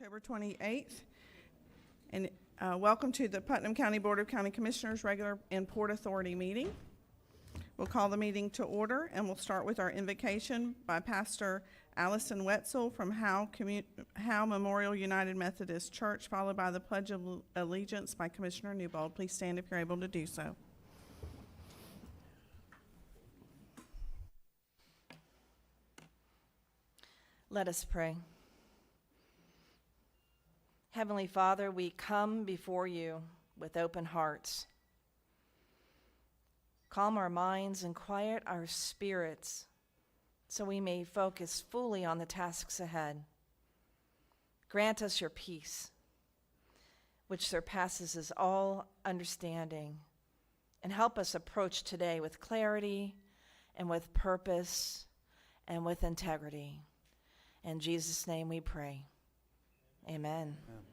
October 28th. And welcome to the Putnam County Board of County Commissioners regular and Port Authority meeting. We'll call the meeting to order, and we'll start with our invocation by Pastor Allison Wetzel from Howe Memorial United Methodist Church, followed by the Pledge of Allegiance by Commissioner Newbold. Please stand if you're able to do so. Let us pray. Heavenly Father, we come before you with open hearts. Calm our minds and quiet our spirits so we may focus fully on the tasks ahead. Grant us your peace, which surpasses all understanding, and help us approach today with clarity and with purpose and with integrity. In Jesus' name we pray. Amen. Amen.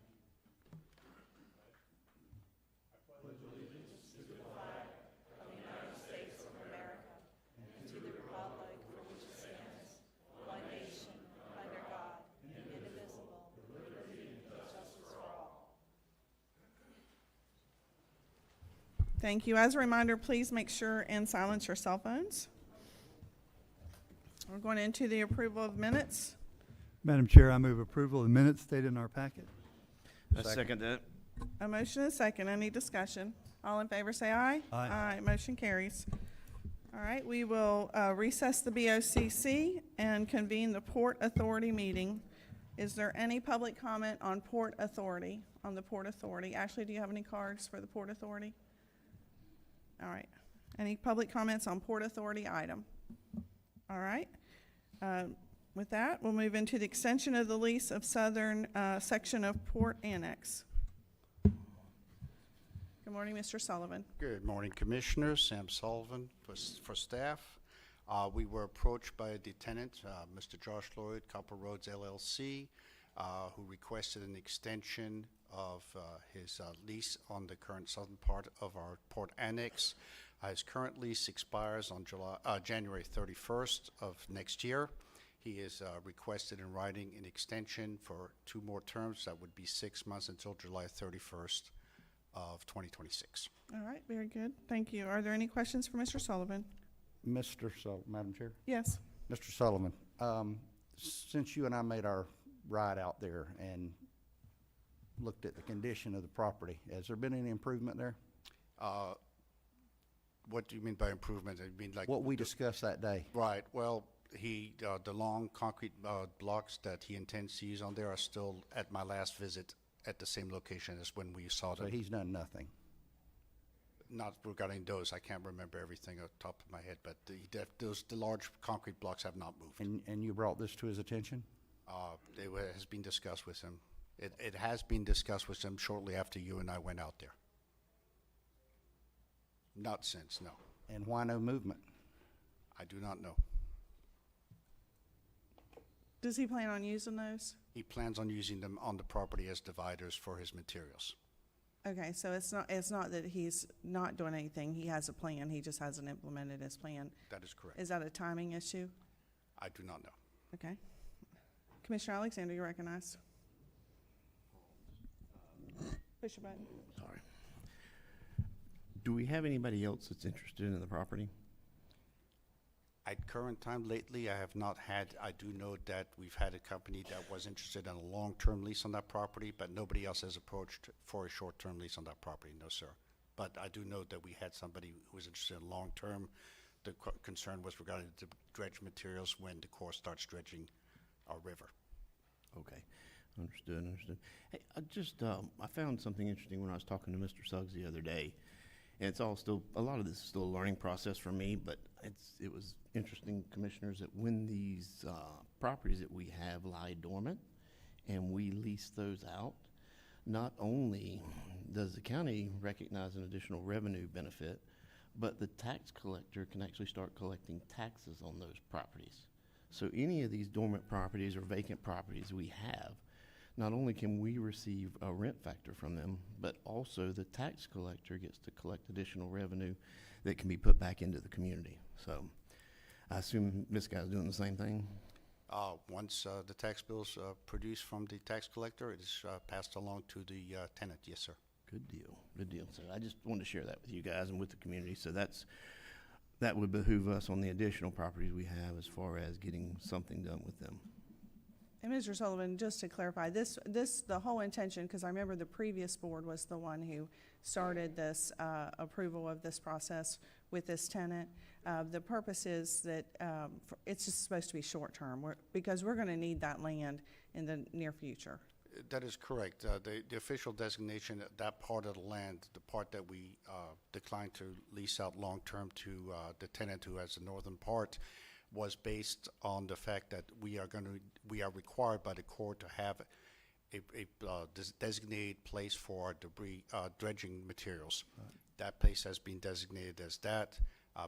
Thank you. As a reminder, please make sure and silence your cell phones. We're going into the approval of minutes. Madam Chair, I move approval of the minutes stated in our packet. I second that. A motion and a second. Any discussion? All in favor say aye. Aye. Aye. Motion carries. All right, we will recess the BOCC and convene the Port Authority meeting. Is there any public comment on Port Authority, on the Port Authority? Ashley, do you have any cards for the Port Authority? All right. Any public comments on Port Authority item? All right. With that, we'll move into the extension of the lease of southern section of Port Annex. Good morning, Mr. Sullivan. Good morning, Commissioners. Sam Sullivan for staff. We were approached by a tenant, Mr. Josh Lloyd, Copper Roads LLC, who requested an extension of his lease on the current southern part of our Port Annex. His current lease expires on January 31st of next year. He has requested in writing an extension for 2 more terms. That would be 6 months until July 31st of 2026. All right, very good. Thank you. Are there any questions for Mr. Sullivan? Madam Chair? Yes. Mr. Sullivan, since you and I made our ride out there and looked at the condition of the property, has there been any improvement there? What do you mean by improvement? I mean like What we discussed that day. Right. Well, the long concrete blocks that he intends to use on there are still at my last visit at the same location as when we saw So them. he's done nothing. Not regarding those, I can't remember everything off the top of my head, but the large concrete blocks have not moved. And you brought this to his attention? It has been discussed with him. It has been discussed with him shortly after you and I went out there. Not since, no. And why no movement? I do not know. Does he plan on using those? He plans on using them on the property as dividers for his materials. Okay, so it's not that he's not doing anything. He has a plan. He just hasn't implemented his plan. That is correct. Is that a timing issue? I do not know. Okay. Commissioner Alexander, you're recognized. Push your button. Sorry. Do we have anybody else that's interested in the property? At current time, lately, I have not had. I do know that we've had a company that was interested in a long-term lease on that property, but nobody else has approached for a short-term lease on that property. No, sir. But I do know that we had somebody who was interested in long-term. The concern was regarding the dredge materials when the Corps starts dredging our river. Okay, understood. Hey, I found something interesting when I was talking to Mr. Suggs the other day. And it's all still, a lot of this is still a learning process for me, but it was interesting, Commissioners, that when these properties that we have lie dormant and we lease those out, not only does the county recognize an additional revenue benefit, but the tax collector can actually start collecting taxes on those properties. So any of these dormant properties or vacant properties we have, not only can we receive a rent factor from them, but also the tax collector gets to collect additional revenue that can be put back into the community. So I assume this guy's doing the same thing? Once the tax bill's produced from the tax collector, it is passed along to the tenant. Yes, sir. Good deal, good deal. So I just wanted to share that with you guys and with the community. So that would behoove us on the additional properties we have as far as getting something done with them. And Mr. Sullivan, just to clarify, the whole intention, because I remember the previous board was the one who started this approval of this process with this tenant. The purpose is that it's just supposed to be short-term, because we're going to need that land in the near future. That is correct. The official designation, that part of the land, the part that we declined to lease out long-term to the tenant who has the northern part, was based on the fact that we are required by the court to have a designated place for our debris dredging materials. Right. That place has been designated as that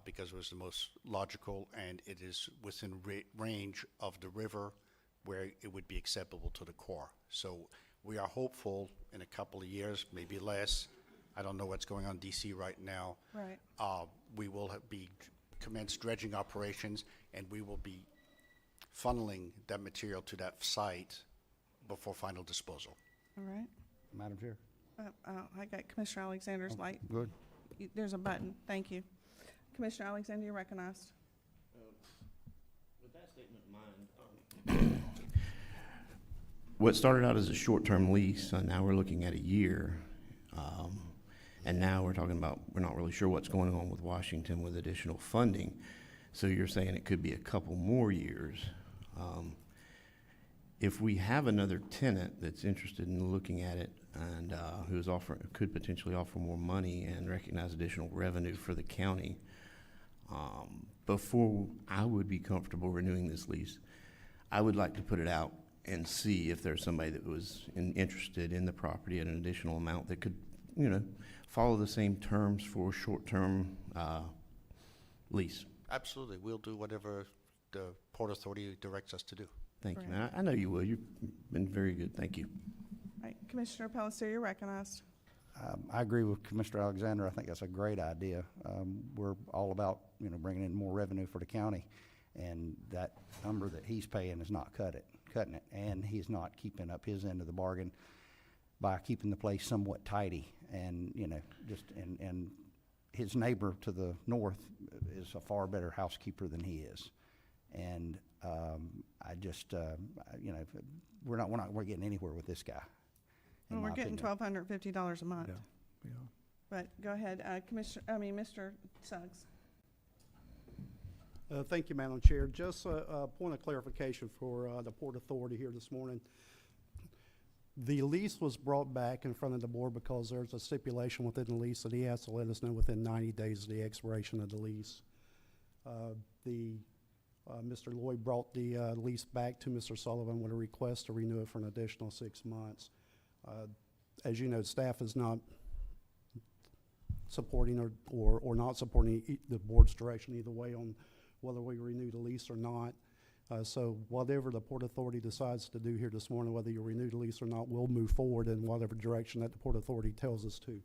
because it was the most logical, and it is within range of the river where it would be acceptable to the Corps. So we are hopeful in a couple of years, maybe less. I don't know what's going on in DC right now. Right. We will commence dredging operations, and we will be funneling that material to that site before final disposal. All right. Madam Chair? I got Commissioner Alexander's light. Good. There's a button. Thank you. Commissioner Alexander, you're recognized. With that statement in mind, what started out as a short-term lease, now we're looking at a year. And now we're talking about, we're not really sure what's going on with Washington with additional funding. So you're saying it could be a couple more years. If we have another tenant that's interested in looking at it and who's could potentially offer more money and recognize additional revenue for the county, before I would be comfortable renewing this lease, I would like to put it out and see if there's somebody that was interested in the property at an additional amount that could, follow the same terms for short-term lease. Absolutely. We'll do whatever the Port Authority directs us to do. Thank you, Great. man. I know you will. You've been very good. Thank you. All right. Commissioner Palatka, you're recognized. I agree with Commissioner Alexander. I think that's a great idea. We're all about, bringing in more revenue for the county, and that number that he's paying is not cutting it, and he's not keeping up his end of the bargain by keeping the place somewhat tidy, and and his neighbor to the north is a far better housekeeper than he is, and I just we're getting anywhere with this guy. Well, we're getting opinion. $1,250 a month. Yeah. But go ahead, Mr. Suggs. Thank you, Madam Chair. Just a point of clarification for the Port Authority here this morning. The lease was brought back in front of the board because there's a stipulation within the lease that he has to let us know within 90 days of the expiration of the lease. Mr. Lloyd brought the lease back to Mr. Sullivan with a request to renew it for an additional 6 months. As you know, staff is not supporting or not supporting the board's direction either way on whether we renew the lease or not. So whatever the Port Authority decides to do here this morning, whether you renew the lease or not, we'll move forward in whatever direction that the Port Authority tells us to.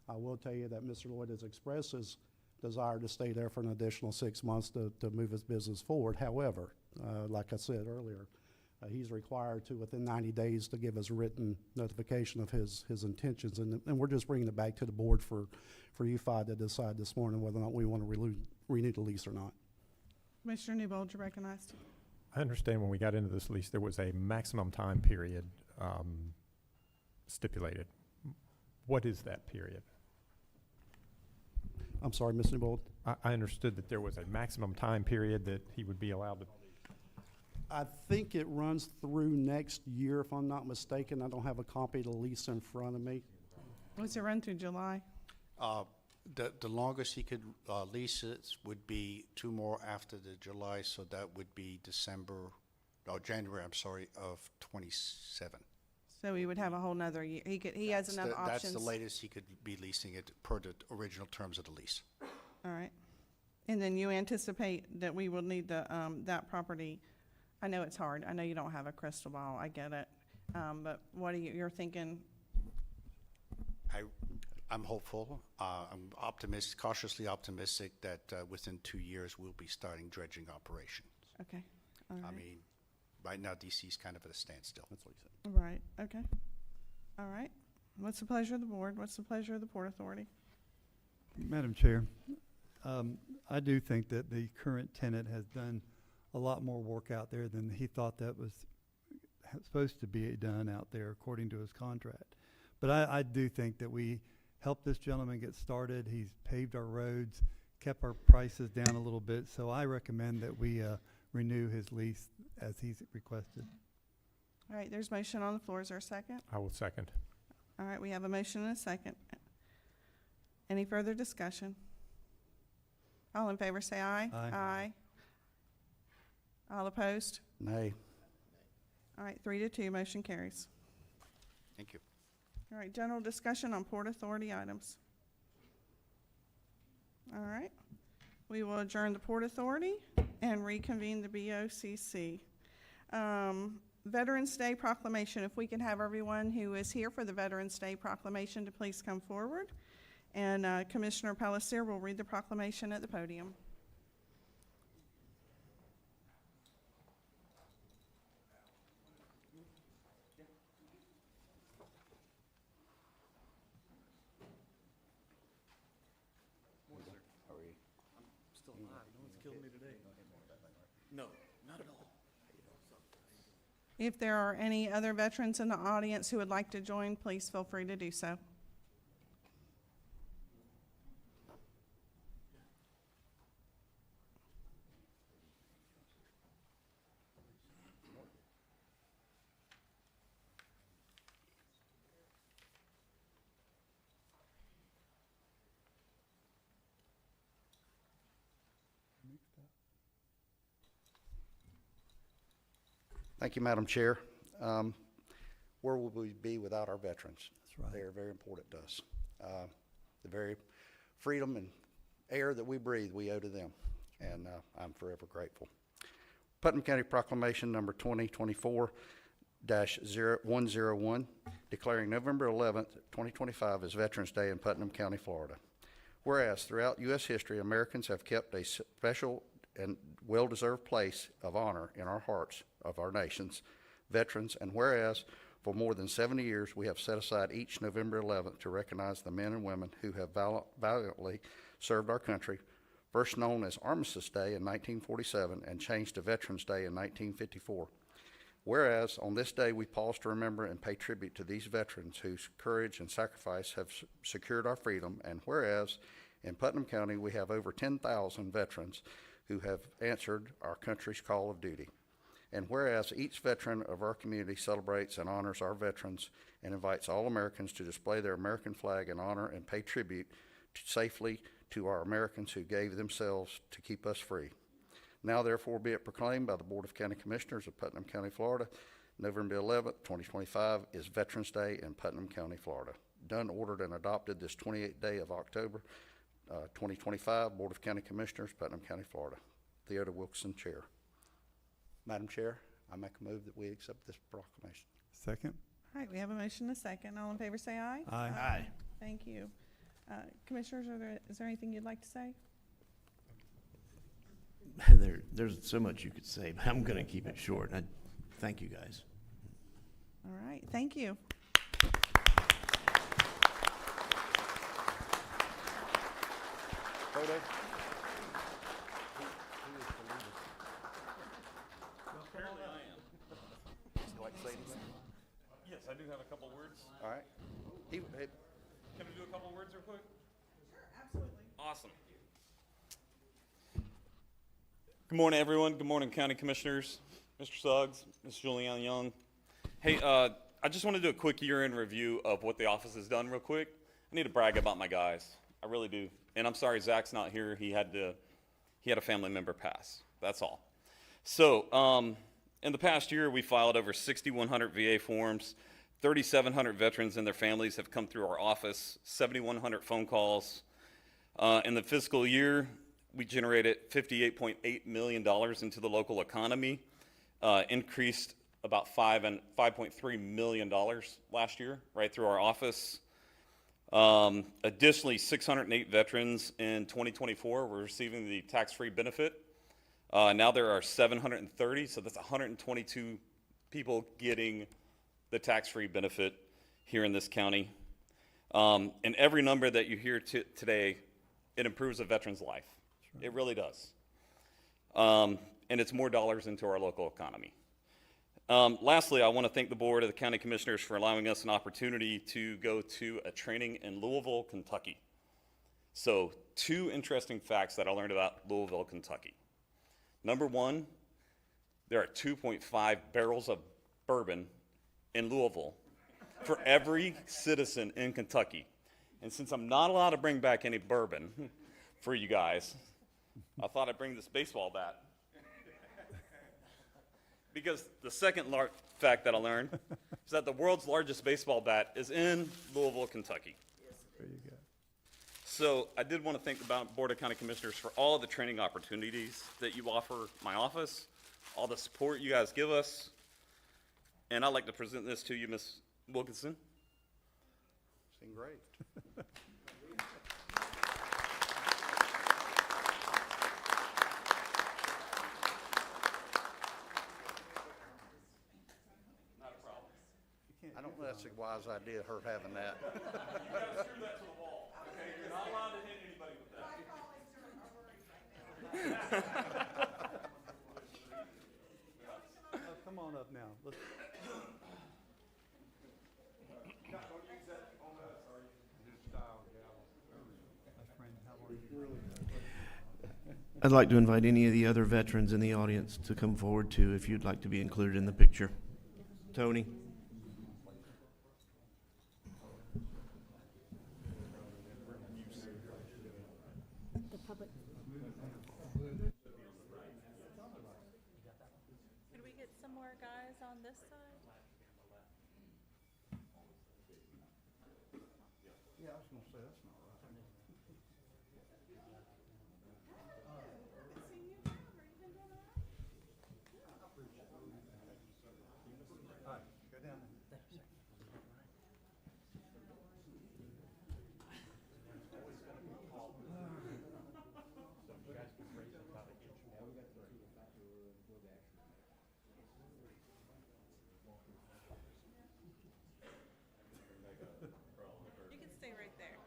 I will tell you that Mr. Lloyd has expressed his desire to stay there for an additional 6 months to move his business forward. However, like I said earlier, he's required to, within 90 days, to give us written notification of his intentions. And we're just bringing it back to the board for you five to decide this morning whether or not we want to renew the lease or not. Commissioner Newbold, you're recognized. I understand when we got into this lease, there was a maximum time period stipulated. What is that period? I'm sorry, Ms. Newbold. I understood that there was a maximum time period that he would be allowed to. I think it runs through next year, if I'm not mistaken. I don't have a copy of the lease in front of me. What's it run through July? The longest he could lease it would be 2 more after the July, so that would be January, of 27. So we would have a whole nother year. He has enough options. That's the latest he could be leasing it per the original terms of the lease. All right. And then you anticipate that we will need that property. I know it's hard. I know you don't have a crystal ball. I get it. But what are you're thinking? I'm hopeful. I'm cautiously optimistic that within 2 years we'll be starting dredging operations. Okay. All right. I mean, right now DC is kind of at a standstill. That's what he said. Right, okay. All right. What's the pleasure of the board? What's the pleasure of the Port Authority? Madam Chair, I do think that the current tenant has done a lot more work out there than he thought that was supposed to be done out there according to his contract. But I do think that we helped this gentleman get started. He's paved our roads, kept our prices down a little bit. So I recommend that we renew his lease as he's requested. All right, there's motion on the floor. Is there a second? I will second. All right, we have a motion and a second. Any further discussion? All in favor say aye. Aye. Aye. All opposed? Nay. All right, 3-2, motion carries. Thank you. All right, general discussion on Port Authority items. All right, we will adjourn the Port Authority and reconvene the BOCC. Veterans Day proclamation, if we can have everyone who is here for the Veterans Day proclamation to please come forward. And Commissioner Palatka will read the proclamation at the podium. No, not at all. If there are any other veterans in the audience who would like to join, please feel free to do so. Thank you, Madam Chair. Where would we be without our veterans? That's right. They are very important to us. The very freedom and air that we breathe, we owe to them, and I'm forever grateful. Putnam County Proclamation number 2024-101, declaring November 11th, 2025 as Veterans Day in Putnam County, Florida. Whereas throughout U.S. history, Americans have kept a special and well-deserved place of honor in our hearts of our nation's veterans, and whereas for more than 70 years we have set aside each November 11th to recognize the men and women who have valiantly served our country, first known as Armistice Day in 1947 and changed to Veterans Day in 1954. Whereas on this day we pause to remember and pay tribute to these veterans whose courage and sacrifice have secured our freedom, and whereas in Putnam County we have over 10,000 veterans who have answered our country's call of duty. And whereas each veteran of our community celebrates and honors our veterans and invites all Americans to display their American flag in honor and pay tribute safely to our Americans who gave themselves to keep us free. Now therefore be it proclaimed by the Board of County Commissioners of Putnam County, Florida, November 11th, 2025 is Veterans Day in Putnam County, Florida. Done, ordered, and adopted this 28th day of October, 2025, Board of County Commissioners, Putnam County, Florida. Theodore Wilkerson, Chair. Madam Chair, I make a move that we accept this proclamation. Second? All right, we have a motion and a second. All in favor say aye. Aye. Aye. Thank you. Commissioners, is there anything you'd like to say? There's so much you could say, but I'm going to keep it short. Thank you, guys. All right, thank you. Photo? Apparently I am. Yes, I do have a couple words. All right. Can we do a couple words real quick? Sure, absolutely. Awesome. Good morning, everyone. Good morning, County Commissioners, Mr. Suggs, Ms. Julianne Young. Hey, I just want to do a quick year-end review of what the office has done real quick. I need to brag about my guys. I really do. And I'm sorry Zach's not here. He had a family member pass. That's all. So, in the past year, we filed over 6,100 VA forms. 3,700 veterans and their families have come through our office. 7,100 phone calls. In the fiscal year, we generated $58.8 million into the local economy, increased about $5.3 million last year, right through our office. Additionally, 608 veterans in 2024 were receiving the tax-free benefit. Now there are 730, so that's 122 people getting the tax-free benefit here in this county. And every number that you hear today, it improves a veteran's life. It really does. And it's more dollars into our local economy. Lastly, I want to thank the Board of the County Commissioners for allowing us an opportunity to go to a training in Louisville, Kentucky. So 2 interesting facts that I learned about Louisville, Kentucky. Number 1, there are 2.5 barrels of bourbon in Louisville for every citizen in Kentucky. And since I'm not allowed to bring back any bourbon for you guys, I thought I'd bring this baseball bat. Because the second fact that I learned is that the world's largest baseball bat is in Louisville, Kentucky. There you go. So I did want to thank the Board of County Commissioners for all of the training opportunities that you offer my office, all the support you guys give us. And I'd like to present this to you, Ms. Wilkinson. Sing great. I don't know if that's a wise idea, her having that. You gotta screw that to the wall, okay? You're not allowed to hit anybody with that. Oh, come on up now. Let's. I'd like to invite any of the other veterans in the audience to come forward too, if you'd like to be included in the picture. Tony? The public. Could we get some more guys on this side? Yeah, I was gonna say, that's not right. Go down. You can stay right there.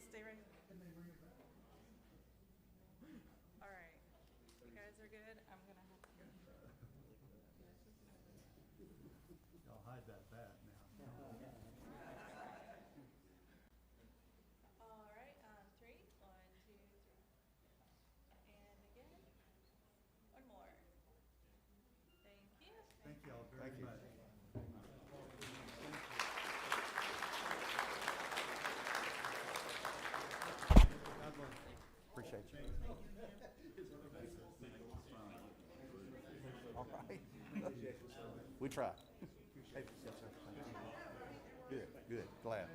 Stay right. All right. You guys are good. I'm gonna have to. I'll hide that bat now. All right, on 3. 1, 2, 3. And again. One more. Thank you. Thank you all very much. Appreciate you. All right. We try. Hey, yes, sir. Good, good, glad.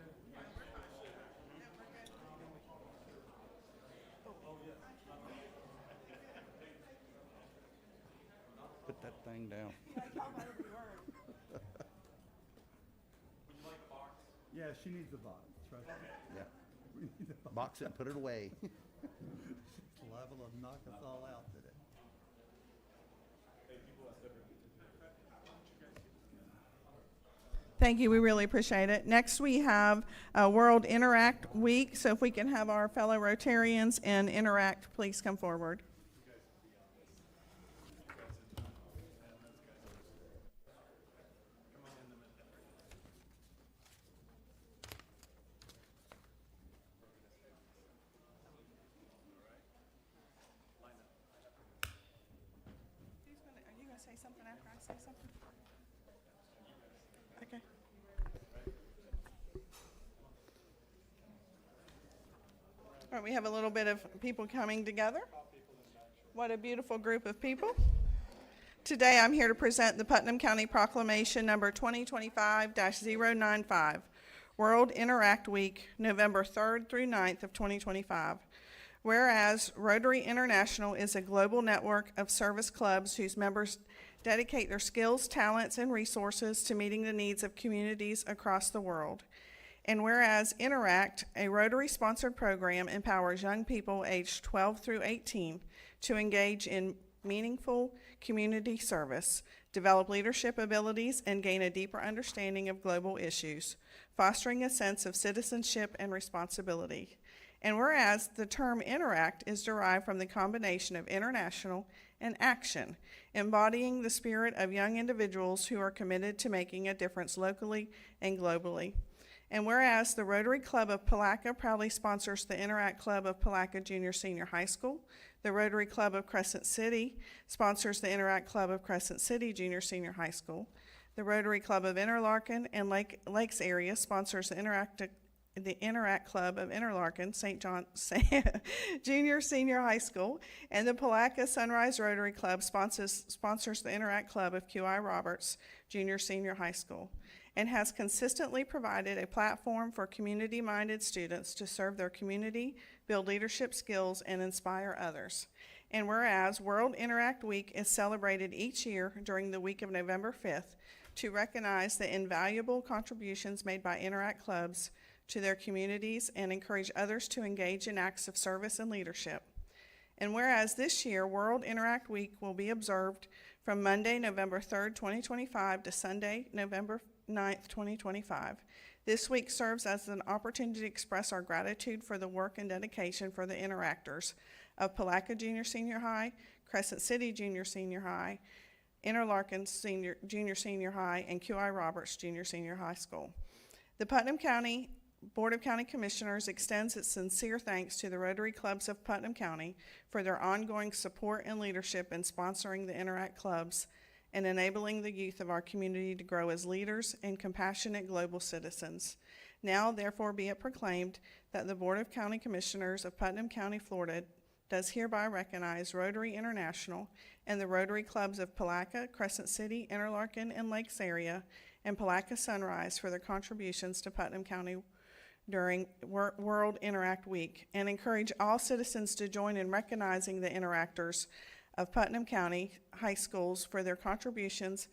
Put that thing down. Yeah, she needs a box. Trust me. Yeah. We need a box. Box it and put it away. It's liable to knock us all out today. Thank you, we really appreciate it. Next, we have World Interact Week, so if we can have our fellow Rotarians and Interact, please come forward. Are you going to say something after I say something? Okay. All right, we have a little bit of people coming together. What a beautiful group of people. Today I'm here to present the Putnam County Proclamation number 2025-095, World Interact Week, November 3rd through 9th of 2025. Whereas Rotary International is a global network of service clubs whose members dedicate their skills, talents, and resources to meeting the needs of communities across the world. And whereas Interact, a Rotary-sponsored program, empowers young people aged 12 through 18 to engage in meaningful community service, develop leadership abilities, and gain a deeper understanding of global issues, fostering a sense of citizenship and responsibility. And whereas the term Interact is derived from the combination of international and action, embodying the spirit of young individuals who are committed to making a difference locally and globally. And whereas the Rotary Club of Palatka proudly sponsors the Interact Club of Palatka Junior Senior High School, the Rotary Club of Crescent City sponsors the Interact Club of Crescent City Junior Senior High School, the Rotary Club of Interlaken and Lakes area sponsors the Interact Club of Interlaken St. John Junior Senior High School, and the Palatka Sunrise Rotary Club sponsors the Interact Club of QI Roberts Junior Senior High School, and has consistently provided a platform for community-minded students to serve their community, build leadership skills, and inspire others. And whereas World Interact Week is celebrated each year during the week of November 5th to recognize the invaluable contributions made by Interact clubs to their communities and encourage others to engage in acts of service and leadership. And whereas this year, World Interact Week will be observed from Monday, November 3rd, 2025 to Sunday, November 9th, 2025. This week serves as an opportunity to express our gratitude for the work and dedication for the Interactors of Palatka Junior Senior High, Crescent City Junior Senior High, Interlaken Junior Senior High, and QI Roberts Junior Senior High School. The Putnam County Board of County Commissioners extends its sincere thanks to the Rotary Clubs of Putnam County for their ongoing support and leadership in sponsoring the Interact clubs and enabling the youth of our community to grow as leaders and compassionate global citizens. Now, therefore, be it proclaimed that the Board of County Commissioners of Putnam County, Florida, does hereby recognize Rotary International and the Rotary Clubs of Palatka, Crescent City, Interlaken, and Lakes area, and Palatka Sunrise for their contributions to Putnam County during World Interact Week, and encourage all citizens to join in recognizing the Interactors of Putnam County high schools for their contributions,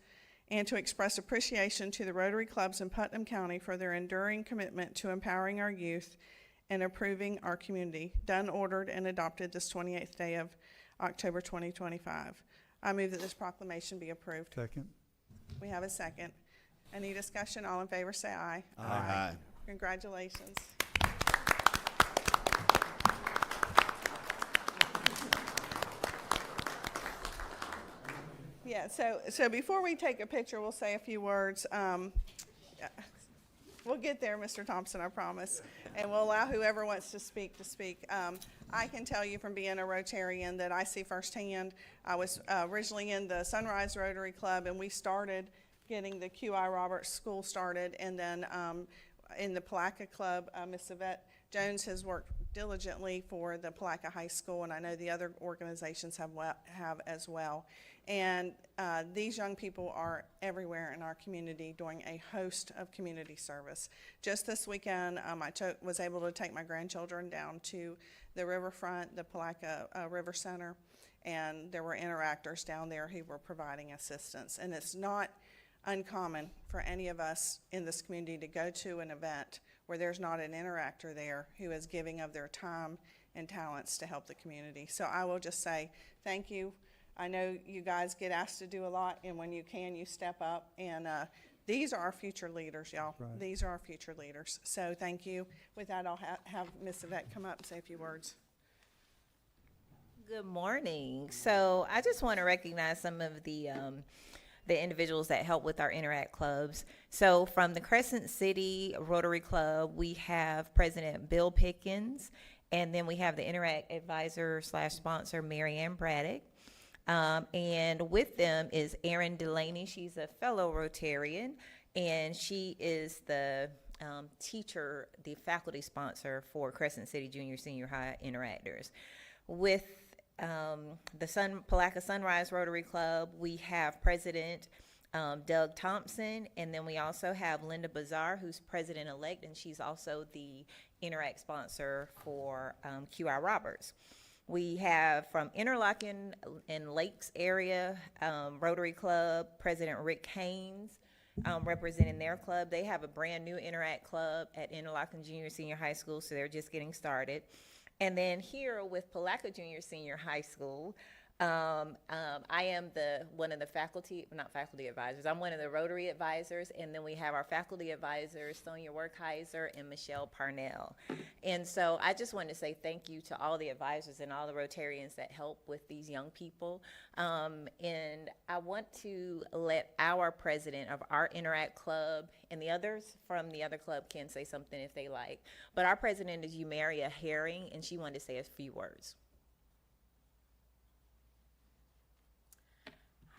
and to express appreciation to the Rotary Clubs in Putnam County for their enduring commitment to empowering our youth and improving our community. Done, ordered, and adopted this 28th day of October 2025. I move that this proclamation be approved. Second. We have a second. Any discussion? All in favor say aye. Aye. Congratulations. Yeah, so before we take a picture, we'll say a few words. We'll get there, Mr. Thompson, I promise. And we'll allow whoever wants to speak to speak. I can tell you from being a Rotarian that I see firsthand. I was originally in the Sunrise Rotary Club, and we started getting the QI Roberts School started. And then in the Palatka Club, Ms. Yvette Jones has worked diligently for the Palatka High School, and I know the other organizations have as well. And these young people are everywhere in our community doing a host of community service. Just this weekend, I was able to take my grandchildren down to the riverfront, the Palatka River Center, and there were Interactors down there who were providing assistance. And it's not uncommon for any of us in this community to go to an event where there's not an Interactor there who is giving of their time and talents to help the community. So I will just say thank you. I know you guys get asked to do a lot, and when you can, you step up. And these are our future leaders, y'all. Right. These are our future leaders. So thank you. With that, I'll have Ms. Yvette come up and say a few words. Good morning. So I just want to recognize some of the individuals that help with our Interact clubs. So from the Crescent City Rotary Club, we have President Bill Pickens, and then we have the Interact advisor / sponsor, Mary Ann Braddock. And with them is Erin Delaney. She's a fellow Rotarian, and she is the teacher, the faculty sponsor for Crescent City Junior Senior High Interactors. With the Palatka Sunrise Rotary Club, we have President Doug Thompson, and then we also have Linda Bazar, who's president-elect, and she's also the Interact sponsor for QI Roberts. We have from Interlaken and Lakes area Rotary Club, President Rick Haynes, representing their club. They have a brand new Interact club at Interlochen Junior Senior High School, so they're just getting started. And then here with Palatka Junior Senior High School, I am one of the not faculty advisors. I'm one of the Rotary advisors, and then we have our faculty advisors, Sonia Werkheiser and Michelle Parnell. And so I just want to say thank you to all the advisors and all the Rotarians that help with these young people. And I want to let our president of our Interact Club, and the others from the other club can say something if they like. But our president is Umaria Herring, and she wanted to say a few words.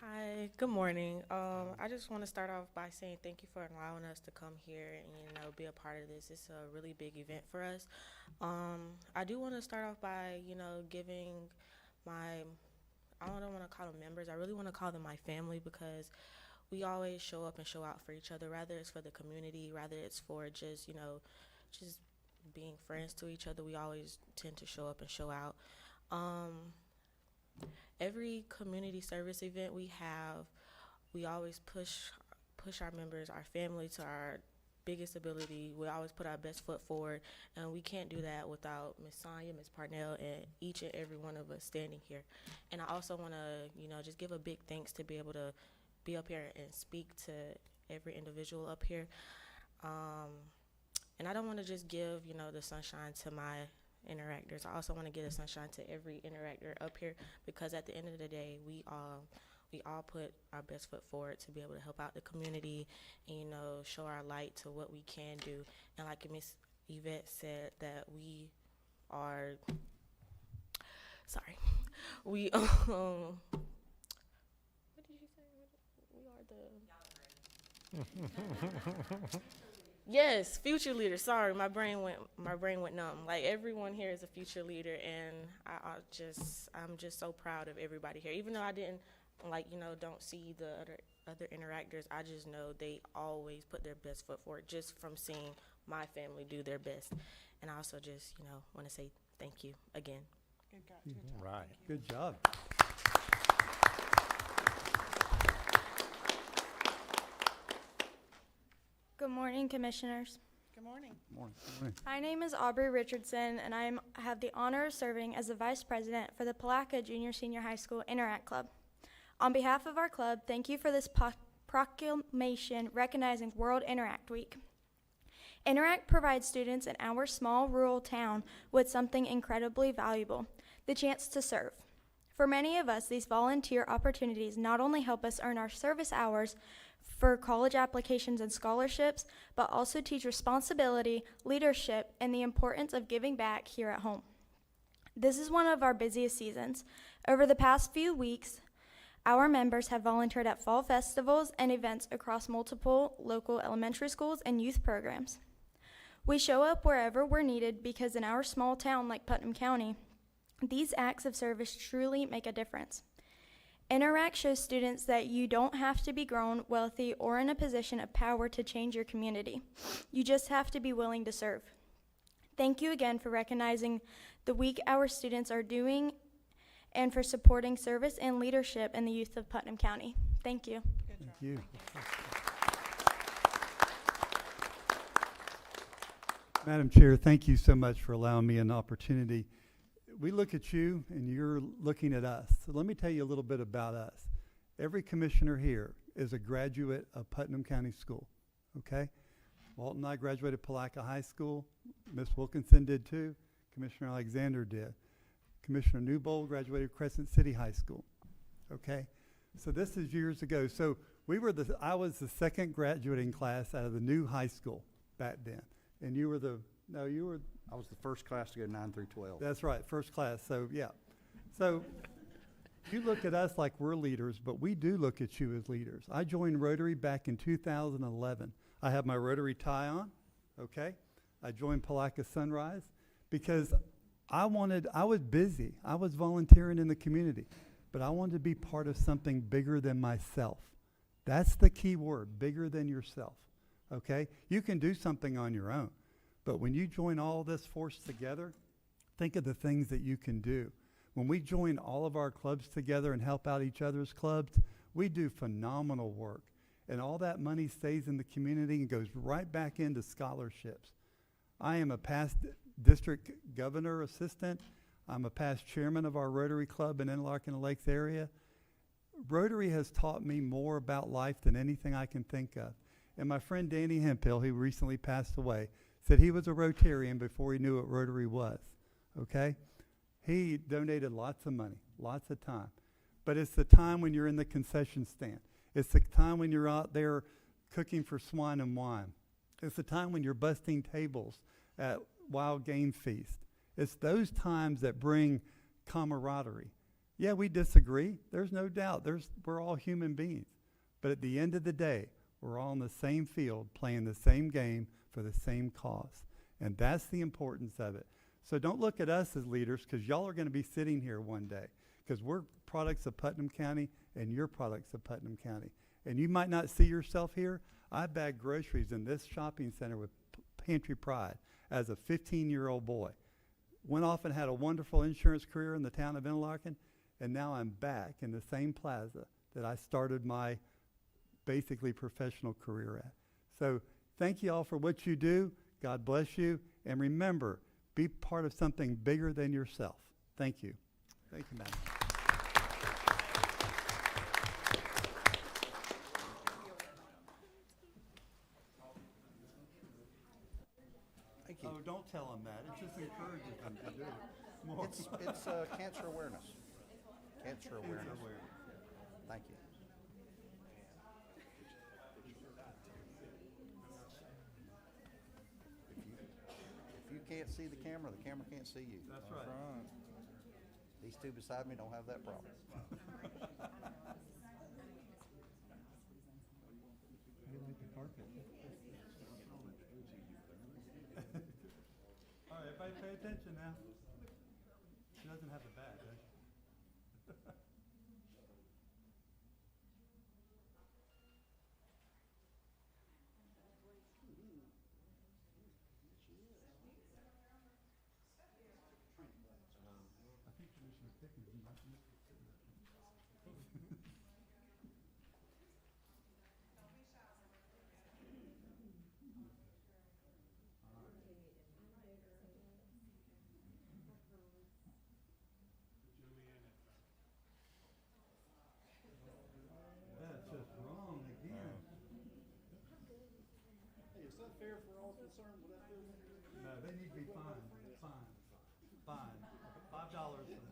Hi, good morning. I just want to start off by saying thank you for allowing us to come here and, be a part of this. It's a really big event for us. I do want to start off by, giving I don't want to call them members. I really want to call them my family, because we always show up and show out for each other, rather it's for the community, rather it's for just, just being friends to each other. We always tend to show up and show out. Every community service event we have, we always push our members, our family, to our biggest ability. We always put our best foot forward, and we can't do that without Ms. Sonia, Ms. Parnell, and each and every one of us standing here. And I also want to, just give a big thanks to be able to be up here and speak to every individual up here. And I don't want to just give, the sunshine to my interactors. I also want to give the sunshine to every interactor up here, because at the end of the day, we all put our best foot forward to be able to help out the community and, show our light to what we can do. And like Miss Yvette said, that we are, what did you say? We are the Yes, future leader. Sorry, my brain went numb. Like, everyone here is a future leader, and I'm just so proud of everybody here. Even though I didn't don't see the other interactors, I just know they always put their best foot forward, just from seeing my family do their best. And I also just want to say thank you again. Good job. Right. Good job. Good morning, commissioners. Good morning. Morning. My name is Aubrey Richardson, and I have the honor of serving as the vice president for the Palatka Junior Senior High School Interact Club. On behalf of our club, thank you for this proclamation recognizing World Interact Week. Interact provides students in our small rural town with something incredibly valuable, the chance to serve. For many of us, these volunteer opportunities not only help us earn our service hours for college applications and scholarships, but also teach responsibility, leadership, and the importance of giving back here at home. This is one of our busiest seasons. Over the past few weeks, our members have volunteered at fall festivals and events across multiple local elementary schools and youth programs. We show up wherever we're needed, because in our small town like Putnam County, these acts of service truly make a difference. Interact shows students that you don't have to be grown, wealthy, or in a position of power to change your community. You just have to be willing to serve. Thank you again for recognizing the week our students are doing and for supporting service and leadership in the youth of Putnam County. Thank you. Thank you. Madam Chair, thank you so much for allowing me an opportunity. We look at you and you're looking at us. So let me tell you a little bit about us. Every commissioner here is a graduate of Putnam County School, okay? Walton and I graduated Palatka High School. Ms. Wilkinson did too. Commissioner Alexander did. Commissioner Newbold graduated Crescent City High School, okay? So this is years ago. So I was the second graduating class out of the new high school back then. And you were I was the first class to go 9 through 12. That's right, first class, so yeah. So you look at us like we're leaders, but we do look at you as leaders. I joined Rotary back in 2011. I have my Rotary tie on, okay? I joined Palatka Sunrise because I was busy. I was volunteering in the community, but I wanted to be part of something bigger than myself. That's the key word, bigger than yourself, okay? You can do something on your own. But when you join all this force together, think of the things that you can do. When we join all of our clubs together and help out each other's clubs, we do phenomenal work. and all that money stays in the community and goes right back into scholarships. I am a past district governor assistant. I'm a past chairman of our Rotary Club in Interlaken Lakes area. Rotary has taught me more about life than anything I can think of. And my friend Danny Hemphill, who recently passed away, said he was a Rotarian before he knew what Rotary was, okay? He donated lots of money, lots of time. But it's the time when you're in the concession stand. It's the time when you're out there cooking for swine and wine. It's the time when you're busting tables at wild game feast. It's those times that bring camaraderie. Yeah, we disagree. There's no doubt. We're all human beings. But at the end of the day, we're all in the same field playing the same game for the same cause. And that's the importance of it. So don't look at us as leaders, because y'all are going to be sitting here one day, because we're products of Putnam County and you're products of Putnam County. And you might not see yourself here. I bagged groceries in this shopping center with Pantry Pride as a 15-year-old boy. Went off and had a wonderful insurance career in the town of Interlaken, and now I'm back in the same plaza that I started my basically professional career at. So thank you all for what you do. God bless you. And remember, be part of something bigger than yourself. Thank you. Thank you, Madam. Thank you. Oh, don't tell them that. It just encourages them to do it more. It's cancer awareness. Cancer awareness. Thank you. If you can't see the camera can't see you. That's right. These two beside me don't have that problem. You like the carpet? All right, everybody pay attention now. She doesn't have the bag, does she? I think Commissioner Pickens might miss it. That's just wrong again. Hey, is that fair for all concerned with that business? No, they need to be fined. $5 for that.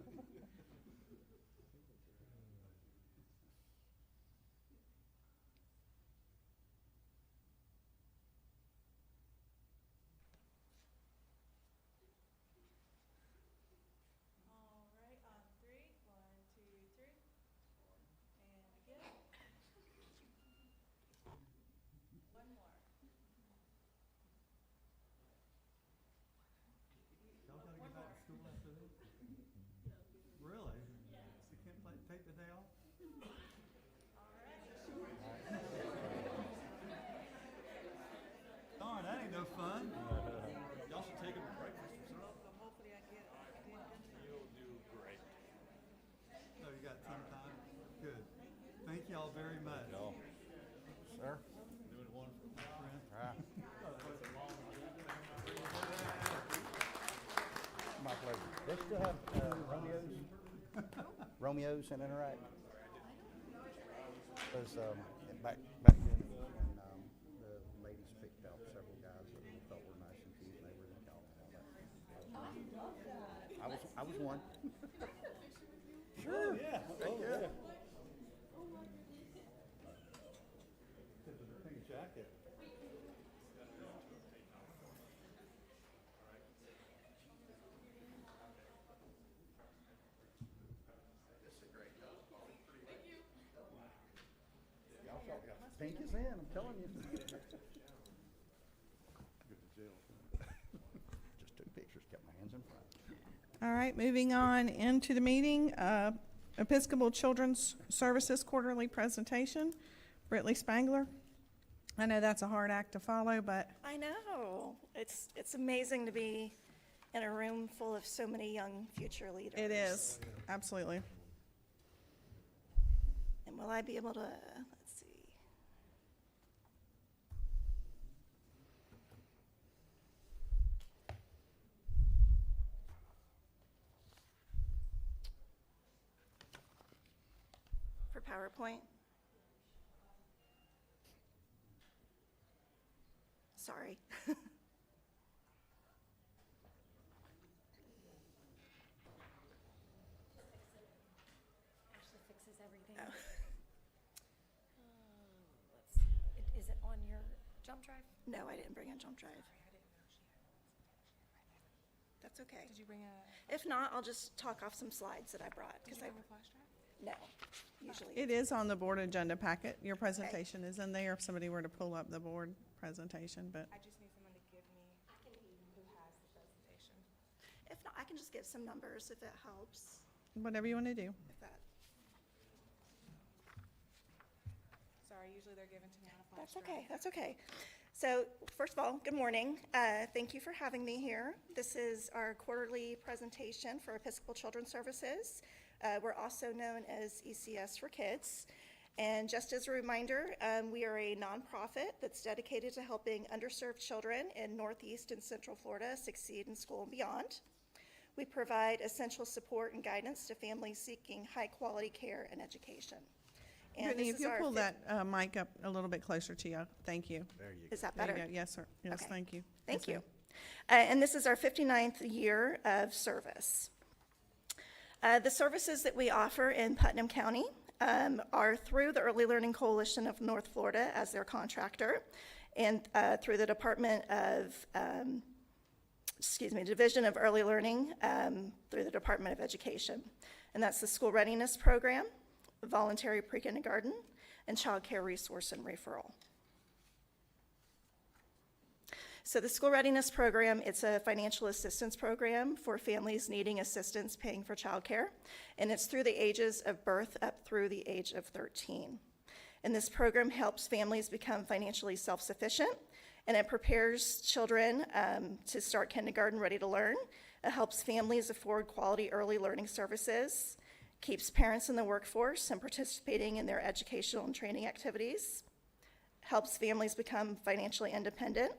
All right, on three. 1, 2, 3. And again. One more. Y'all gotta get back to school after this? Really? You can't take the day off? Darn, that ain't no fun. Y'all should take a breakfast or something. Hopefully I get You'll do great. Oh, you got some time? Good. Thank y'all very much. Sir? Doing one for My friend. All right. My pleasure. They still have Romeos and Interact? Because back then, when the ladies picked out several guys that we thought were nice and cute, they were in California. I was one. Sure. Yeah. Oh, yeah. Pink jacket. Pink is in, I'm telling you. Just took pictures, kept my hands in front. All right, moving on into the meeting, Episcopal Children's Services Quarterly Presentation. Britley Spangler. I know that's a hard act to follow, but I know. It's amazing to be in a room full of so many young future leaders. it is, absolutely. And will I be able to, let's see. PowerPoint? Sorry. Ashley fixes everything. Oh. Let's see. Is it on your jump drive? No, I didn't bring a jump drive. That's okay. Did you bring a? If not, I'll just talk off some slides that I brought. Did 'Cause you bring a flash drive? No, usually. It is on the board agenda packet. Your presentation is in there if somebody were to pull up the board presentation, but I just need someone to give me who has the presentation. If not, I can just give some numbers if it helps. whatever you want to do. If that, Sorry, usually they're given to me on a flash that's drive. okay, that's okay. So, first of all, good morning. Thank you for having me here. This is our quarterly presentation for Episcopal Children's Services. We're also known as ECS for Kids. And just as a reminder, we are a nonprofit that's dedicated to helping underserved children in Northeast and Central Florida succeed in school and beyond. We provide essential support and guidance to families seeking high-quality care and education. And Brittany, this if is you'll our pull that mic up a little bit closer to you. Thank you. Is that There you better? go. Yes, sir. Yes, Okay. thank you. Thank Yes, you. ma'am. And this is our 59th year of service. The services that we offer in Putnam County are through the Early Learning Coalition of North Florida as their contractor, and through the Division of Early Learning through the Department of Education. And that's the School Readiness Program, Voluntary Pre-Kindergarten, and Child Care Resource and Referral. So the School Readiness Program, it's a financial assistance program for families needing assistance paying for childcare, and it's through the ages of birth up through the age of 13. And this program helps families become financially self-sufficient, and it prepares children to start kindergarten ready to learn. It helps families afford quality early learning services, keeps parents in the workforce and participating in their educational and training activities, helps families become financially independent,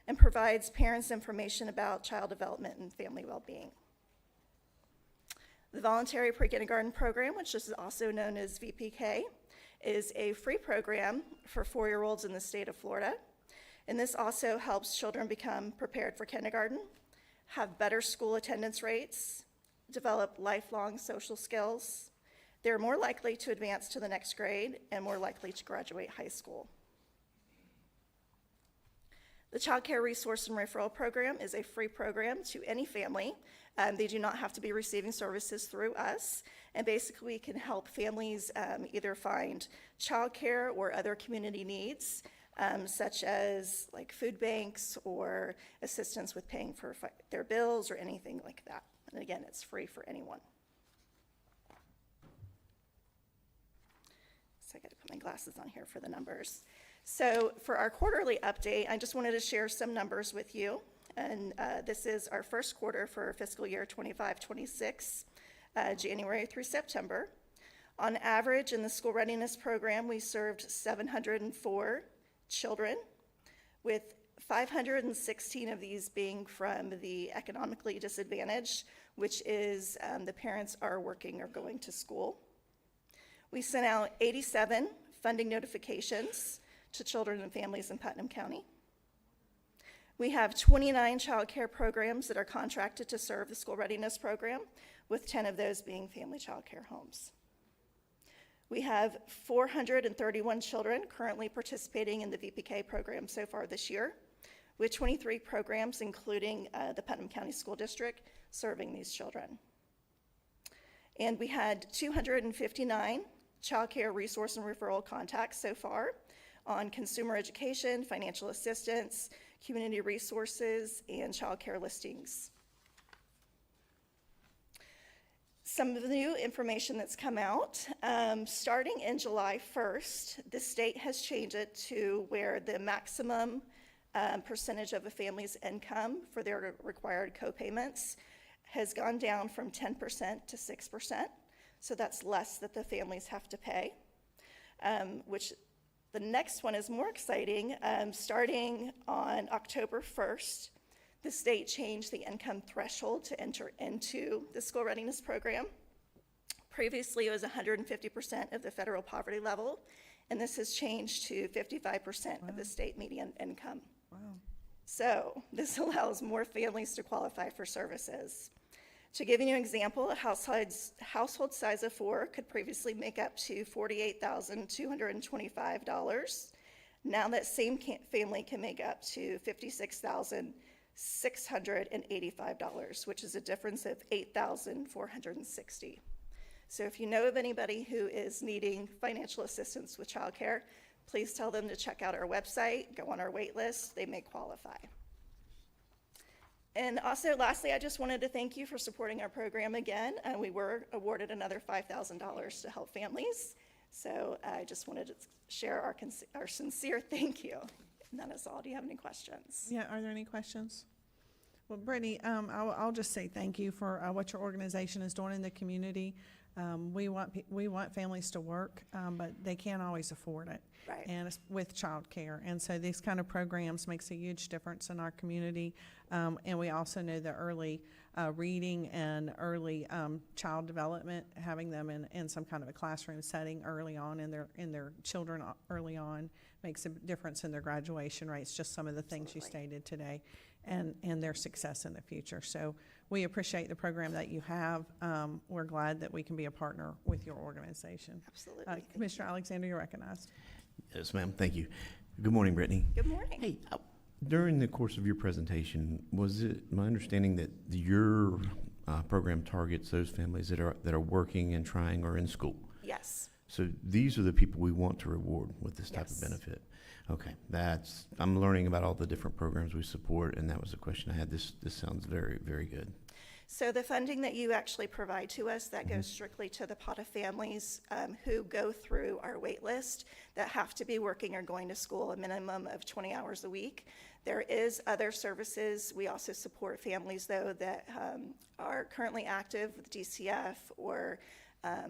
and provides parents information about child development and family well-being. The Voluntary Pre-Kindergarten Program, which is also known as VPK, is a free program for 4-year-olds in the state of Florida. And this also helps children become prepared for kindergarten, have better school attendance rates, develop lifelong social skills. They're more likely to advance to the next grade and more likely to graduate high school. The Child Care Resource and Referral Program is a free program to any family. They do not have to be receiving services through us. And basically, we can help families either find childcare or other community needs, such as like food banks or assistance with paying for their bills or anything like that. And again, it's free for anyone. So I got to put my glasses on here for the numbers. So for our quarterly update, I just wanted to share some numbers with you. And this is our first quarter for fiscal year 25-26, January through September. On average, in the School Readiness Program, we served 704 children, with 516 of these being from the economically disadvantaged, which is the parents are working or going to school. We sent out 87 funding notifications to children and families in Putnam County. We have 29 child care programs that are contracted to serve the School Readiness Program, with 10 of those being family child care homes. We have 431 children currently participating in the VPK program so far this year, with 23 programs, including the Putnam County School District, serving these children. And we had 259 child care resource and referral contacts so far on consumer education, financial assistance, community resources, and child care listings. Some of the new information that's come out, starting in July 1st, the state has changed it to where the maximum percentage of a family's income for their required co-payments has gone down from 10% to 6%. So that's less that the families have to pay, which the next one is more exciting. Starting on October 1st, the state changed the income threshold to enter into the School Readiness Program. Previously, it was 150% of the federal poverty level, and this has changed to 55% of the state median income. Wow. So this allows more families to qualify for services. To give you an example, a household size of 4 could previously make up to $48,225. Now that same family can make up to $56,685, which is a difference of $8,460. So if you know of anybody who is needing financial assistance with childcare, please tell them to check out our website, go on our wait list, they may qualify. And also, lastly, I just wanted to thank you for supporting our program again. We were awarded another $5,000 to help families. So I just wanted to share our sincere thank you. And that is all. Do you have any questions? Yeah, are there any questions? Well, Brittany, I'll just say thank you for what your organization is doing in the community. We want families to work, but they can't always afford it. Right. And it's with childcare. And so these kind of programs makes a huge difference in our community. And we also know the early reading and early child development, having them in some kind of a classroom setting early on in their children early on makes a difference in their graduation rates, just some of the things you stated today, and their success in the future. So we appreciate the program that you have. We're glad that we can be a partner with your organization. Absolutely. Commissioner Alexander, you're recognized. Yes, ma'am. Thank you. Good morning, Brittany. Good morning. Hey, during the course of your presentation, was it my understanding that your program targets those families that are working and trying or in school? Yes. So these are the people we want to reward with this type Yes. of benefit. Okay, I'm learning about all the different programs we support, and that was the question I had. This sounds very, very good. So the funding that you actually provide to us, that goes strictly to the pot of families who go through our wait list that have to be working or going to school a minimum of 20 hours a week. There is other services. We also support families, though, that are currently active with DCF or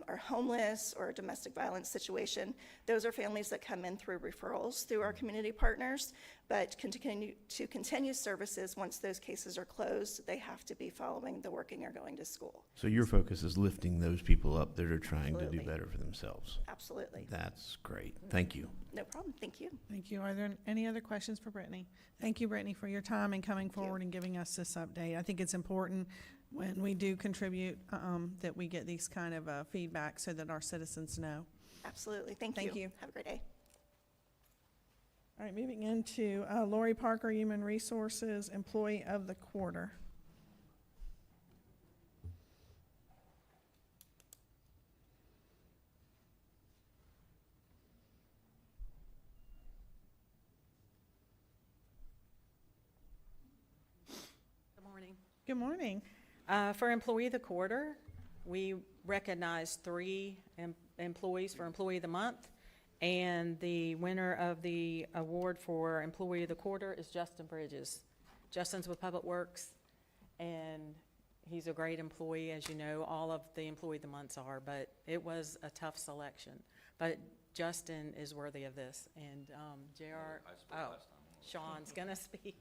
are homeless or a domestic violence situation. Those are families that come in through referrals through our community partners, but continue services once those cases are closed, they have to be following the working or going to school. So your focus is lifting those people up that are trying to Absolutely. do better for themselves. Absolutely. That's great. Thank you. No problem. Thank you. Thank you. Are there any other questions for Brittany? Thank you, Brittany, for your time and coming forward and giving us this update. I think it's important when we do contribute that we get these kind of feedback so that our citizens know. Absolutely. Thank you. Thank you. Have a great day. All right, moving into Lori Parker, Human Resources Employee of the Quarter. Good morning. Good morning. For Employee of the Quarter, we recognize 3 employees for Employee of the Month, and the winner of the award for Employee of the Quarter is Justin Bridges. Justin's with Public Works, and he's a great employee, as you know. All of the Employee of the Months are, but it was a tough selection. But Justin is worthy of this, and Sean's gonna speak.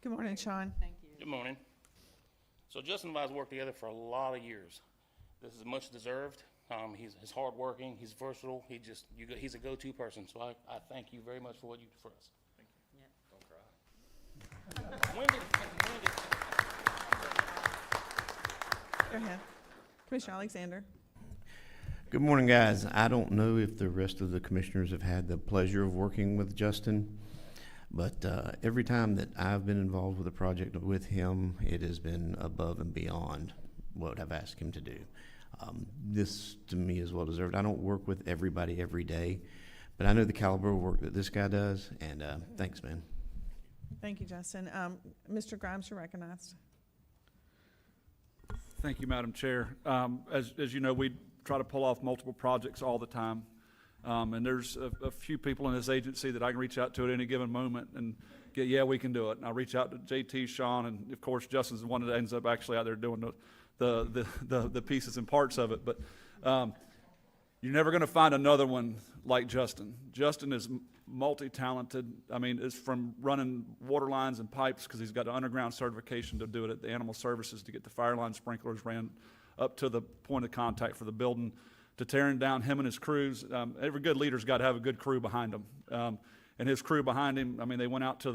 Good morning, Sean. Thank you. Good morning. So Justin and I have worked together for a lot of years. This is much deserved. He's hardworking. He's versatile. He's a go-to person. So I thank you very much for what you do for us. Thank you. Don't cry. Go ahead. Commissioner Alexander. Good morning, guys. I don't know if the rest of the commissioners have had the pleasure of working with Justin, but every time that I've been involved with a project with him, it has been above and beyond what I've asked him to do. This, to me, is well deserved. I don't work with everybody every day, but I know the caliber of work that this guy does, and thanks, man. Thank you, Justin. Mr. Grimes, you're recognized. Thank you, Madam Chair. As you know, we try to pull off multiple projects all the time. And there's a few people in this agency that I can reach out to at any given moment and get, yeah, we can do it. And I reach out to JT, Sean, and of course, Justin's the one that ends up actually out there doing the pieces and parts of it. But you're never going to find another one like Justin. Justin is multi-talented. I mean, it's from running water lines and pipes because he's got an underground certification to do it at the Animal Services to get the fire line sprinklers ran up to the point of contact for the building, to tearing down him and his crews. Every good leader's got to have a good crew behind him. And his crew behind him, I mean, they went out to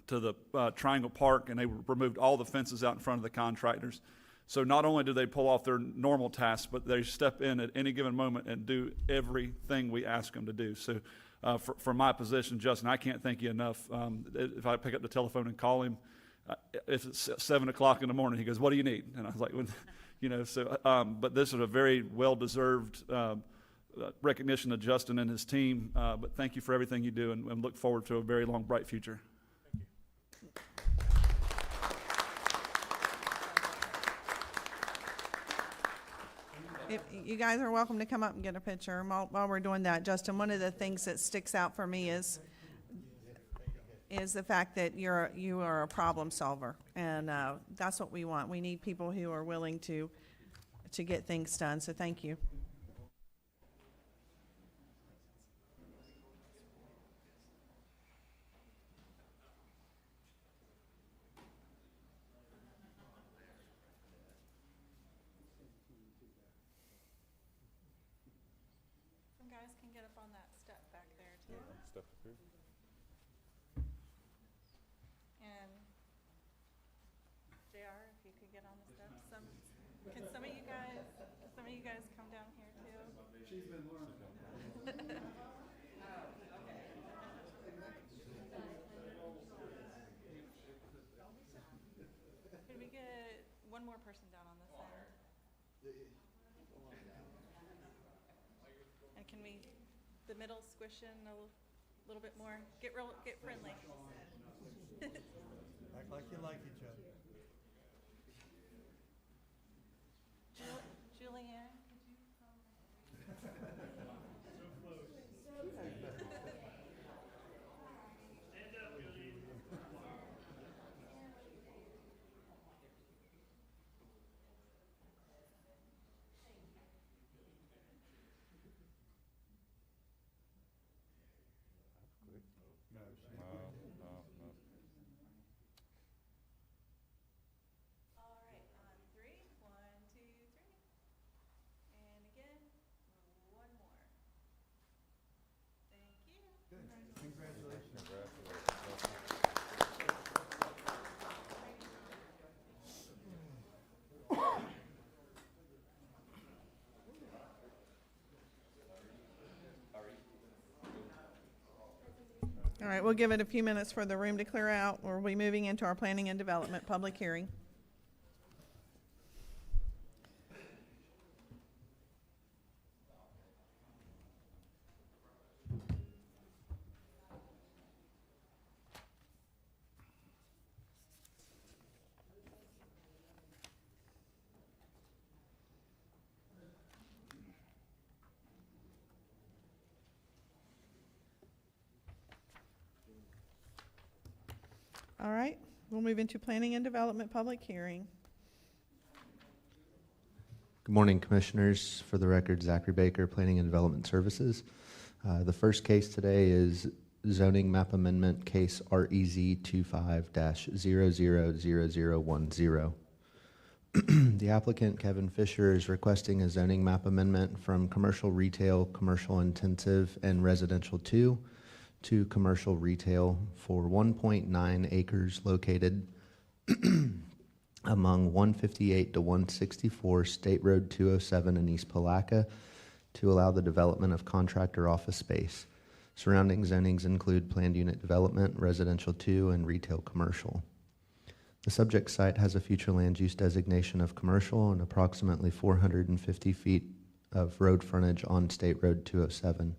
the Triangle Park, and they removed all the fences out in front of the contractors. So not only do they pull off their normal tasks, but they step in at any given moment and do everything we ask them to do. So for my position, Justin, I can't thank you enough. If I pick up the telephone and call him, if it's 7 o'clock in the morning, he goes, "What do you need?" And I was like, you know, so, but this is a very well-deserved recognition of Justin and his team. But thank you for everything you do, and look forward to a very long, bright future. You guys are welcome to come up and get a picture. And while we're doing that, Justin, one of the things that sticks out for me is the fact that you are a problem solver, and that's what we want. We need people who are willing to get things done. So thank you. Some guys can get up on that step back there too. Step through. And JR, if you could get on the steps. Can some of you guys come down here too? She's been learning. Could we get one more person down on this side? And can we, the middle squish in a little bit more? Get friendly. Act like you like each other. Julianne, could you come? All right, on three. 1, 2, 3. And again, one more. Thank you. Good. Congratulations. All right, we'll give it a few minutes for the room to clear out. We'll be moving into our planning and development public hearing. All right, we'll move into planning and development public hearing. Good morning, Commissioners. For the record, Zachary Baker, Planning and Development Services. The first case today is zoning map amendment case REZ 25-000010. The applicant, Kevin Fisher, is requesting a zoning map amendment from commercial retail, commercial intensive, and residential 2 to commercial retail for 1.9 acres located among 158 to 164 State Road 207 in East Palatka to allow the development of contractor office space. Surrounding zonings include planned unit development, residential 2, and retail commercial. The subject site has a future land use designation of commercial and approximately 450 feet of road frontage on State Road 207.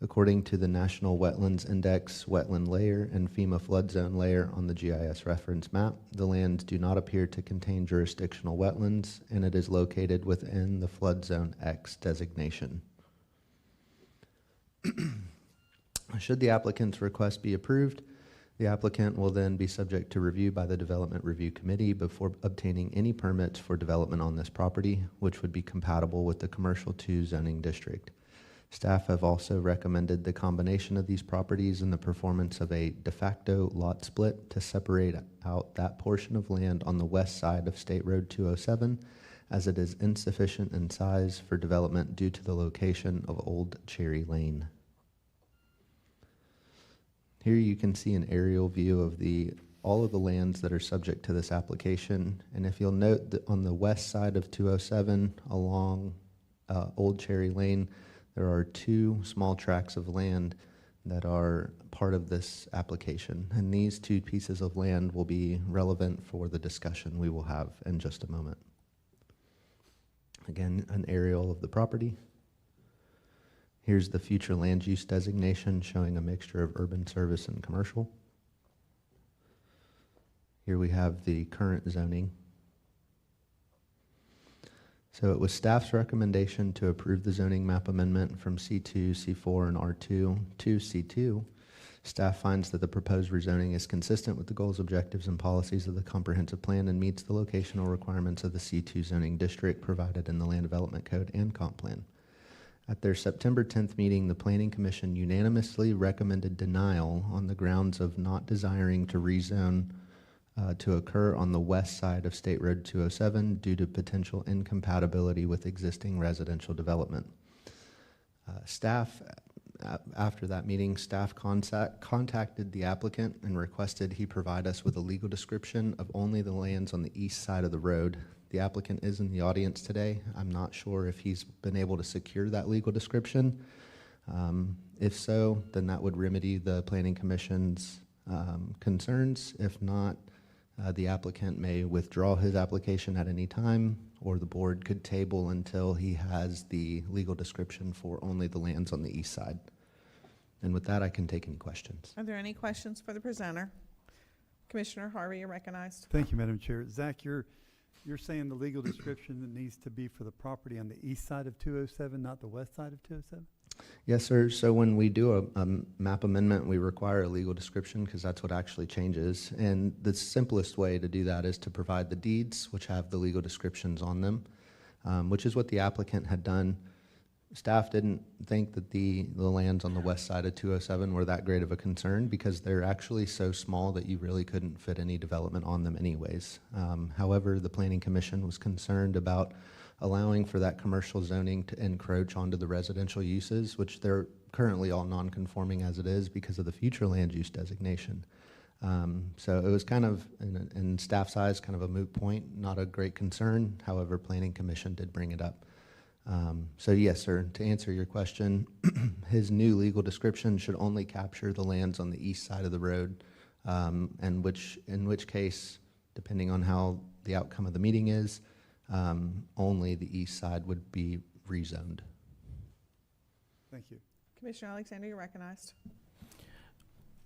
According to the National Wetlands Index wetland layer and FEMA flood zone layer on the GIS reference map, the lands do not appear to contain jurisdictional wetlands, and it is located within the flood zone X designation. Should the applicant's request be approved, the applicant will then be subject to review by the Development Review Committee before obtaining any permits for development on this property, which would be compatible with the Commercial 2 zoning district. Staff have also recommended the combination of these properties and the performance of a de facto lot split to separate out that portion of land on the west side of State Road 207, as it is insufficient in size for development due to the location of Old Cherry Lane. Here you can see an aerial view of all of the lands that are subject to this application. And if you'll note that on the west side of 207 along Old Cherry Lane, there are 2 small tracts of land that are part of this application. And these 2 pieces of land will be relevant for the discussion we will have in just a moment. Again, an aerial of the property. Here's the future land use designation showing a mixture of urban service and commercial. Here we have the current zoning. So it was staff's recommendation to approve the zoning map amendment from C2, C4, and R2 to C2. Staff finds that the proposed rezoning is consistent with the goals, objectives, and policies of the comprehensive plan and meets the locational requirements of the C2 zoning district provided in the Land Development Code and Comp Plan. At their September 10th meeting, the Planning Commission unanimously recommended denial on the grounds of not desiring to rezone to occur on the west side of State Road 207 due to potential incompatibility with existing residential development. After that meeting, staff contacted the applicant and requested he provide us with a legal description of only the lands on the east side of the road. The applicant is in the audience today. I'm not sure if he's been able to secure that legal description. If so, then that would remedy the Planning Commission's concerns. If not, the applicant may withdraw his application at any time, or the board could table until he has the legal description for only the lands on the east side. And with that, I can take any questions. Are there any questions for the presenter? Commissioner Harvey, you're recognized. Thank you, Madam Chair. Zach, you're saying the legal description that needs to be for the property on the east side of 207, not the west side of 207? Yes, sir. So when we do a map amendment, we require a legal description because that's what actually changes. And the simplest way to do that is to provide the deeds, which have the legal descriptions on them, which is what the applicant had done. Staff didn't think that the lands on the west side of 207 were that great of a concern because they're actually so small that you really couldn't fit any development on them anyways. However, the Planning Commission was concerned about allowing for that commercial zoning to encroach onto the residential uses, which they're currently all non-conforming as it is because of the future land use designation. So it was kind of, in staff's eyes, kind of a moot point, not a great concern. However, Planning Commission did bring it up. So yes, sir, to answer your question, his new legal description should only capture the lands on the east side of the road, and in which case, depending on how the outcome of the meeting is, only the east side would be rezoned. Thank you. Commissioner Alexander, you're recognized.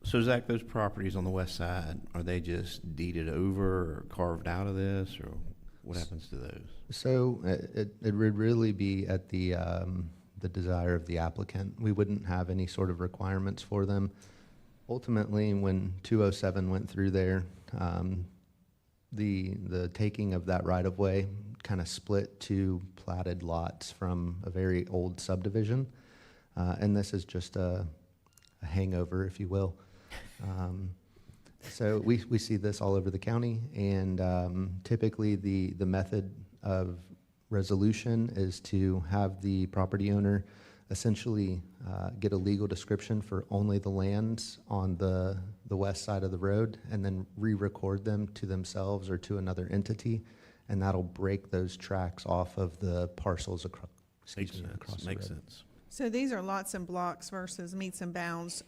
So Zach, those properties on the west side, are they just deeded over or carved out of this, or what happens to those? So it would really be at the desire of the applicant. We wouldn't have any sort of requirements for them. Ultimately, when 207 went through there, the taking of that right-of-way kind of split 2 platted lots from a very old subdivision. And this is just a hangover, if you will. So we see this all over the county, and typically the method of resolution is to have the property owner essentially get a legal description for only the lands on the west side of the road, and then re-record them to themselves or to another entity, and that'll break those tracks off of the parcels across the road. Makes sense. So these are lots and blocks versus meets and bounds.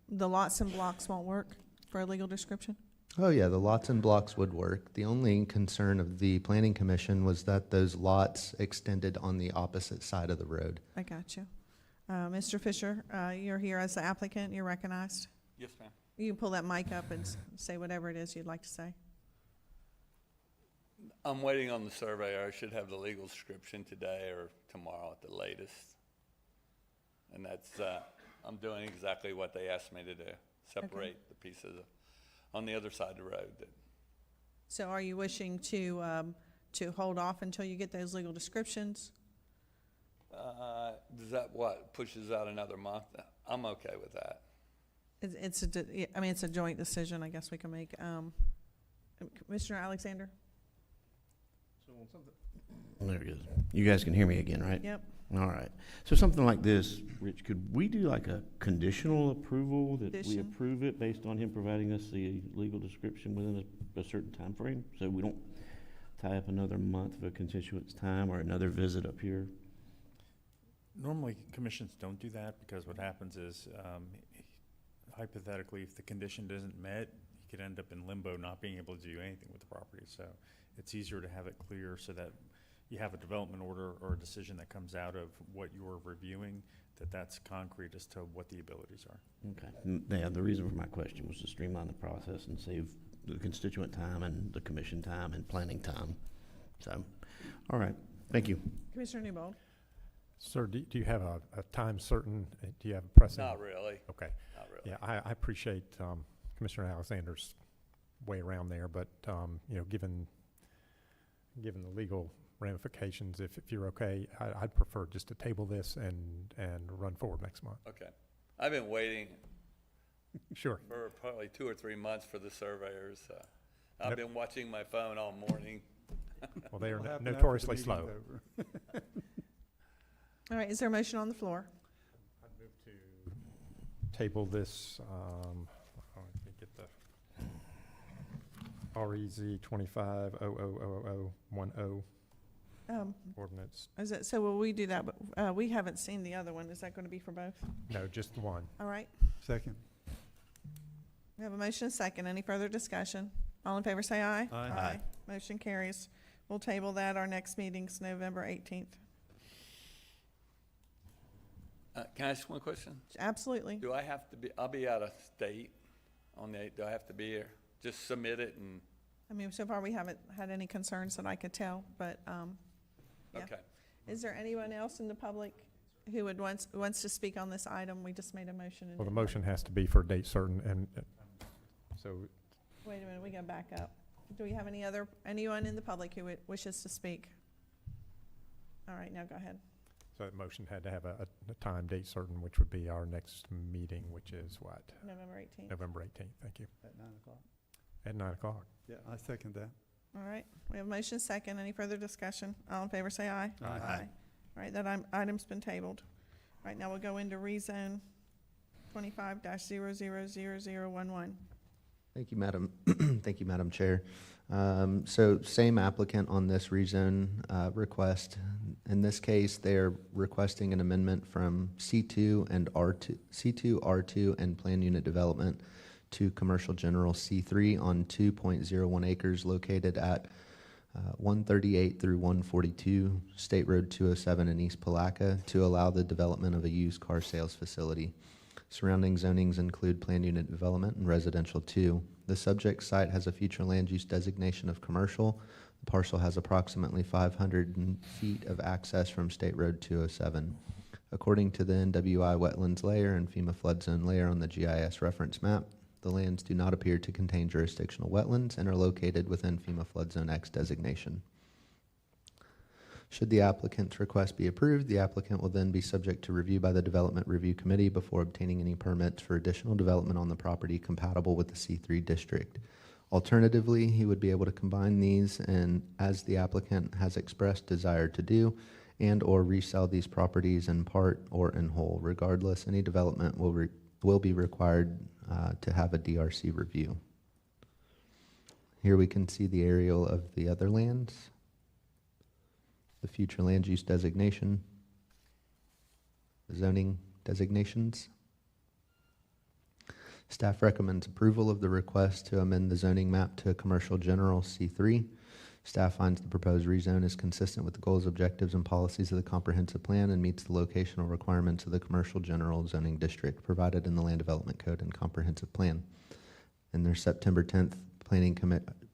The lots and blocks won't work for a legal description? Oh yeah, the lots and blocks would work. The only concern of the Planning Commission was that those lots extended on the opposite side of the road. I got you. Mr. Fisher, you're here as the applicant. You're recognized. Yes, ma'am. You can pull that mic up and say whatever it is you'd like to say. I'm waiting on the surveyor. I should have the legal description today or tomorrow at the latest. And that's, I'm doing exactly what they asked me to do, separate the pieces on the other side of the road. So are you wishing to hold off until you get those legal descriptions? Does that pushes out another month? I'm okay with that. It's a joint decision, I guess we can make. Commissioner Alexander? There it is. You guys can hear me again, right? Yep. All right. So something like this, Rich, could we do like a conditional approval that we Condition. approve it based on him providing us the legal description within a certain time frame? So we don't tie up another month of a constituent's time or another visit up here? Normally, commissions don't do that because what happens is, hypothetically, if the condition isn't met, you could end up in limbo, not being able to do anything with the property. So it's easier to have it clear so that you have a development order or a decision that comes out of what you're reviewing, that's concrete as to what the abilities are. Okay. Yeah, the reason for my question was to streamline the process and save the constituent time and the commission time and planning time. So, all right. Thank you. Commissioner Newbold? Sir, do you have a time certain? Do you have a pressing? Not really. Okay. Not really. Yeah, I appreciate Commissioner Alexander's way around there, but given the legal ramifications, if you're okay, I'd prefer just to table this and run forward next month. Okay. I've been waiting Sure. for probably 2 or 3 months for the surveyors. I've been watching my phone all morning. Well, they are What'll happen after the notoriously meeting's slow. over? All right, is there a motion on the floor? I'd move to table this, let me get the REZ 25-000010 ordinance. Is it, so will we do that, but we haven't seen the other one. Is that going to be for both? No, just one. All right. Second. We have a motion and a second. Any further discussion? All in favor say aye. Aye. Motion carries. We'll table that. Our next meeting's November 18th. Can I ask one question? Absolutely. Do I have to be, I'll be out of state on the 8th. Do I have to be here? Just submit it and, I mean, so far we haven't had any concerns that I could tell, but, yeah. okay. Is there anyone else in the public who would wants to speak on this item? We just made a motion. and Well, the didn't- motion has to be for a date certain, and so Wait a minute, we gotta back up. Do we have anyone in the public who wishes to speak? All right, now go ahead. so the motion had to have a time, date certain, which would be our next meeting, which is what? November 18th. November 18th, thank you. At 9 o'clock. At 9 o'clock. Yeah, I second that. All right, we have a motion second. Any further discussion? All in favor say aye. Aye. All right, that item's been tabled. All right, now we'll go into rezone 25-000011. Thank you, Madam. Thank you, Madam Chair. So same applicant on this rezone request. In this case, they're requesting an amendment from C2 and R2, C2, R2, and Plan Unit Development to Commercial General C3 on 2.01 acres located at 138 through 142 State Road 207 in East Palatka to allow the development of a used car sales facility. Surrounding zonings include Planned Unit Development and Residential 2. The subject site has a future land use designation of commercial. The parcel has approximately 500 feet of access from State Road 207. According to the NWI wetlands layer and FEMA flood zone layer on the GIS reference map, the lands do not appear to contain jurisdictional wetlands and are located within FEMA flood zone X designation. Should the applicant's request be approved, the applicant will then be subject to review by the Development Review Committee before obtaining any permits for additional development on the property compatible with the C3 district. Alternatively, he would be able to combine these and, as the applicant has expressed desire to do, and or resell these properties in part or in whole. Regardless, any development will be required to have a DRC review. Here we can see the aerial of the other lands, the future land use designation, the zoning designations. Staff recommends approval of the request to amend the zoning map to Commercial General C3. Staff finds the proposed rezone is consistent with the goals, objectives, and policies of the comprehensive plan and meets the locational requirements of the Commercial General Zoning District provided in the Land Development Code and Comprehensive Plan. In their September 10th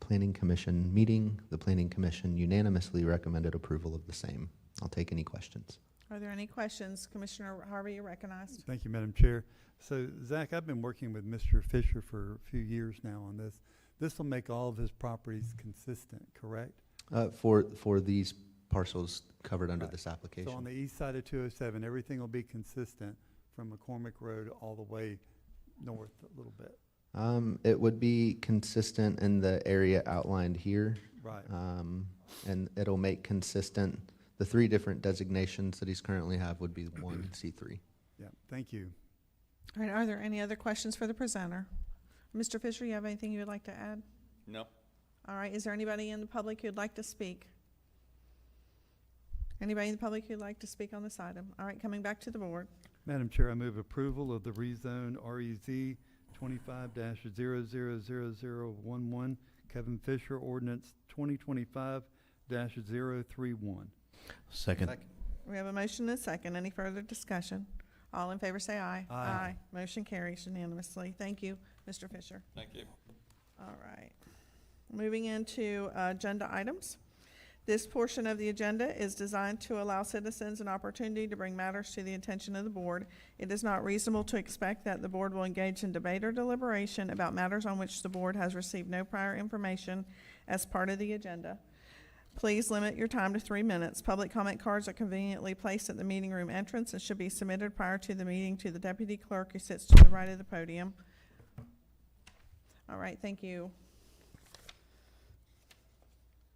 Planning Commission meeting, the Planning Commission unanimously recommended approval of the same. I'll take any questions. Are there any questions? Commissioner Harvey, you're recognized. Thank you, Madam Chair. So, Zach, I've been working with Mr. Fisher for a few years now on this. This will make all of his properties consistent, correct? For these parcels covered under Right. this application. So on the east side of 207, everything will be consistent from McCormick Road all the way north a little bit. It would be consistent in the area outlined here. Right. And it'll make consistent, the 3 different designations that he's currently have would be 1 C3. Yeah, thank you. All right, are there any other questions for the presenter? Mr. Fisher, you have anything you would like to add? No. All right, is there anybody in the public who'd like to speak? Anybody in the public who'd like to speak on this item? All right, coming back to the board. Madam Chair, I move approval of the rezone REZ 25-000011, Kevin Fisher, ordinance 2025-031. Second. We have a motion and a second. Any further discussion? All in favor say aye. Aye. Motion carries unanimously. Thank you, Mr. Fisher. Thank you. All right. Moving into agenda items. This portion of the agenda is designed to allow citizens an opportunity to bring matters to the attention of the board. It is not reasonable to expect that the board will engage in debate or deliberation about matters on which the board has received no prior information as part of the agenda. Please limit your time to 3 minutes. Public comment cards are conveniently placed at the meeting room entrance and should be submitted prior to the meeting to the deputy clerk who sits to the right of the podium. All right, thank you.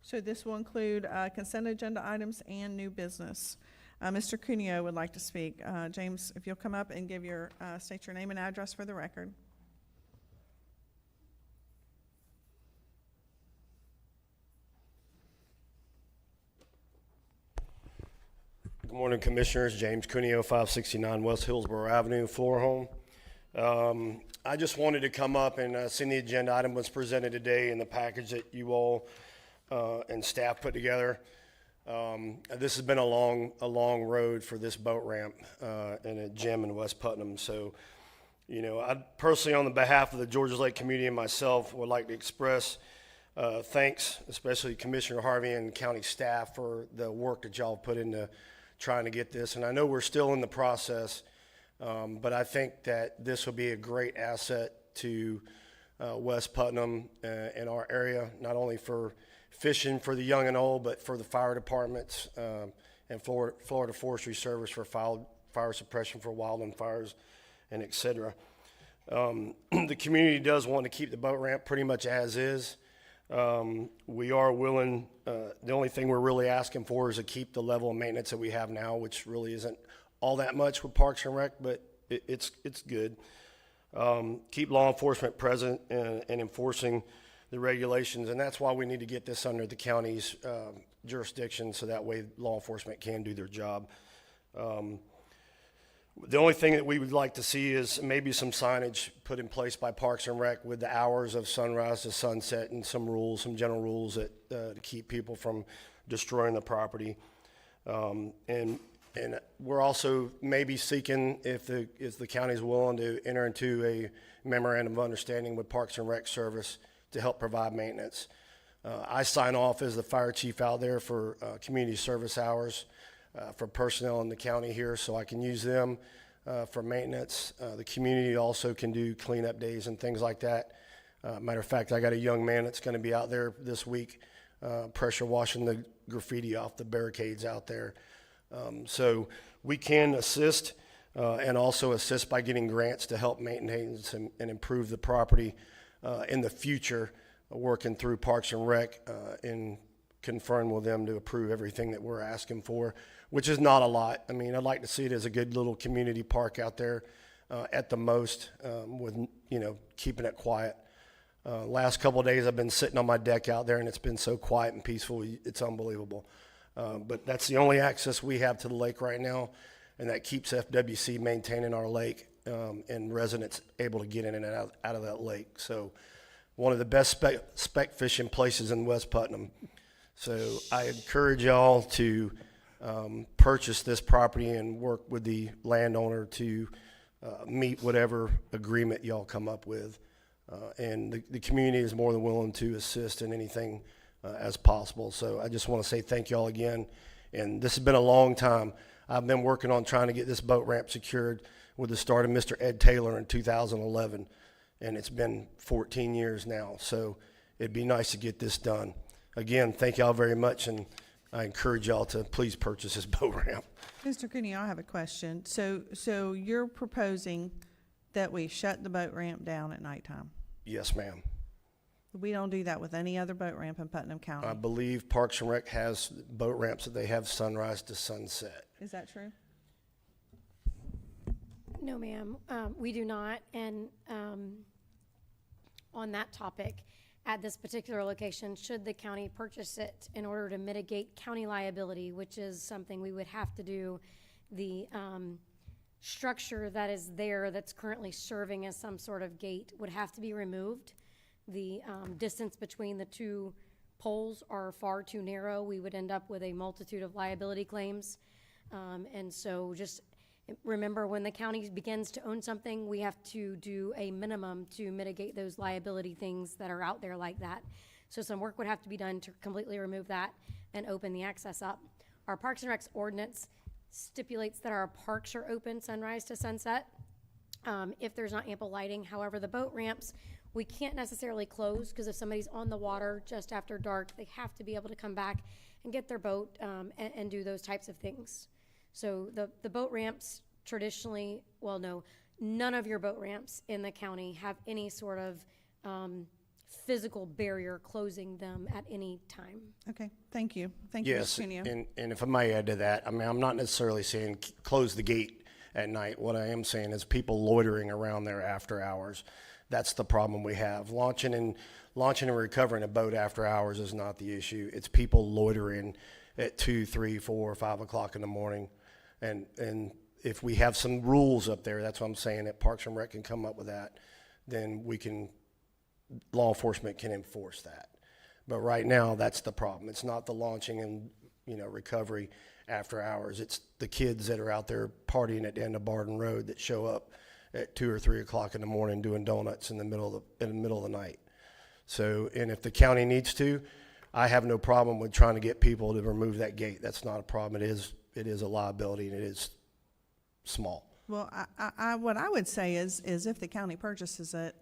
So this will include consent agenda items and new business. Mr. Cuneo would like to speak. James, if you'll come up and give your, state your name and address for the record. Good morning, Commissioners. James Cuneo, 569 West Hillsborough Avenue, Floor Home. I just wanted to come up and see the agenda item was presented today in the package that you all and staff put together. This has been a long road for this boat ramp and a gym in West Putnam. So, you know, I personally, on the behalf of the Georges Lake community and myself, would like to express thanks, especially Commissioner Harvey and county staff, for the work that y'all put into trying to get this. And I know we're still in the process, but I think that this will be a great asset to West Putnam and our area, not only for fishing for the young and old, but for the fire departments and Florida Forestry Service for fire suppression for wildland fires and et cetera. The community does want to keep the boat ramp pretty much as is. We are willing, the only thing we're really asking for is to keep the level of maintenance that we have now, which really isn't all that much with Parks and Rec, but it's good. Keep law enforcement present and enforcing the regulations, and that's why we need to get this under the county's jurisdiction, so that way law enforcement can do their job. The only thing that we would like to see is maybe some signage put in place by Parks and Rec with the hours of sunrise to sunset and some rules, some general rules that to keep people from destroying the property. And we're also maybe seeking, if the county's willing, to enter into a memorandum of understanding with Parks and Rec Service to help provide maintenance. I sign off as the fire chief out there for community service hours for personnel in the county here, so I can use them for maintenance. The community also can do cleanup days and things like that. Matter of fact, I got a young man that's going to be out there this week pressure washing the graffiti off the barricades out there. So we can assist and also assist by getting grants to help maintain and improve the property in the future, working through Parks and Rec and conferring with them to approve everything that we're asking for, which is not a lot. I mean, I'd like to see it as a good little community park out there at the most, with, you know, keeping it quiet. Last couple of days I've been sitting on my deck out there and it's been so quiet and peaceful, it's unbelievable. But that's the only access we have to the lake right now, and that keeps FWC maintaining our lake and residents able to get in and out of that lake. So one of the best spec fishing places in West Putnam. So I encourage y'all to purchase this property and work with the landowner to meet whatever agreement y'all come up with. And the community is more than willing to assist in anything as possible. So I just want to say thank y'all again. And this has been a long time. I've been working on trying to get this boat ramp secured with the start of Mr. Ed Taylor in 2011. And it's been 14 years now. So it'd be nice to get this done. Again, thank y'all very much, and I encourage y'all to please purchase this boat ramp. Mr. Cooney, I have a question. So you're proposing that we shut the boat ramp down at nighttime? Yes, ma'am. We don't do that with any other boat ramp in Putnam County. I believe Parks and Rec has boat ramps that they have sunrise to sunset. Is that true? No, ma'am, we do not. And on that topic, at this particular location, should the county purchase it in order to mitigate county liability, which is something we would have to do, the structure that is there that's currently serving as some sort of gate would have to be removed. The distance between the two poles are far too narrow. We would end up with a multitude of liability claims. And so just remember, when the county begins to own something, we have to do a minimum to mitigate those liability things that are out there like that. So some work would have to be done to completely remove that and open the access up. Our Parks and Recs ordinance stipulates that our parks are open sunrise to sunset if there's not ample lighting. However, the boat ramps, we can't necessarily close, because if somebody's on the water just after dark, they have to be able to come back and get their boat and do those types of things. So the boat ramps traditionally, well, no, none of your boat ramps in the county have any sort of physical barrier closing them at any time. Okay, thank you. Thank you, Yes, Ms. Cuneo. and if I may add to that, I mean, I'm not necessarily saying close the gate at night. What I am saying is people loitering around there after hours. That's the problem we have. Launching and recovering a boat after hours is not the issue. It's people loitering at 2, 3, 4, 5 o'clock in the morning. And if we have some rules up there, that's what I'm saying, that Parks and Rec can come up with that, then law enforcement can enforce that. But right now, that's the problem. It's not the launching and, recovery after hours. It's the kids that are out there partying at the end of Barden Road that show up at 2 or 3 o'clock in the morning doing donuts in the middle of the night. So, and if the county needs to, I have no problem with trying to get people to remove that gate. That's not a problem. It is a liability, and it is small. Well, what I would say is if the county purchases it,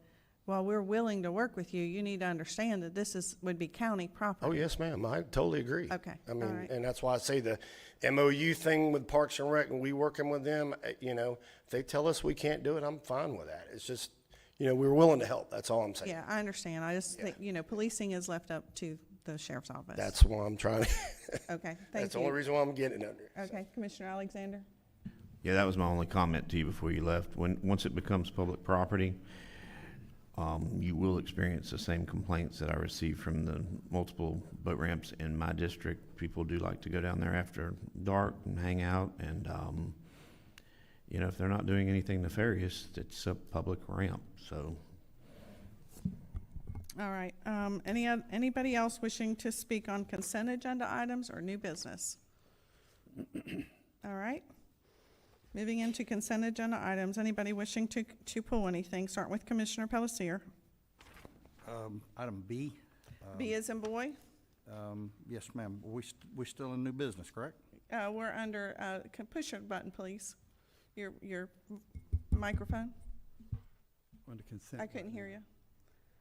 while we're willing to work with you, you need to understand that would be county property. Oh, yes, ma'am. I totally agree. Okay, I mean, all right. and that's why I say the MOU thing with Parks and Rec, and we working with them, if they tell us we can't do it, I'm fine with that. It's just, we're willing to help. That's all I'm saying. Yeah, I understand. I just think, policing is left up to the sheriff's office. That's why I'm trying to. Okay, thank you. That's the only reason why I'm getting it under. Okay, Commissioner Alexander? Yeah, that was my only comment to you before you left. Once it becomes public property, you will experience the same complaints that I received from the multiple boat ramps in my district. People do like to go down there after dark and hang out, and if they're not doing anything nefarious, it's a public ramp. So, All right. Anybody else wishing to speak on consent agenda items or new business? All right. Moving into consent agenda items. Anybody wishing to pull anything? Start with Commissioner Pelletier. Item B. B as in boy. Yes, ma'am. We still in new business, correct? We're under, push a button, please. Your microphone. Under consent. I couldn't hear you.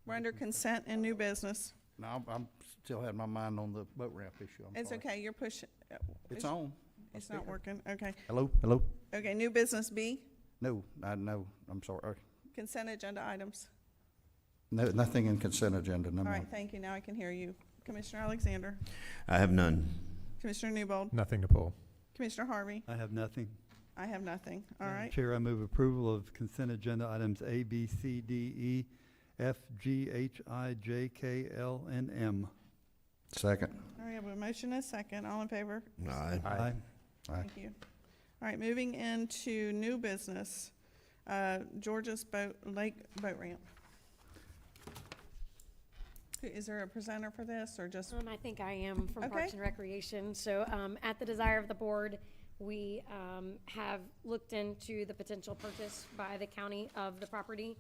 We're under consent and new business. No, I'm still had my mind on the boat ramp issue. It's okay. You're pushing. It's on. It's not working. Okay. Hello? Okay, new business B, No, I'm sorry. consent agenda items. No, nothing in consent agenda, no, All ma'am. right, thank you. Now I can hear you. Commissioner Alexander. I have none. Commissioner Newbold. Nothing to pull. Commissioner Harvey. I have nothing. I have nothing. All Madam right. Chair, I move approval of consent agenda items A, B, C, D, E, F, G, H, I, J, K, L, and M. Second. All right, I have a motion and a second. All in favor? Aye. Aye. Thank you. All right, moving into new business, Georgia's Lake Boat Ramp. Is there a presenter for this, or just? I think I am from Okay. Parks and Recreation. So at the desire of the board, we have looked into the potential purchase by the county of the property.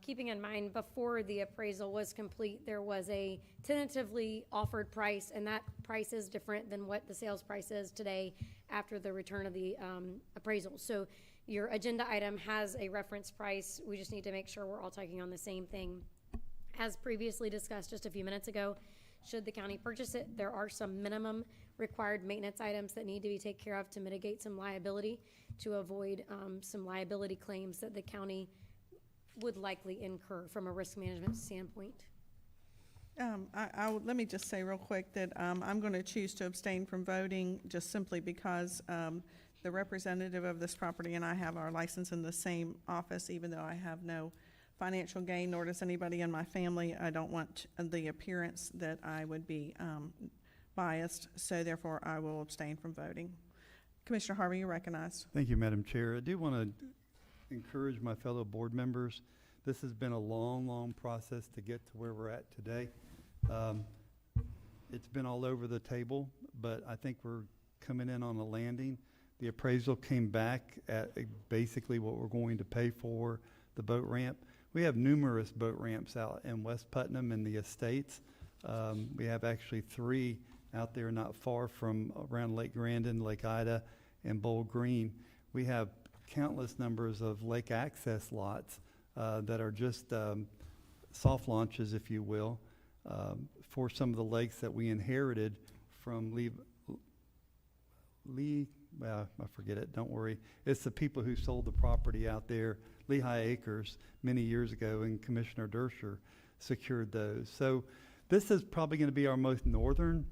Keeping in mind, before the appraisal was complete, there was a tentatively offered price, and that price is different than what the sales price is today after the return of the appraisal. So your agenda item has a reference price. We just need to make sure we're all talking on the same thing. As previously discussed just a few minutes ago, should the county purchase it, there are some minimum required maintenance items that need to be taken care of to mitigate some liability, to avoid some liability claims that the county would likely incur from a risk management standpoint. Let me just say real quick that I'm going to choose to abstain from voting just simply because the representative of this property and I have our license in the same office, even though I have no financial gain, nor does anybody in my family. I don't want the appearance that I would be biased, so therefore I will abstain from voting. Commissioner Harvey, you're recognized. Thank you, Madam Chair. I do want to encourage my fellow board members. This has been a long, long process to get to where we're at today. It's been all over the table, but I think we're coming in on a landing. The appraisal came back at basically what we're going to pay for the boat ramp. We have numerous boat ramps out in West Putnam and the estates. We have actually 3 out there not far from around Lake Grandin, Lake Ida, and Bowl Green. We have countless numbers of lake access lots that are just soft launches, if you will, for some of the lakes that we inherited from well, I forget it, don't worry. It's the people who sold the property out there, Lehigh Acres, many years ago, and Commissioner Dersher secured those. So this is probably going to be our most northern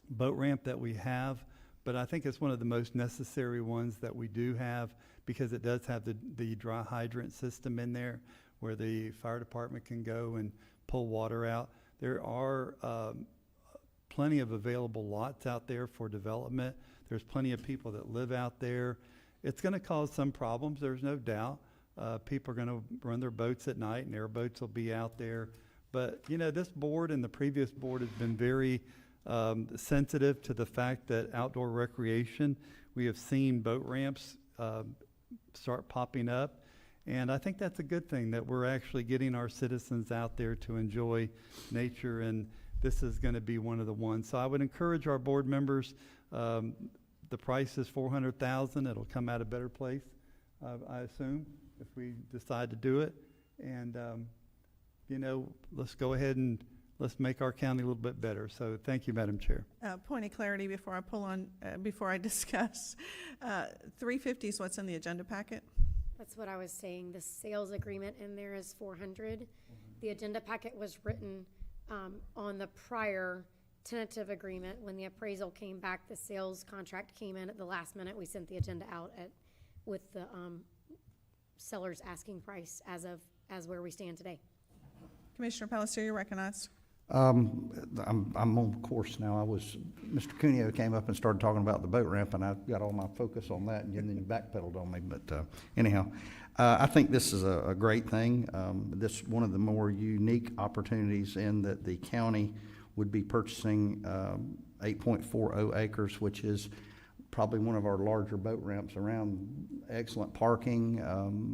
boat ramp that we have, but I think it's one of the most necessary ones that we do have because it does have the dry hydrant system in there where the fire department can go and pull water out. There are plenty of available lots out there for development. There's plenty of people that live out there. It's going to cause some problems, there's no doubt. People are going to run their boats at night and airboats will be out there. But, you know, this board and the previous board has been very sensitive to the fact that outdoor recreation, we have seen boat ramps start popping up. And I think that's a good thing that we're actually getting our citizens out there to enjoy nature, and this is going to be one of the ones. So I would encourage our board members. The price is $400,000. It'll come out a better place, I assume, if we decide to do it. And you know, let's go ahead and let's make our county a little bit better. So thank you, Madam Chair. Point of clarity before I pull on, before I discuss. 350 is what's in the agenda packet. That's what I was saying. The sales agreement in there is 400. The agenda packet was written on the prior tentative agreement. When the appraisal came back, the sales contract came in at the last minute. We sent the agenda out with the seller's asking price as where we stand today. Commissioner Palacio, you're recognized. I'm on course now. Mr. Cuneo came up and started talking about the boat ramp, and I got all my focus on that, and then he backpedaled on me. But anyhow, I think this is a great thing. This is one of the more unique opportunities in that the county would be purchasing 8.40 acres, which is probably one of our larger boat ramps around. Excellent parking,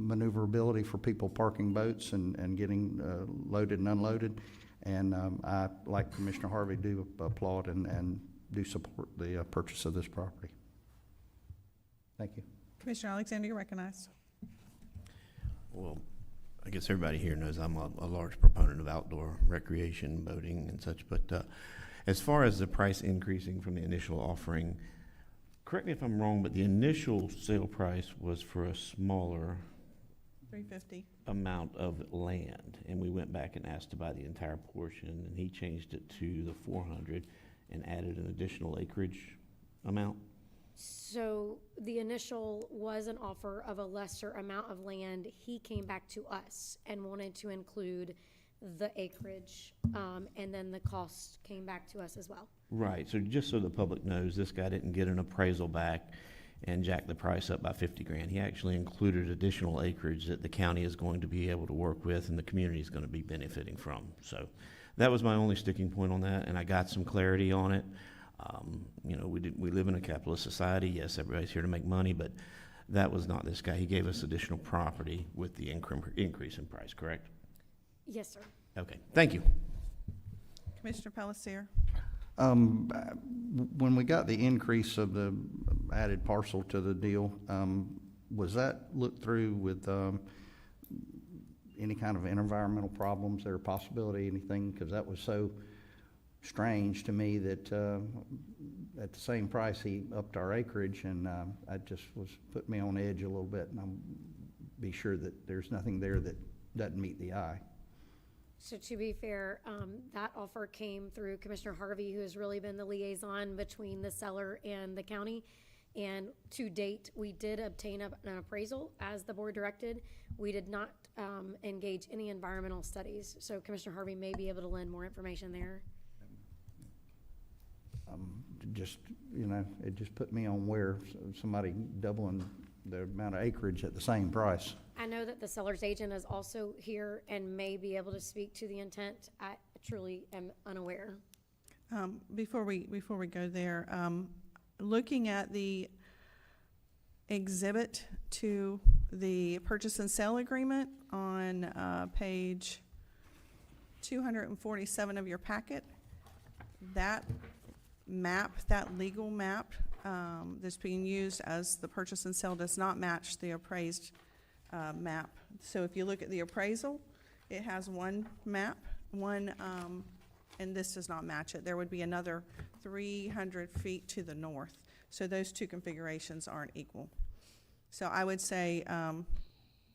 maneuverability for people parking boats and getting loaded and unloaded. And I, like Commissioner Harvey, do applaud and do support the purchase of this property. Thank you. Commissioner Alexander, you're recognized. Well, I guess everybody here knows I'm a large proponent of outdoor recreation, boating and such, but as far as the price increasing from the initial offering, correct me if I'm wrong, but the initial sale price was for a smaller $350 amount of land, and we went back and asked to buy the entire portion, and he changed it to the 400 and added an additional acreage amount. So the initial was an offer of a lesser amount of land. He came back to us and wanted to include the acreage, and then the cost came back to us as well. Right, so just so the public knows, this guy didn't get an appraisal back and jack the price up by 50 grand. He actually included additional acreage that the county is going to be able to work with and the community is going to be benefiting from. So that was my only sticking point on that, and I got some clarity on it. You know, we live in a capitalist society. Yes, everybody's here to make money, but that was not this guy. He gave us additional property with the increase in price, correct? Yes, sir. Okay, thank you. Commissioner Palacio. When we got the increase of the added parcel to the deal, was that looked through with any kind of environmental problems or possibility, anything? Because that was so strange to me that at the same price, he upped our acreage, and I just was, put me on edge a little bit, and I'm, be sure that there's nothing there that doesn't meet the eye. So to be fair, that offer came through Commissioner Harvey, who has really been the liaison between the seller and the county. And to date, we did obtain an appraisal as the board directed. We did not engage any environmental studies. So Commissioner Harvey may be able to lend more information there. Just, you know, it just put me on where somebody doubling the amount of acreage at the same price. I know that the seller's agent is also here and may be able to speak to the intent. I truly am unaware. Before we go there, looking at the exhibit to the purchase and sale agreement on page 247 of your packet, that map, that legal map that's being used as the purchase and sale does not match the appraised map. So if you look at the appraisal, it has one map, and this does not match it. There would be another 300 feet to the north. So those two configurations aren't equal. So I would say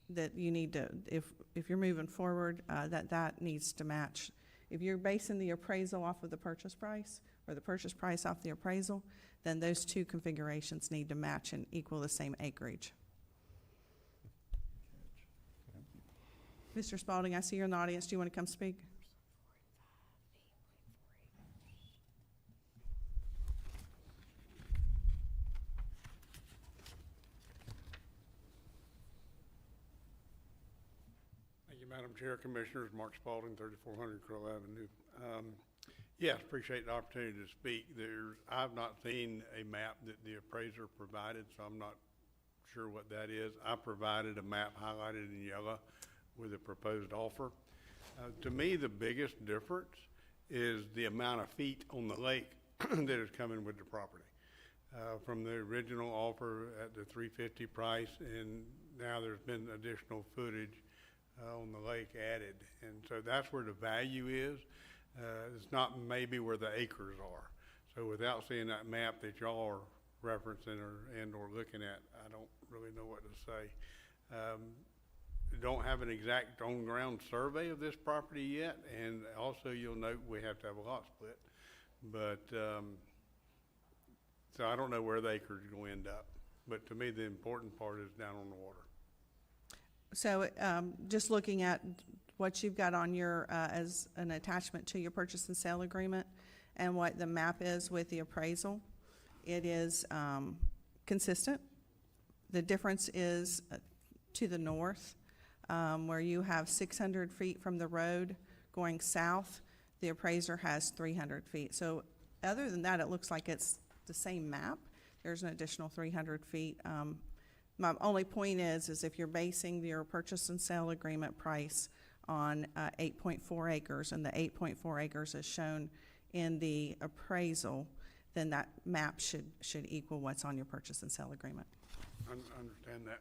that you need to, if you're moving forward, that needs to match. If you're basing the appraisal off of the purchase price, or the purchase price off the appraisal, then those two configurations need to match and equal the same acreage. Mr. Spalding, I see you're in the audience. Do you want to come speak? Thank you, Madam Chair, Commissioners. Mark Spalding, 3400 Crill Avenue. Yes, appreciate the opportunity to speak. I've not seen a map that the appraiser provided, so I'm not sure what that is. I provided a map highlighted in yellow with a proposed offer. To me, the biggest difference is the amount of feet on the lake that is coming with the property. From the original offer at the $350 price, and now there's been additional footage on the lake added. And so that's where the value is. It's not maybe where the acres are. So without seeing that map that y'all are referencing or looking at, I don't really know what to say. Don't have an exact on-ground survey of this property yet, and also you'll note we have to have a lot split. But so I don't know where the acres are going to end up. But to me, the important part is down on the water. So just looking at what you've got on your, as an attachment to your purchase and sale agreement and what the map is with the appraisal, it is consistent. The difference is to the north, where you have 600 feet from the road going south, the appraiser has 300 feet. So other than that, it looks like it's the same map. There's an additional 300 feet. My only point is if you're basing your purchase and sale agreement price on 8.4 acres, and the 8.4 acres is shown in the appraisal, then that map should equal what's on your purchase and sale agreement. I understand that.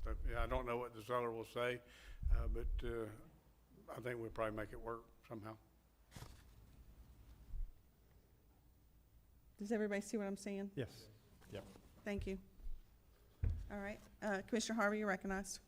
So, yeah, I don't know what the seller will say, but I think we'll probably make it work somehow. Does everybody see what I'm saying? Yes. Yep. Thank you. All right. Commissioner Harvey, you're recognized.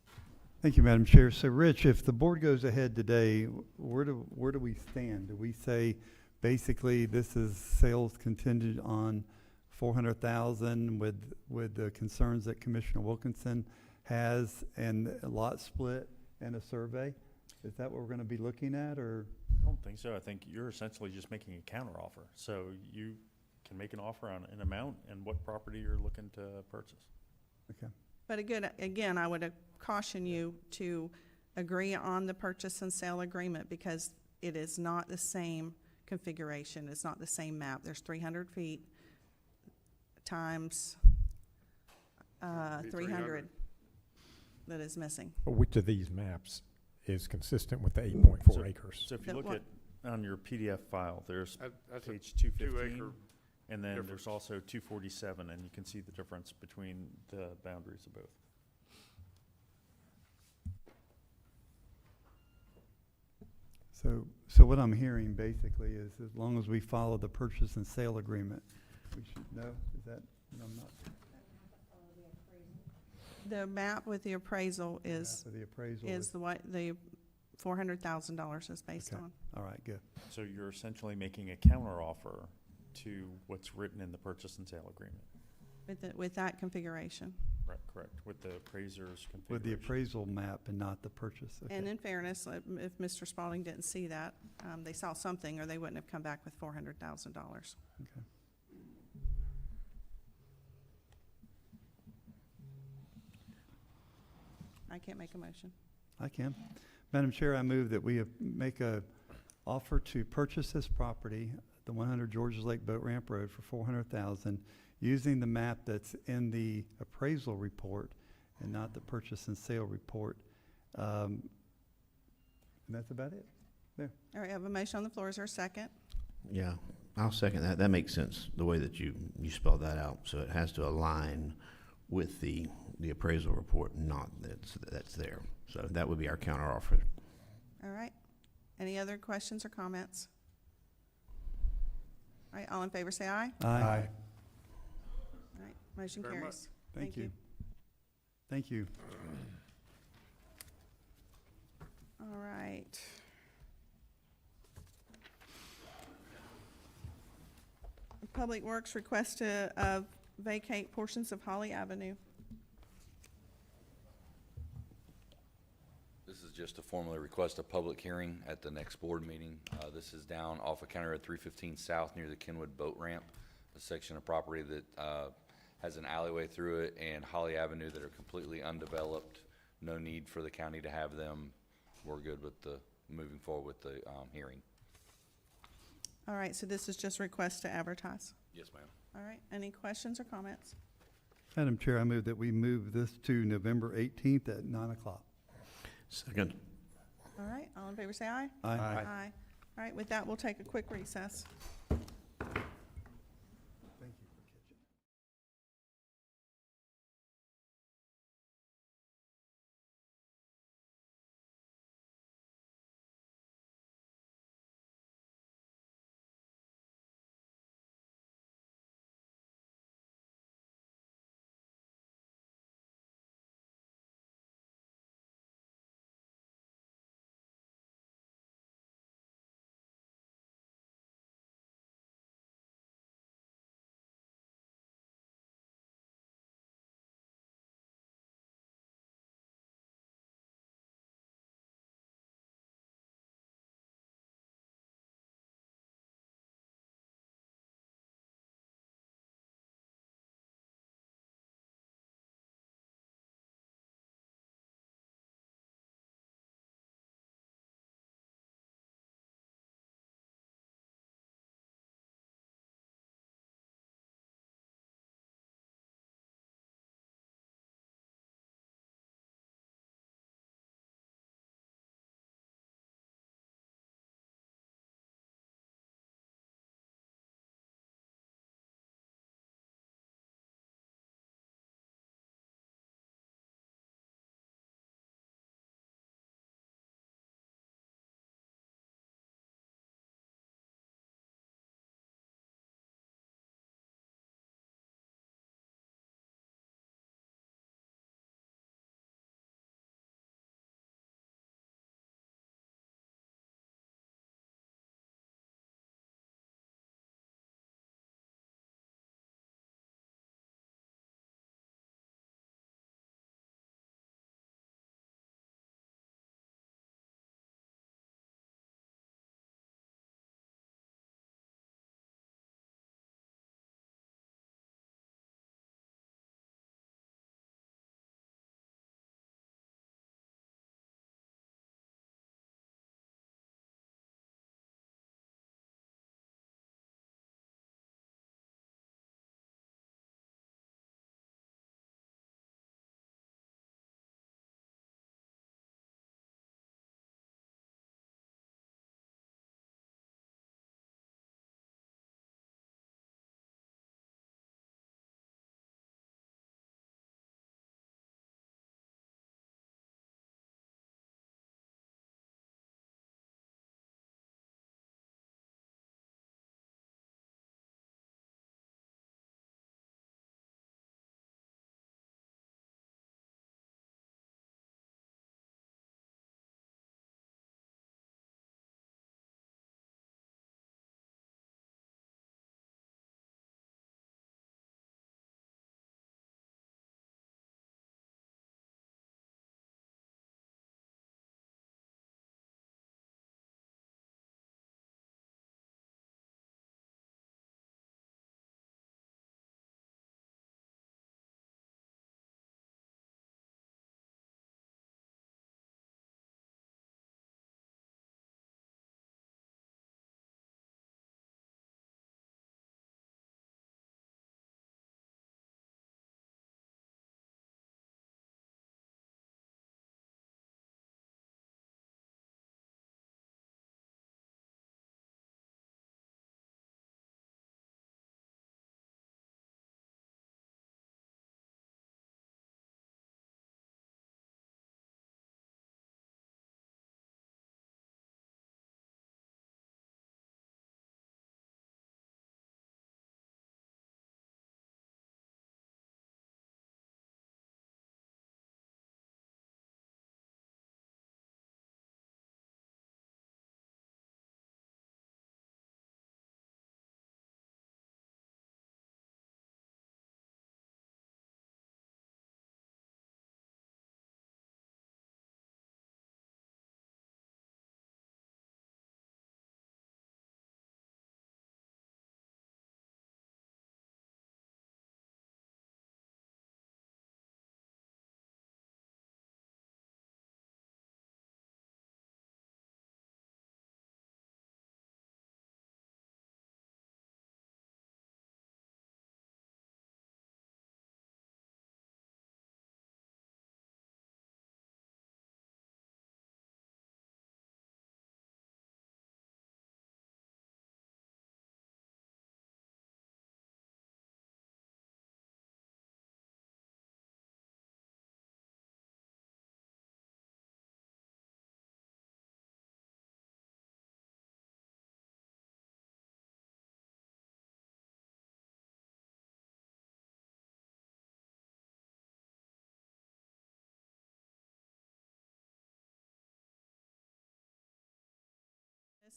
Thank you, Madam Chair. So, Rich, if the board goes ahead today, where do we stand? Do we say basically this is sales contingent on 400,000 with the concerns that Commissioner Wilkinson has, and a lot split and a survey? Is that what we're going to be looking at, or? I don't think so. I think you're essentially just making a counteroffer. So you can make an offer on an amount and what property you're looking to purchase. Okay. But again, I would caution you to agree on the purchase and sale agreement, because it is not the same configuration. It's not the same map. There's 300 feet times 300 that is missing. Which of these maps is consistent with the 8.4 acres? So if you look at on your PDF file, there's That's a page 215, 2 acre and then difference. there's also 247, and you can see the difference between the boundaries of both. So what I'm hearing basically is as long as we follow the purchase and sale agreement, we should know? Is that, I'm not, The map with the appraisal is, for the appraisal is the what, the $400,000 is based Okay. on. All right, good. So you're essentially making a counteroffer to what's written in the purchase and sale agreement. With that configuration. Right, correct, with the appraiser's configuration. With the appraisal map and not the purchase. Okay. And in fairness, if Mr. Spalding didn't see that, they saw something or they wouldn't have come back with $400,000. Okay. I can't make a motion. I can. Madam Chair, I move that we make a offer to purchase this property, the 100 Georges Lake Boat Ramp Road, for $400,000, using the map that's in the appraisal report and not the purchase and sale report. And that's about it. There. All right, I have a motion on the floor. Is there a second? Yeah, I'll second that. That makes sense, the way that you spelled that out. So it has to align with the appraisal report, not that's there. So that would be our counteroffer. All right. Any other questions or comments? All right, all in favor say aye. Aye. All right, motion Very much. carries. Thank you. Thank you. All right. Public Works request to vacate portions of Holly Avenue. This is just to formally request a public hearing at the next board meeting. This is down off of County Road 315 South near the Kenwood Boat Ramp, a section of property that has an alleyway through it, and Holly Avenue that are completely undeveloped. No need for the county to have them. We're good with moving forward with the hearing. All right, so this is just request to advertise. Yes, ma'am. All right, any questions or comments? Madam Chair, I move that we move this to November 18th at 9 o'clock. Second. All right, all in favor say aye. Aye. Aye. All right, with that, we'll take a quick recess.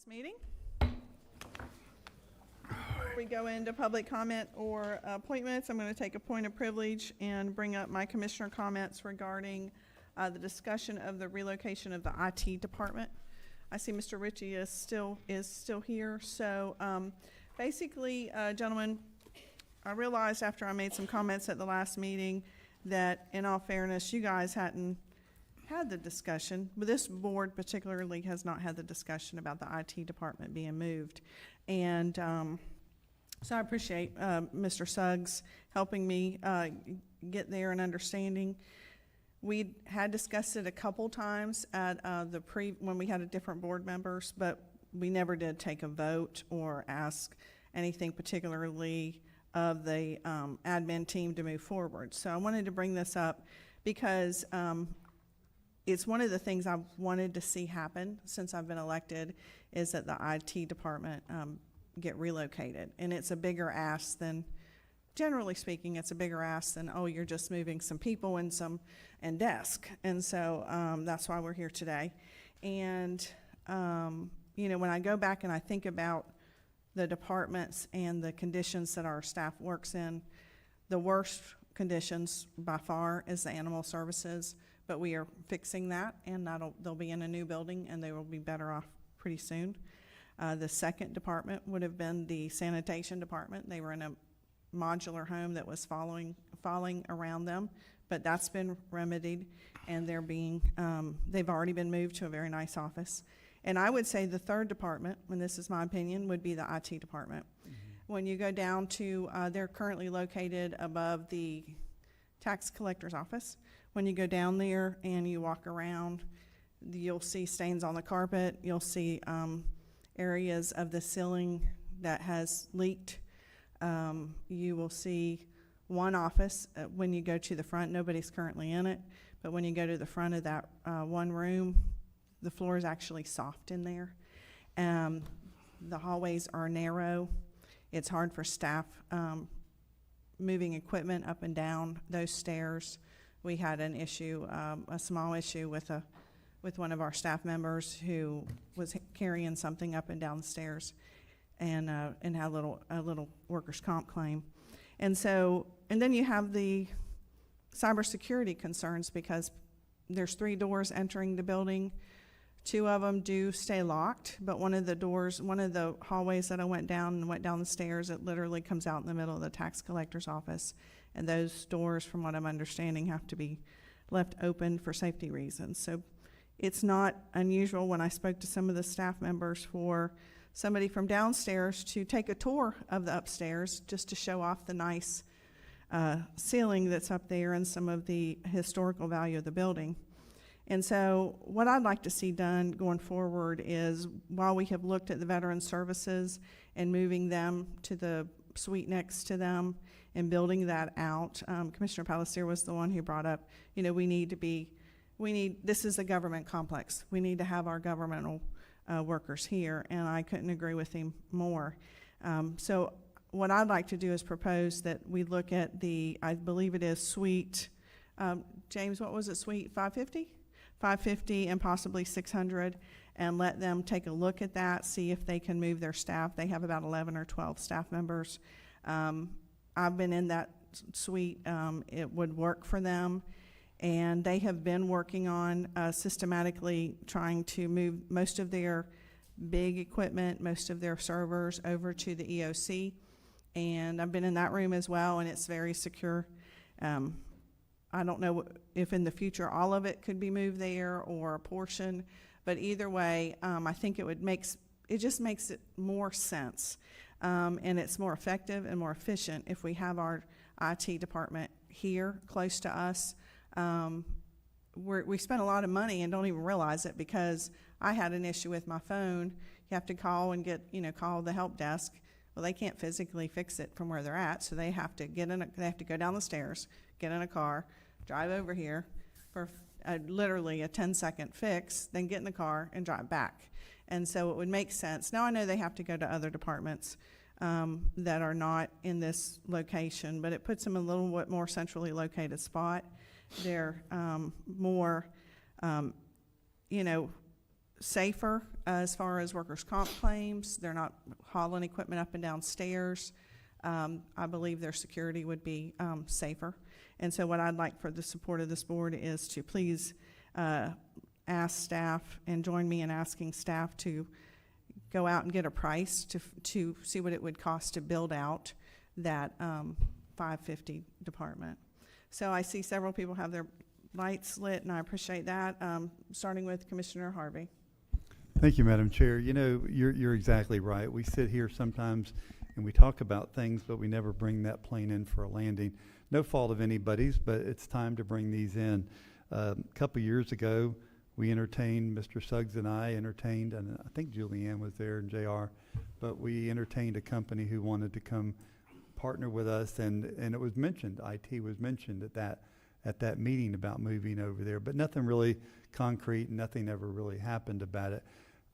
this meeting. Before we go into public comment or appointments, I'm going to take a point of privilege and bring up my commissioner comments regarding the discussion of the relocation of the IT department. I see Mr. Ritchie is still here. So basically, gentlemen, I realized after I made some comments at the last meeting that, in all fairness, you guys hadn't had the discussion, but this board particularly has not had the discussion about the IT department being moved. And so I appreciate Mr. Suggs helping me get there and understanding. We had discussed it a couple times at when we had different board members, but we never did take a vote or ask anything particularly of the admin team to move forward. So I wanted to bring this up because it's one of the things I've wanted to see happen since I've been elected, is that the IT department get relocated. And it's a bigger ask than, generally speaking, it's a bigger ask than, oh, you're just moving some people and desk. And so that's why we're here today. And, you know, when I go back and I think about the departments and the conditions that our staff works in, the worst conditions by far is the animal services, but we are fixing that, and they'll be in a new building and they will be better off pretty soon. The second department would have been the sanitation department. They were in a modular home that was falling around them, but that's been remedied, and they've already been moved to a very nice office. And I would say the third department, and this is my opinion, would be the IT department. Mm-hmm. When you go down to, they're currently located above the tax collector's office. When you go down there and you walk around, you'll see stains on the carpet. You'll see areas of the ceiling that has leaked. You will see one office when you go to the front. Nobody's currently in it, but when you go to the front of that one room, the floor is actually soft in there. The hallways are narrow. It's hard for staff moving equipment up and down those stairs. We had an issue, a small issue with one of our staff members who was carrying something up and down the stairs, and had a little workers' comp claim. And then you have the cybersecurity concerns, because there's 3 doors entering the building. 2 of them do stay locked, but one of the hallways that I went down the stairs, it literally comes out in the middle of the tax collector's office. And those doors, from what I'm understanding, have to be left open for safety reasons. So it's not unusual, when I spoke to some of the staff members, for somebody from downstairs to take a tour of the upstairs just to show off the nice ceiling that's up there and some of the historical value of the building. And so what I'd like to see done going forward is, while we have looked at the veteran services and moving them to the suite next to them and building that out, Commissioner Palatka was the one who brought up, you know, this is a government complex. We need to have our governmental workers here, and I couldn't agree with him more. So what I'd like to do is propose that we look at I believe it is suite, James, what was it, suite 550? 550 and possibly 600, and let them take a look at that, see if they can move their staff. They have about 11 or 12 staff members. I've been in that suite. It would work for them, and they have been working on systematically trying to move most of their big equipment, most of their servers over to the EOC, and I've been in that room as well, and it's very secure. I don't know if in the future all of it could be moved there or a portion, but either way, I think it just makes it more sense, and it's more effective and more efficient if we have our IT department here close to us. We spend a lot of money and don't even realize it, because I had an issue with my phone. You have to call and call the help desk. Well, they can't physically fix it from where they're at, so they have to go down the stairs, get in a car, drive over here for literally a 10-second fix, then get in the car and drive back. And so it would make sense. Now I know they have to go to other departments that are not in this location, but it puts them in a little bit more centrally located spot. They're more, safer as far as workers' comp claims. They're not hauling equipment up and down stairs. I believe their security would be safer. And so what I'd like for the support of this board is to please ask staff and join me in asking staff to go out and get a price to see what it would cost to build out that 550 department. So I see several people have their lights lit, and I appreciate that, starting with Commissioner Harvey. Thank you, Madam Chair. You know, you're exactly right. We sit here sometimes and we talk about things, but we never bring that plane in for a landing. No fault of anybody's, but it's time to bring these in. A couple years ago, we entertained, Mr. Suggs and I entertained, and I think Julianne was there and JR, but we entertained a company who wanted to come partner with us, and it was mentioned, IT was mentioned at that meeting about moving over there, but nothing really concrete, nothing ever really happened about it.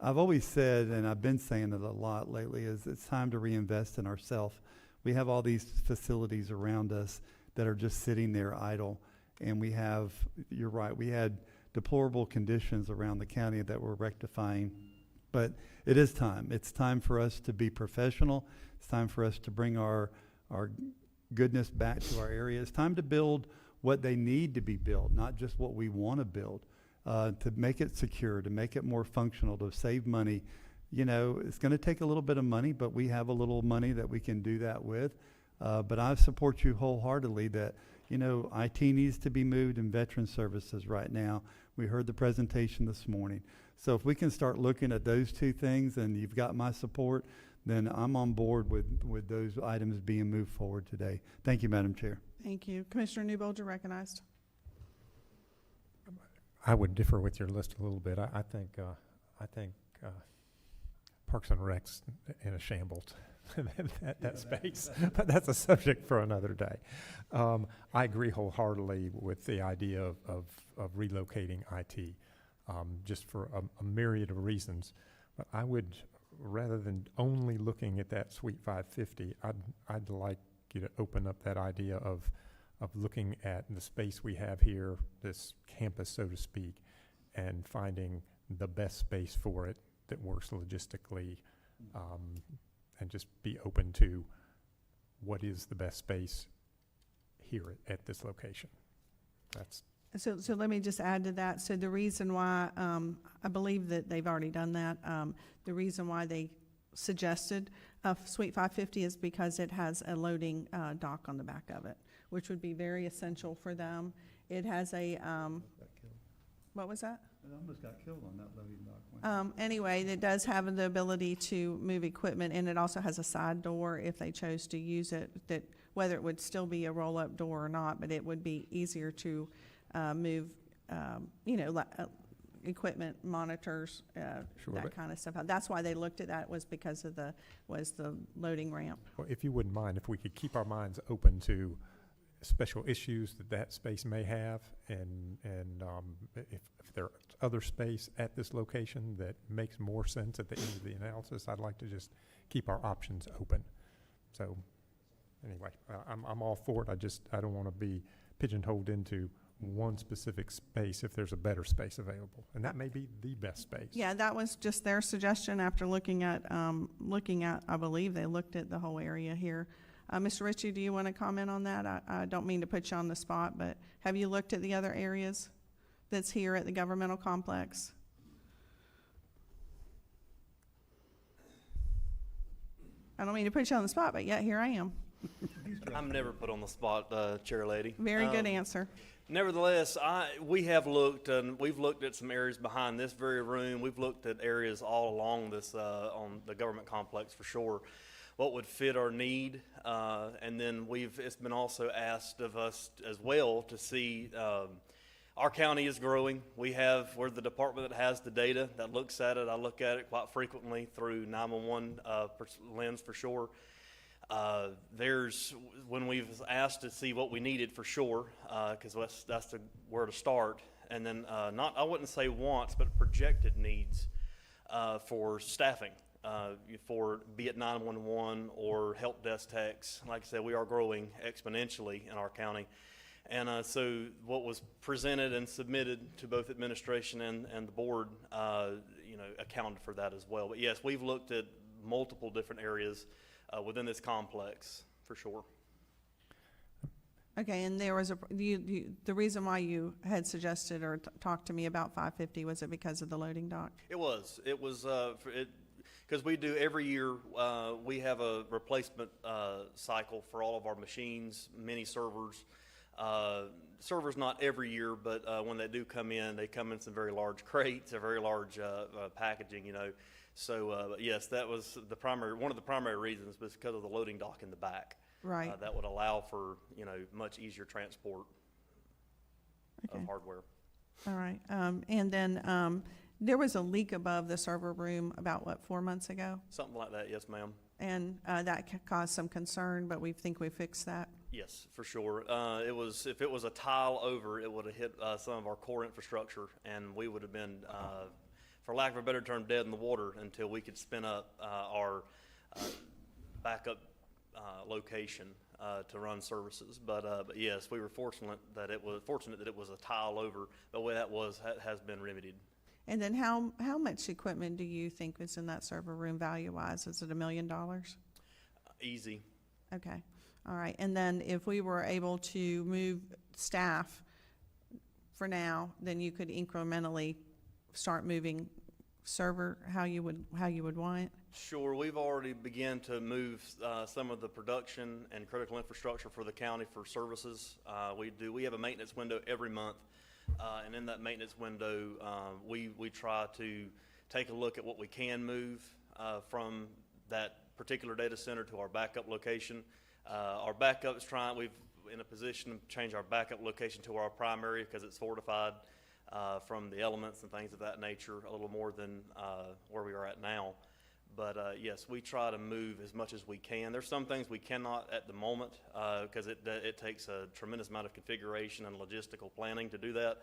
I've always said, and I've been saying it a lot lately, is it's time to reinvest in ourselves. We have all these facilities around us that are just sitting there idle, and we have, you're right, we had deplorable conditions around the county that we're rectifying, but it is time. It's time for us to be professional. It's time for us to bring our goodness back to our area. It's time to build what they need to be built, not just what we want to build, to make it secure, to make it more functional, to save money. You know, it's going to take a little bit of money, but we have a little money that we can do that with. But I support you wholeheartedly that, you know, IT needs to be moved in veteran services right now. We heard the presentation this morning. So if we can start looking at those two things, and you've got my support, then I'm on board with those items being moved forward today. Thank you, Madam Chair. Thank you. Commissioner Newbold, you're recognized. I would differ with your list a little bit. I think Parks and Rec's in a shambles, that space. But that's a subject for another day. I agree wholeheartedly with the idea of relocating IT, just for a myriad of reasons. But I would, rather than only looking at that Suite 550, I'd like you to open up that idea of looking at the space we have here, this campus, so to speak, and finding the best space for it that works logistically, and just be open to what is the best space here at this location. That's So let me just add to that. So the reason why, I believe that they've already done that, the reason why they suggested Suite 550 is because it has a loading dock on the back of it, which would be very essential for them. It has a, what was that? It almost got killed on that loading dock. Anyway, it does have the ability to move equipment, and it also has a side door if they chose to use it, that whether it would still be a roll-up door or not, but it would be easier to move, equipment, monitors, Sure, that but- kind of stuff. That's why they looked at that, was because of the loading ramp. Well, if you wouldn't mind, if we could keep our minds open to special issues that space may have, and if there's other space at this location that makes more sense at the end of the analysis, I'd like to just keep our options open. So anyway, I'm all for it. I don't want to be pigeonholed into one specific space if there's a better space available, and that may be the best space. Yeah, that was just their suggestion after looking at, I believe they looked at the whole area here. Mr. Ritchie, do you want to comment on that? I don't mean to put you on the spot, but have you looked at the other areas that's here at the governmental complex? I don't mean to put you on the spot, but yet here I am. I'm never put on the spot, Chair Lady. Very good answer. Nevertheless, we have looked, and we've looked at some areas behind this very room. We've looked at areas all along this, on the government complex for sure, what would fit our need. And then it's been also asked of us as well to see, our county is growing. We're the department that has the data, that looks at it. I look at it quite frequently through 911 lens for sure. When we've asked to see what we needed for sure, because that's where to start, and then I wouldn't say wants, but projected needs for staffing, for be it 911 or help desk techs. Like I said, we are growing exponentially in our county, And so what was presented and submitted to both administration and the board, accounted for that as well. But yes, we've looked at multiple different areas within this complex, for sure. Okay, and there was the reason why you had suggested or talked to me about 550, was it because of the loading dock? It was because we do every year, we have a replacement cycle for all of our machines, mini servers. Servers not every year, but when they do come in, they come in some very large crates, a very large packaging, So yes, that was one of the primary reasons was because of the loading dock in the back. Right. That would allow for, much easier transport of hardware. All right. And then there was a leak above the server room about, 4 months ago? Something like that, yes, ma'am. And that caused some concern, but we think we fixed that? Yes, for sure. If it was a tile over, it would have hit some of our core infrastructure, and we would have been, for lack of a better term, dead in the water until we could spin up our backup location to run services. But yes, we were fortunate that it was a tile over. The way that has been remedied. And then how much equipment do you think was in that server room value-wise? Is it $1 million? Easy. Okay. All right. And then if we were able to move staff for now, then you could incrementally start moving server how you would want it? Sure. We've already begun to move some of the production and critical infrastructure for the county for services. We have a maintenance window every month. And in that maintenance window, we try to take a look at what we can move from that particular data center to our backup location. Our backup is we've in a position to change our backup location to our primary because it's fortified from the elements and things of that nature, a little more than where we are at now. But yes, we try to move as much as we can. There's some things we cannot at the moment because it takes a tremendous amount of configuration and logistical planning to do that.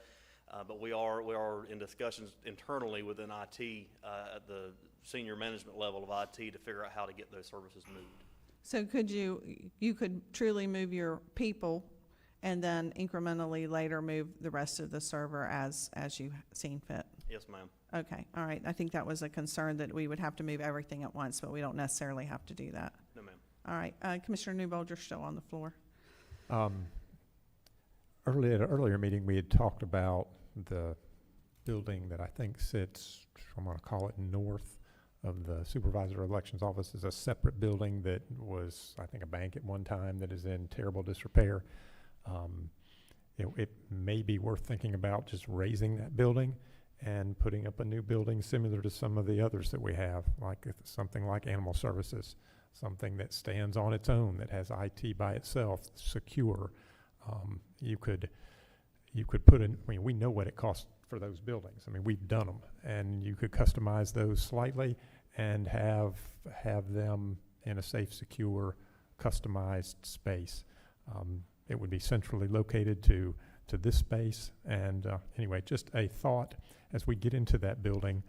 But we are in discussions internally within IT at the senior management level of IT to figure out how to get those services moved. So you could truly move your people and then incrementally later move the rest of the server as you seen fit? Yes, ma'am. Okay, all right. I think that was a concern that we would have to move everything at once, but we don't necessarily have to do that. No, ma'am. All right, Commissioner Newbold, you're still on the floor. At an earlier meeting, we had talked about the building that I think sits, I'm going to call it north of the supervisor of elections office, is a separate building that was, I think, a bank at one time that is in terrible disrepair. It may be worth thinking about just raising that building and putting up a new building similar to some of the others that we have, like something like animal services, something that stands on its own, that has IT by itself, secure. You could put in, we know what it costs for those buildings. We've done them, and you could customize those slightly and have them in a safe, secure, customized space. It would be centrally located to this space, and anyway, just a thought as we get into that building,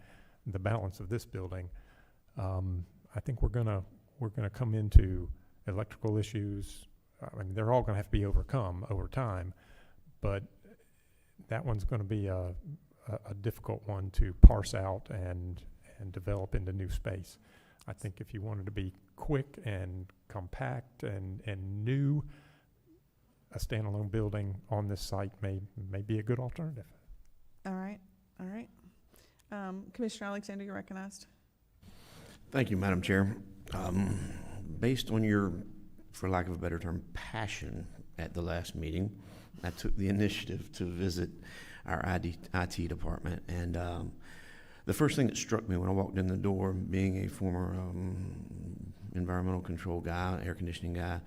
the balance of this building. I think we're gonna come into electrical issues. They're all gonna have to be overcome over time, but that one's gonna be a difficult one to parse out and develop into new space. I think if you wanted to be quick and compact and new, a standalone building on this site may be a good alternative. All right. Commissioner Alexander, you're recognized. Thank you, Madam Chair. Based on your, for lack of a better term, passion at the last meeting, I took the initiative to visit our IT department. And the first thing that struck me when I walked in the door, being a former environmental control guy, air conditioning guy,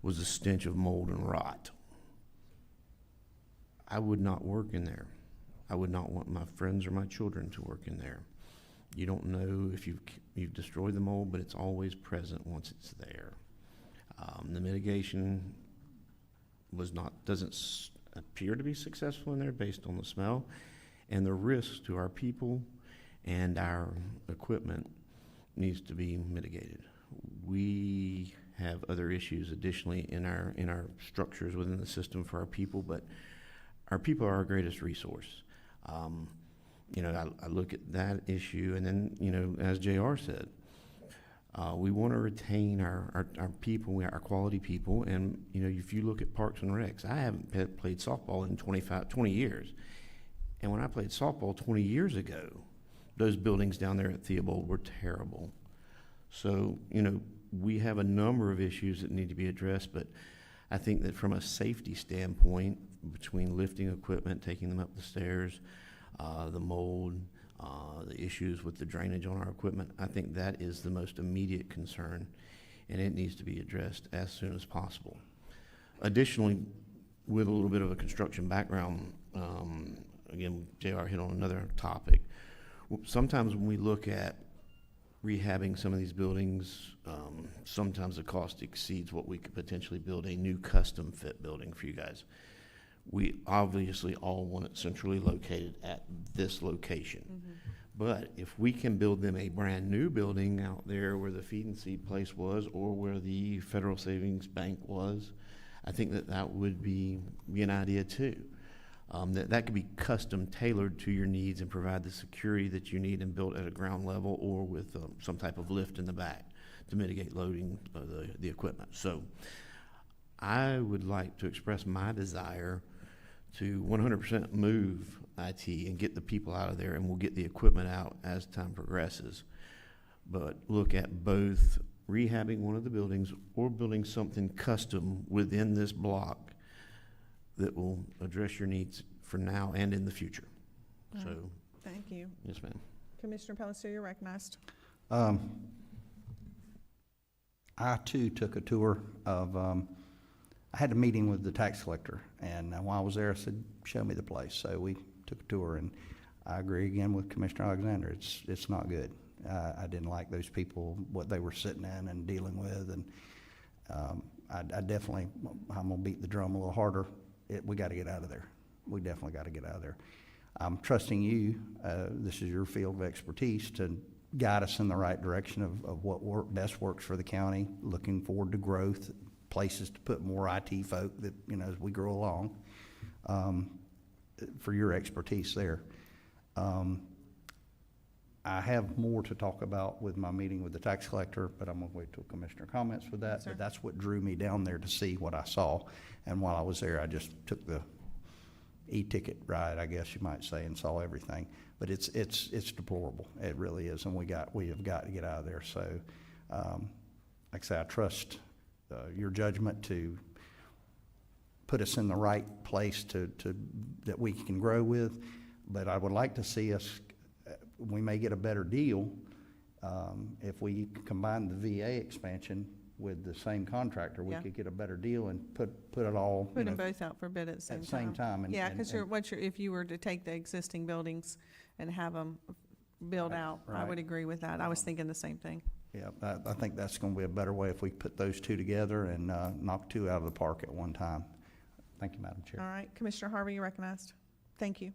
was the stench of mold and rot. I would not work in there. I would not want my friends or my children to work in there. You don't know if you've destroyed the mold, but it's always present once it's there. The mitigation doesn't appear to be successful in there based on the smell, and the risk to our people and our equipment needs to be mitigated. We have other issues additionally in our structures within the system for our people, but our people are our greatest resource. You know, I look at that issue, and then, you know, as JR said, we want to retain our people, our quality people. And, you know, if you look at Parks and Recs, I haven't played softball in 20 years. And when I played softball 20 years ago, those buildings down there at Theobald were terrible. So, you know, we have a number of issues that need to be addressed, but I think that from a safety standpoint, between lifting equipment, taking them up the stairs, the mold, the issues with the drainage on our equipment, I think that is the most immediate concern, and it needs to be addressed as soon as possible. Additionally, with a little bit of a construction background, again, JR hit on another topic. Sometimes when we look at rehabbing some of these buildings, sometimes the cost exceeds what we could potentially build a new custom fit building for you guys. We obviously all want it centrally located at this location. Mm-hmm. But if we can build them a brand new building out there where the feed and seed place was, or where the Federal Savings Bank was, I think that would be an idea too. That could be custom tailored to your needs and provide the security that you need and built at a ground level or with some type of lift in the back to mitigate loading of the equipment. So I would like to express my desire to 100% move IT and get the people out of there, and we'll get the equipment out as time progresses. But look at both rehabbing one of the buildings or building something custom within this block that will address your needs for now and in the future. All right. So, thank you. yes, ma'am. Commissioner Palatka, you're recognized. I too took a tour of, I had a meeting with the tax collector, and while I was there, I said, show me the place. So we took a tour, and I agree again with Commissioner Alexander. It's not good. I didn't like those people, what they were sitting in and dealing with, and I definitely, I'm gonna beat the drum a little harder. We gotta get out of there. We definitely gotta get out of there. I'm trusting you, this is your field of expertise, to guide us in the right direction of what best works for the county, looking forward to growth, places to put more IT folk that, you know, as we grow along, for your expertise there. I have more to talk about with my meeting with the tax collector, but I'm gonna wait till commissioner comments with that. Sir. But that's what drew me down there, to see what I saw. And while I was there, I just took the e-ticket ride, I guess you might say, and saw everything. But it's deplorable. It really is, and we have got to get out of there. So, like I say, I trust your judgment to put us in the right place to that we can grow with. But I would like to see us, we may get a better deal if we combine the VA expansion with the same contractor. We Yeah. could get a better deal and put it all, Put them both out for bid at the same time. at the same time. Yeah, because if you were to take the existing buildings and have them build out, I Right. would agree with that. I was thinking the same thing. Yeah, I think that's gonna be a better way if we put those two together and knock two out of the park at one time. Thank you, Madam Chair. All right, Commissioner Harvey, you recognized. Thank you.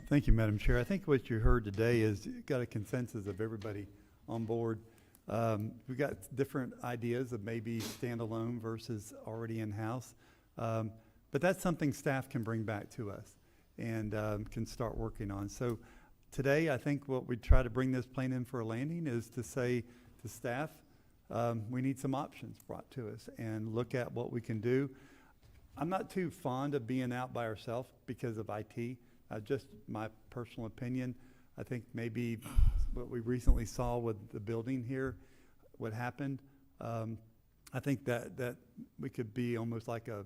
Thank you, Madam Chair. I think what you heard today is you got a consensus of everybody on board. We've got different ideas of maybe standalone versus already in-house. But that's something staff can bring back to us and can start working on. So today, I think what we try to bring this plane in for a landing is to say to staff, we need some options brought to us and look at what we can do. I'm not too fond of being out by ourselves because of IT. Just my personal opinion. I think maybe what we recently saw with the building here, what happened, I think that we could be almost like a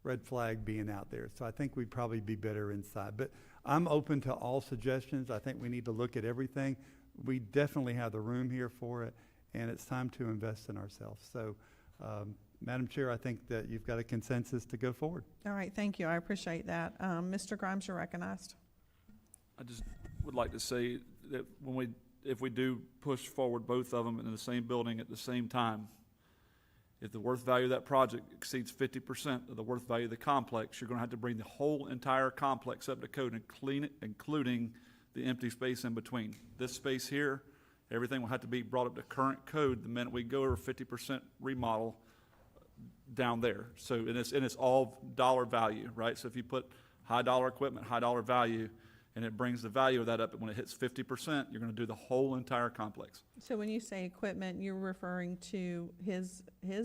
red flag being out there. So I think we'd probably be better inside. But I'm open to all suggestions. I think we need to look at everything. We definitely have the room here for it, and it's time to invest in ourselves. So, Madam Chair, I think that you've got a consensus to go forward. All right, thank you. I appreciate that. Mr. Grimes, you're recognized. I just would like to say that if we do push forward both of them in the same building at the same time, if the worth value of that project exceeds 50% of the worth value of the complex, you're going to have to bring the whole entire complex up to code and clean it, including the empty space in between. This space here, everything will have to be brought up to current code the minute we go over 50% remodel down there. So, and it's all dollar value, right? So if you put high dollar equipment, high dollar value, and it brings the value of that up, when it hits 50%, you're gonna do the whole entire complex. So when you say equipment, you're referring to his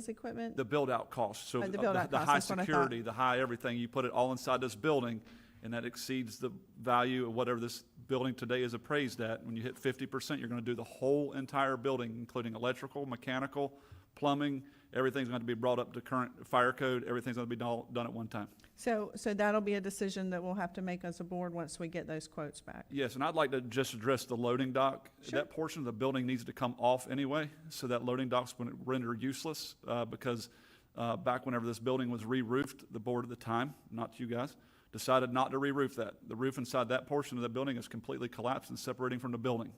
equipment? The build-out cost, so Oh, the build-out the cost, high that's what I thought. security, the high everything, you put it all inside this building, and that exceeds the value of whatever this building today is appraised at. When you hit 50%, you're gonna do the whole entire building, including electrical, mechanical, plumbing, everything's going to be brought up to current fire code, everything's going to be done at one time. So that'll be a decision that we'll have to make as a board once we get those quotes back. Yes, and I'd like to just address the loading dock. Sure. That portion of the building needs to come off anyway, so that loading dock's going to render useless, because back whenever this building was re-roofed, the board at the time, not you guys, decided not to re-roof that. The roof inside that portion of the building is completely collapsed and separating from the building.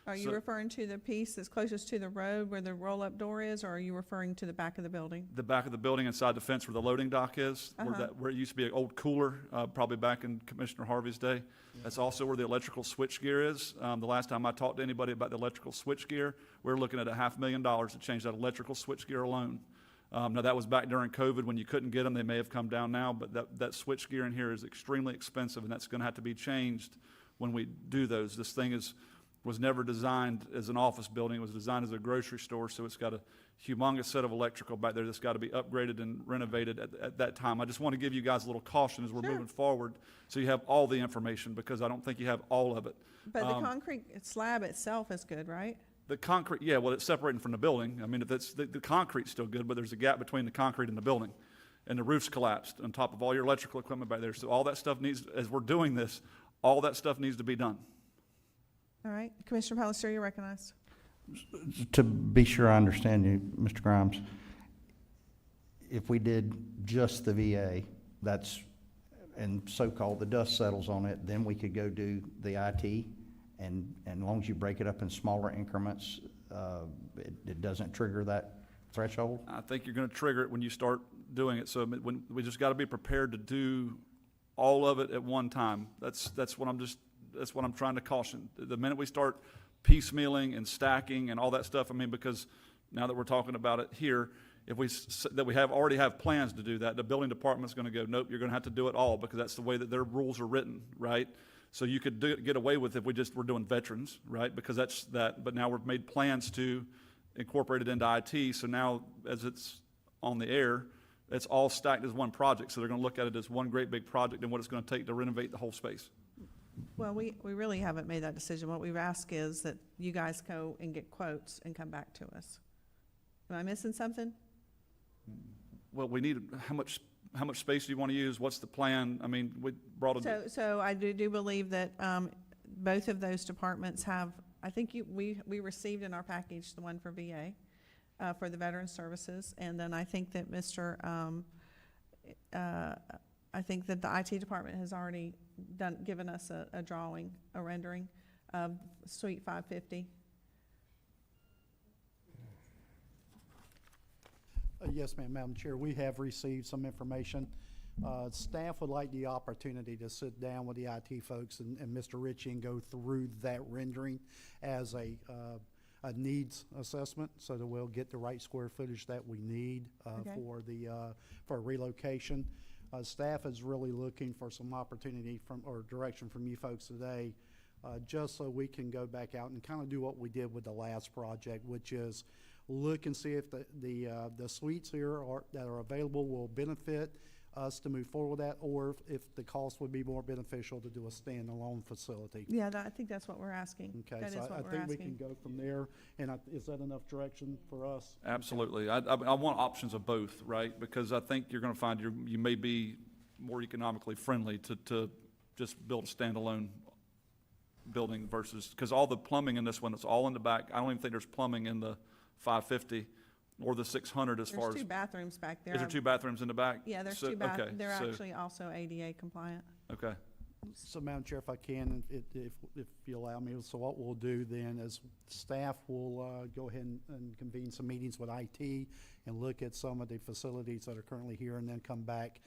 Are you So- referring to the piece that's closest to the road where the roll-up door is, or are you referring to the back of the building? The back of the building inside the fence where the loading dock is, where it used to be an old cooler, probably back in Commissioner Harvey's day. That's also where the electrical switch gear is. The last time I talked to anybody about the electrical switch gear, we were looking at $500,000 to change that electrical switch gear alone. Now that was back during COVID when you couldn't get them. They may have come down now, but that switch gear in here is extremely expensive, and that's gonna have to be changed when we do those. This thing was never designed as an office building. It was designed as a grocery store, so it's got a humongous set of electrical back there that's got to be upgraded and renovated at that time. I just want to give you guys a little caution as we're moving forward, so you have all the information, because I don't think you have all of it. But the concrete slab itself is good, right? The concrete, yeah, well, it's separating from the building. I mean, if it's, the concrete's still good, but there's a gap between the concrete and the building. And the roof's collapsed on top of all your electrical equipment back there. So all that stuff needs, as we're doing this, all that stuff needs to be done. All right, Commissioner Palatka, you're recognized. To be sure I understand you, Mr. Grimes, if we did just the VA, that's, and so-called the dust settles on it, then we could go do the IT, and as long as you break it up in smaller increments, it doesn't trigger that threshold? I think you're gonna trigger it when you start doing it. So when, we just gotta be prepared to do all of it at one time. That's what I'm trying to caution. The minute we start piecemealing and stacking and all that stuff, I mean, because now that we're talking about it here, if we already have plans to do that, the building department's gonna go, nope, you're gonna have to do it all, because that's the way that their rules are written, right? So you could get away with if we're doing veterans, right? Because that's that, but now we've made plans to incorporate it into IT, so now as it's on the air, it's all stacked as one project, so they're gonna look at it as one great big project and what it's gonna take to renovate the whole space. Well, we really haven't made that decision. What we've asked is that you guys go and get quotes and come back to us. Am I missing something? Well, we need, how much space do you want to use? What's the plan? I mean, we brought a. So I do believe that both of those departments have, I think we received in our package the one for VA, for the Veteran Services, and then I think that I think that the IT department has already given us a drawing, a rendering of Suite 550. Yes, ma'am, Madam Chair, we have received some information. Staff would like the opportunity to sit down with the IT folks and Mr. Ritchie and go through that rendering as a needs assessment, so that we'll get the right square footage that we need for relocation. Staff is really looking for some opportunity or direction from you folks today, just so we can go back out and kind of do what we did with the last project, which is look and see if the suites here that are available will benefit us to move forward with that, or if the cost would be more beneficial to do a standalone facility. Yeah, I think that's what we're asking. Okay, That so is what I we're think we asking. can go from there, and is that enough direction for us? Absolutely. I want options of both, right? Because I think you're gonna find you may be more economically friendly to just build a standalone building versus, because all the plumbing in this one, it's all in the back. I don't even think there's plumbing in the 550 or the 600 as far as. There's two bathrooms back there. Is there two bathrooms in the back? Yeah, there's So- two bathrooms. okay, They're so- actually also ADA compliant. Okay. So, Madam Chair, if I can, if you allow me, so what we'll do then is staff will go ahead and convene some meetings with IT and look at some of the facilities that are currently here, and then come back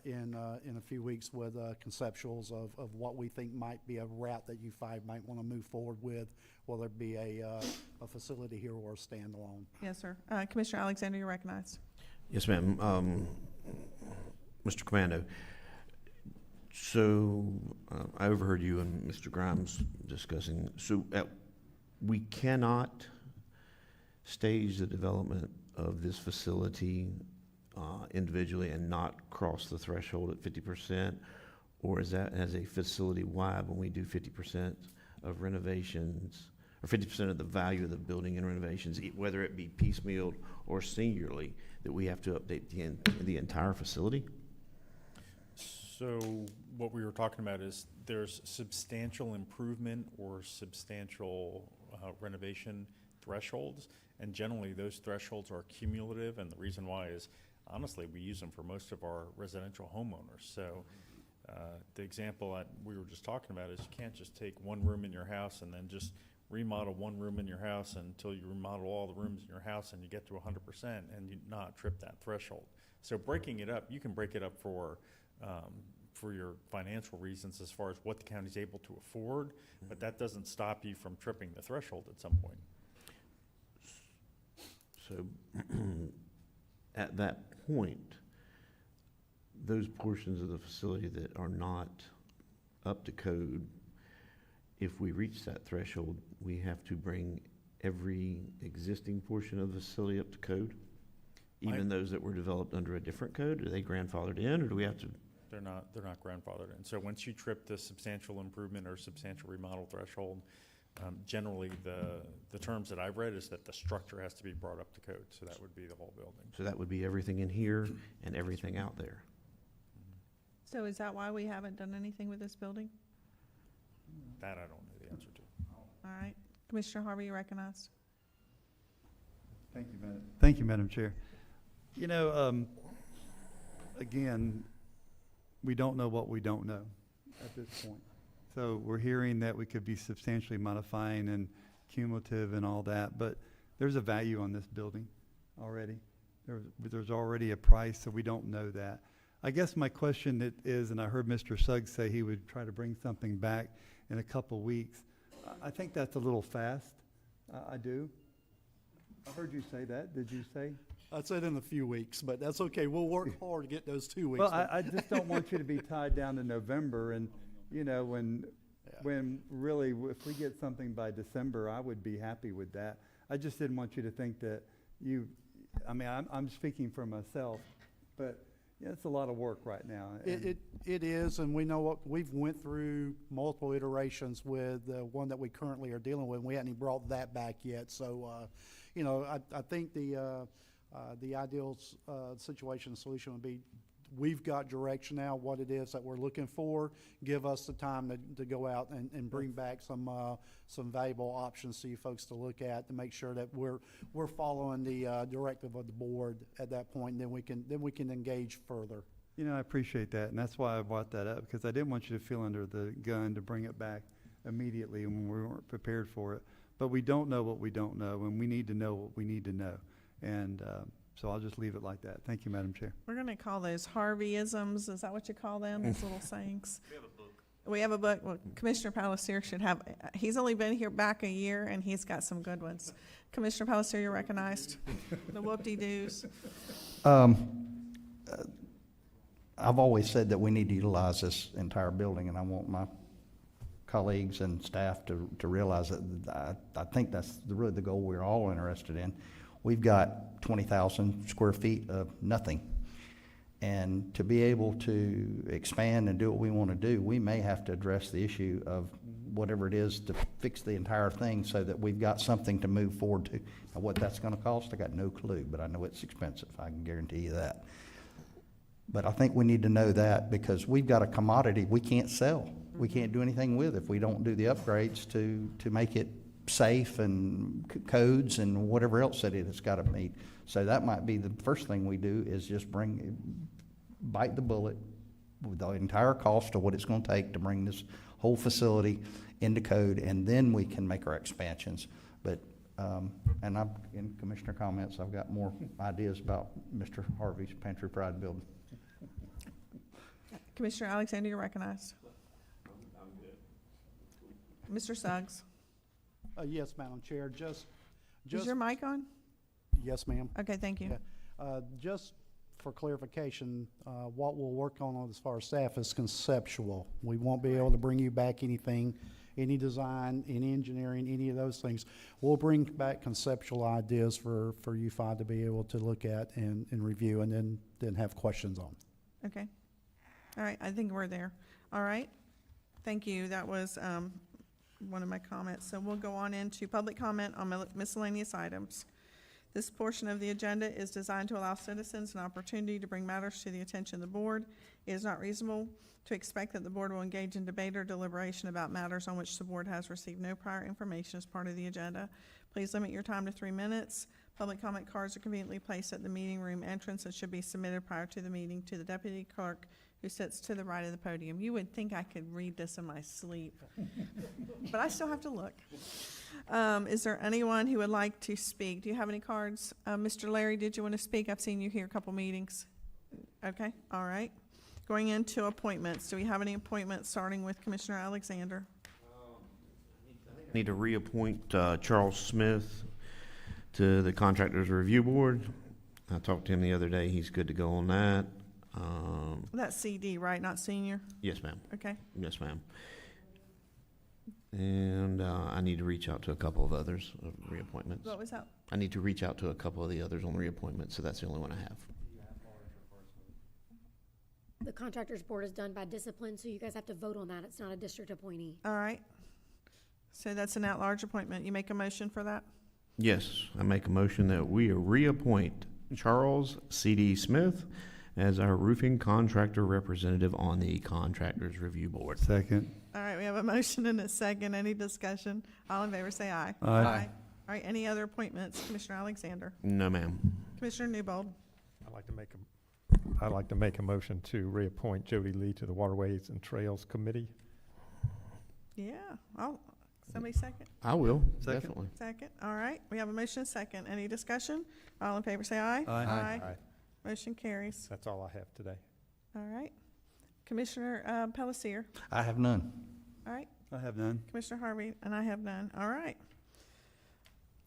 in a few weeks with conceptuals of what we think might be a route that you five might want to move forward with, whether it be a facility here or a standalone. Yes, sir. Commissioner Alexander, you're recognized. Yes, ma'am. Mr. Commando, so I overheard you and Mr. Grimes discussing, so we cannot stage the development of this facility individually and not cross the threshold at 50%? Or is that as a facility-wide when we do 50% of renovations, or 50% of the value of the building and renovations, whether it be piecemealed or singularly, that we have to update the entire facility? So what we were talking about is there's substantial improvement or substantial renovation thresholds, and generally those thresholds are cumulative, and the reason why is, honestly, we use them for most of our residential homeowners. So the example that we were just talking about is you can't just take one room in your house and then just remodel one room in your house until you remodel all the rooms in your house and you get to 100% and you not trip that threshold. So breaking it up, you can break it up for your financial reasons as far as what the county's able to afford, but that doesn't stop you from tripping the threshold at some point. So at that point, those portions of the facility that are not up to code, if we reach that threshold, we have to bring every existing portion of the facility up to code? Even those that were developed under a different code? Are they grandfathered in, or do we have to? They're not grandfathered in. So once you trip the substantial improvement or substantial remodel threshold, generally the terms that I've read is that the structure has to be brought up to code. So that would be the whole building. So that would be everything in here and everything out there. So is that why we haven't done anything with this building? That I don't know the answer to. All right. Commissioner Harvey, you recognized. Thank you, Madam Chair. You know, again, we don't know what we don't know at this point. So we're hearing that we could be substantially modifying and cumulative and all that, but there's a value on this building already. There's already a price, so we don't know that. I guess my question is, and I heard Mr. Suggs say he would try to bring something back in a couple weeks. I think that's a little fast. I do. I heard you say that. Did you say? I said in a few weeks, but that's okay. We'll work hard to get those 2 weeks. Well, I just don't want you to be tied down to November, and you know, when really, if we get something by December, I would be happy with that. I just didn't want you to think that I mean, I'm speaking for myself, but yeah, it's a lot of work right now. It is, and we know what we've went through multiple iterations with the one that we currently are dealing with. And we hadn't brought that back yet, so you know, I think the ideal solution would be, we've got direction now, what it is that we're looking for. Give us the time to go out and bring back some valuable options to you folks to look at, to make sure that we're following the directive of the board at that point, and then we can engage further. You know, I appreciate that, and that's why I brought that up, because I didn't want you to feel under the gun to bring it back immediately when we weren't prepared for it. But we don't know what we don't know, and we need to know what we need to know. And so I'll just leave it like that. Thank you, Madam Chair. We're going to call those Harveyisms. Is that what you call them, those little sayings? We have a book. Well, Commissioner Palastier should have. He's only been here back a year, and he's got some good ones. Commissioner Palastier, you're recognized. The whoop-de-doos. I've always said that we need to utilize this entire building, and I want my colleagues and staff to realize that I think that's really the goal we're all interested in. We've got 20,000 square feet of nothing. And to be able to expand and do what we want to do, we may have to address the issue of whatever it is to fix the entire thing so that we've got something to move forward to. Now, what that's going to cost, I got no clue, but I know it's expensive. I can guarantee you that. But I think we need to know that, because we've got a commodity we can't sell. We can't do anything with if we don't do the upgrades to make it safe and codes and whatever else that it's got to meet. So that might be the first thing we do, is just bite the bullet with the entire cost of what it's going to take to bring this whole facility into code, and then we can make our expansions. But and I'm in commissioner comments. I've got more ideas about Mr. Harvey's Pantry Pride building. Commissioner Alexander, you're recognized. I'm good. Mr. Suggs. Yes, Madam Chair. Just is your mic on? Yes, ma'am. Okay, thank you. Just for clarification, what we'll work on as far as staff is conceptual. We won't be able to bring you back anything, any design, any engineering, any of those things. We'll bring back conceptual ideas for you five to be able to look at and review, and then have questions on. Okay. All right, I think we're there. All right. Thank you. That was one of my comments. So we'll go on into public comment on miscellaneous items. This portion of the agenda is designed to allow citizens an opportunity to bring matters to the attention of the board. It is not reasonable to expect that the board will engage in debate or deliberation about matters on which the board has received no prior information as part of the agenda. Please limit your time to 3 minutes. Public comment cards are conveniently placed at the meeting room entrance and should be submitted prior to the meeting to the deputy clerk who sits to the right of the podium. You would think I could read this in my sleep, but I still have to look. Is there anyone who would like to speak? Do you have any cards? Mr. Larry, did you want to speak? I've seen you here a couple meetings. Okay, all right. Going into appointments, do we have any appointments starting with Commissioner Alexander? I need to reappoint Charles Smith to the Contractors Review Board. I talked to him the other day. He's good to go on that. That's CD, right? Not senior? Yes, ma'am. Okay. Yes, ma'am. And I need to reach out to a couple of others of reappointments. What was that? I need to reach out to a couple of the others on reappointments, so that's the only one I have. The contractors board is done by discipline, so you guys have to vote on that. It's not a district appointee. All right. So that's an at-large appointment. You make a motion for that? Yes, I make a motion that we reappoint Charles C.D. Smith as our roofing contractor representative on the Contractors Review Board. Second. All right, we have a motion and a second. Any discussion? All in favor, say aye. Aye. All right, any other appointments? Commissioner Alexander? No, ma'am. Commissioner Newbold? I'd like to make a motion to reappoint Jody Lee to the Waterways and Trails Committee. Yeah, somebody second? I will, Second. definitely. Second, all right. We have a motion and a second. Any discussion? All in favor, say aye. Aye. Aye. Motion carries. That's all I have today. All right. Commissioner Palacier? I have none. All right. I have none. Commissioner Harvey? And I have none. All right.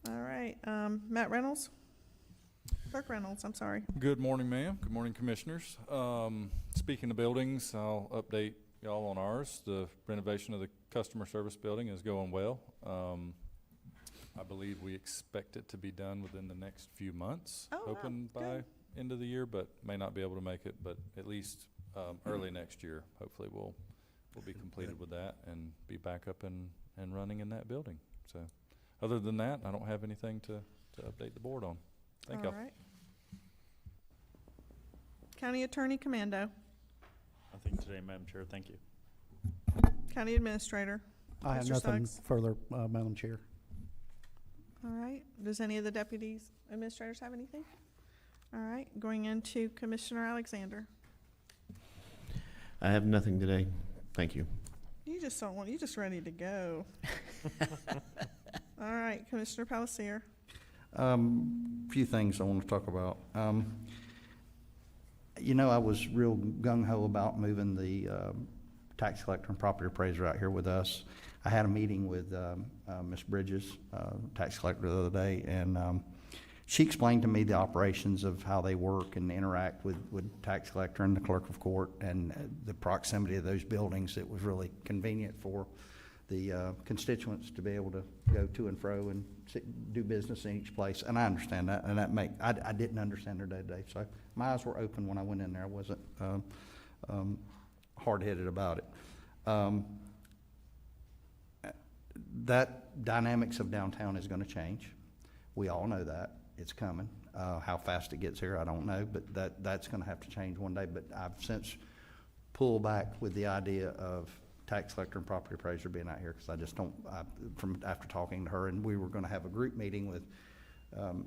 All right. Matt Reynolds? Clerk Reynolds, I'm sorry. Good morning, ma'am. Good morning, commissioners. Speaking of buildings, I'll update y'all on ours. The renovation of the customer service building is going well. I believe we expect it to be done within the next few months. Oh, wow. Hoping by end of the year, but may not be able to make it, but at least early next year, hopefully we'll be completed with that and be back up and running in that building. So other than that, I don't have anything to update the board on. Thank you. All right. County Attorney Commando? Nothing today, Madam Chair. Thank you. County Administrator? I have Mr. nothing Suggs? further, Madam Chair. All right. Does any of the deputies, administrators have anything? All right. Going into Commissioner Alexander. I have nothing today. Thank you. You just don't want, you just ready to go. All right. Commissioner Palacier. Few things I want to talk about. You know, I was real gung-ho about moving the tax collector and property appraiser out here with us. I had a meeting with Ms. Bridges, tax collector, the other day, and she explained to me the operations of how they work and interact with tax collector and the clerk of court, and the proximity of those buildings. It was really convenient for the constituents to be able to go to and fro and do business in each place. And I understand that, and I didn't understand their day-to-day. So my eyes were open when I went in there. I wasn't hard-headed about it. That dynamics of downtown is going to change. We all know that. It's coming. How fast it gets here, I don't know, but that's going to have to change one day. But I've since pulled back with the idea of tax collector and property appraiser being out here, because I just don't, from after talking to her, and we were going to have a group meeting with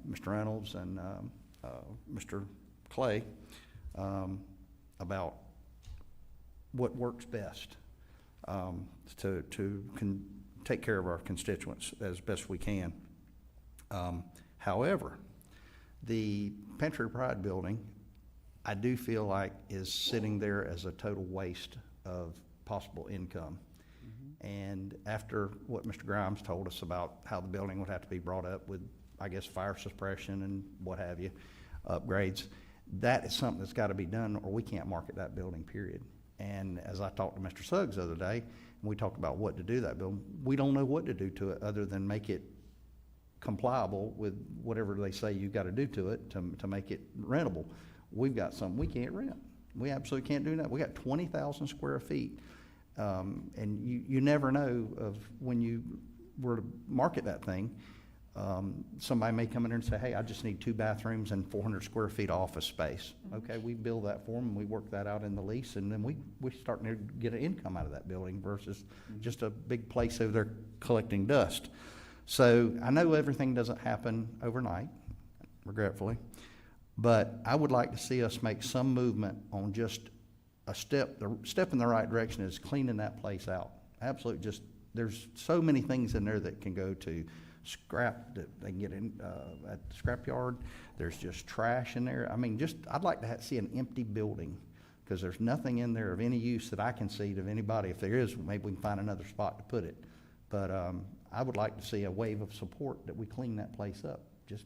Mr. Reynolds and Mr. Clay about what works best to take care of our constituents as best we can. However, the Pantry Pride building, I do feel like is sitting there as a total waste of possible income. And after what Mr. Grimes told us about how the building would have to be brought up with, I guess, fire suppression and what have you, upgrades. That is something that's gotta be done, or we can't market that building, period. And as I talked to Mr. Suggs the other day, and we talked about what to do to that building, we don't know what to do to it other than make it compliable with whatever they say you gotta do to it to make it rentable. We've got something we can't rent. We absolutely can't do that. We got 20,000 square feet. And you never know of when you were to market that thing, somebody may come in there and say, hey, I just need 2 bathrooms and 400 square feet of office space. Okay, we build that for them, and we work that out in the lease, and then we're starting to get an income out of that building versus just a big place over there collecting dust. So I know everything doesn't happen overnight, regretfully, but I would like to see us make some movement on just a step. The step in the right direction is cleaning that place out. Absolutely, just there's so many things in there that can go to scrap that they can get in at the scrap yard. There's just trash in there. I mean, just I'd like to see an empty building because there's nothing in there of any use that I can see to anybody. If there is, maybe we can find another spot to put it. But I would like to see a wave of support that we clean that place up. Just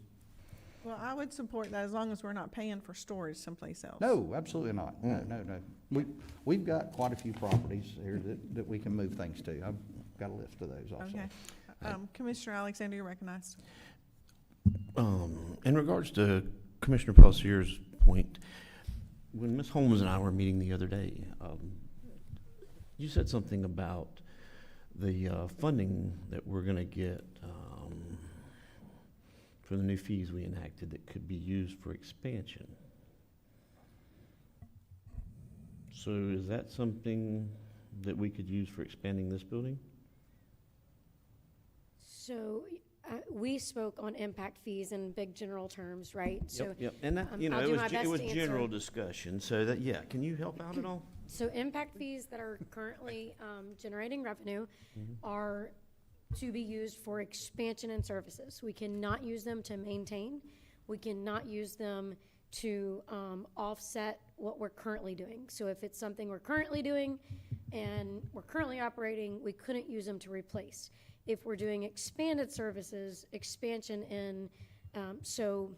Well, I would support that as long as we're not paying for storage someplace else. no, absolutely not. No. We've got quite a few properties here that we can move things to. I've got a list of those also. Okay. Commissioner Alexander, you're recognized. In regards to Commissioner Pellicier's point, when Ms. Holmes and I were meeting the other day, you said something about the funding that we're going to get for the new fees we enacted that could be used for expansion. So is that something that we could use for expanding this building? So we spoke on impact fees in big general terms, right? So, Yep. And that, I'll it do was my best it was to answer. general discussion. So that, yeah, can you help out at all? So impact fees that are currently generating revenue are to be used for expansion and services. We cannot use them to maintain. We cannot use them to offset what we're currently doing. So if it's something we're currently doing and we're currently operating, we couldn't use them to replace. If we're doing expanded services, expansion in, so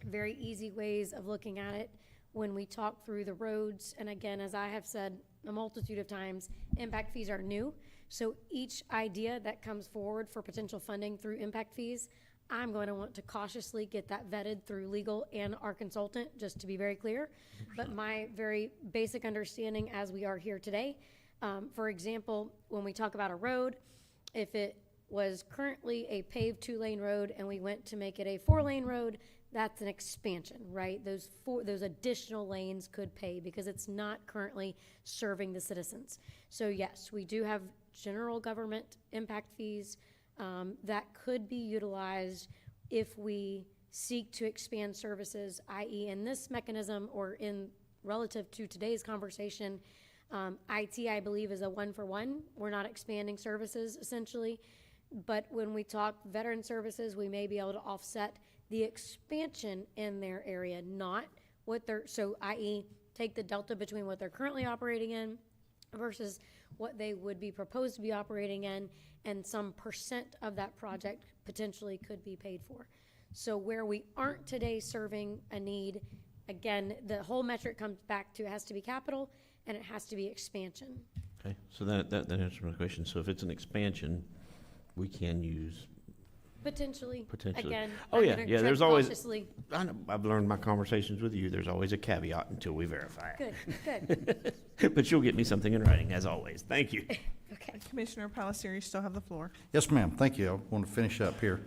very easy ways of looking at it when we talk through the roads. And again, as I have said a multitude of times, impact fees are new. So each idea that comes forward for potential funding through impact fees, I'm going to want to cautiously get that vetted through legal and our consultant, just to be very clear. 100%. But my very basic understanding as we are here today, for example, when we talk about a road, if it was currently a paved 2-lane road and we went to make it a 4-lane road, that's an expansion, right? Those additional lanes could pay because it's not currently serving the citizens. So yes, we do have general government impact fees that could be utilized if we seek to expand services, i.e. in this mechanism or in relative to today's conversation. IT, I believe, is a 1-for-1. We're not expanding services, essentially. But when we talk veteran services, we may be able to offset the expansion in their area, not what they're, so i.e. take the delta between what they're currently operating in versus what they would be proposed to be operating in, and some percent of that project potentially could be paid for. So where we aren't today serving a need, again, the whole metric comes back to it has to be capital and it has to be expansion. Okay, so that answers my question. So if it's an expansion, we can use Potentially. potentially. Again, Oh I'm yeah, gonna yeah. tread There's always. cautiously. I know, I've learned my conversations with you. There's always a caveat until we verify it. Good. But you'll get me something in writing, as always. Thank you. Okay. Commissioner Pellissier, you still have the floor. Yes, ma'am. Thank you. I want to finish up here.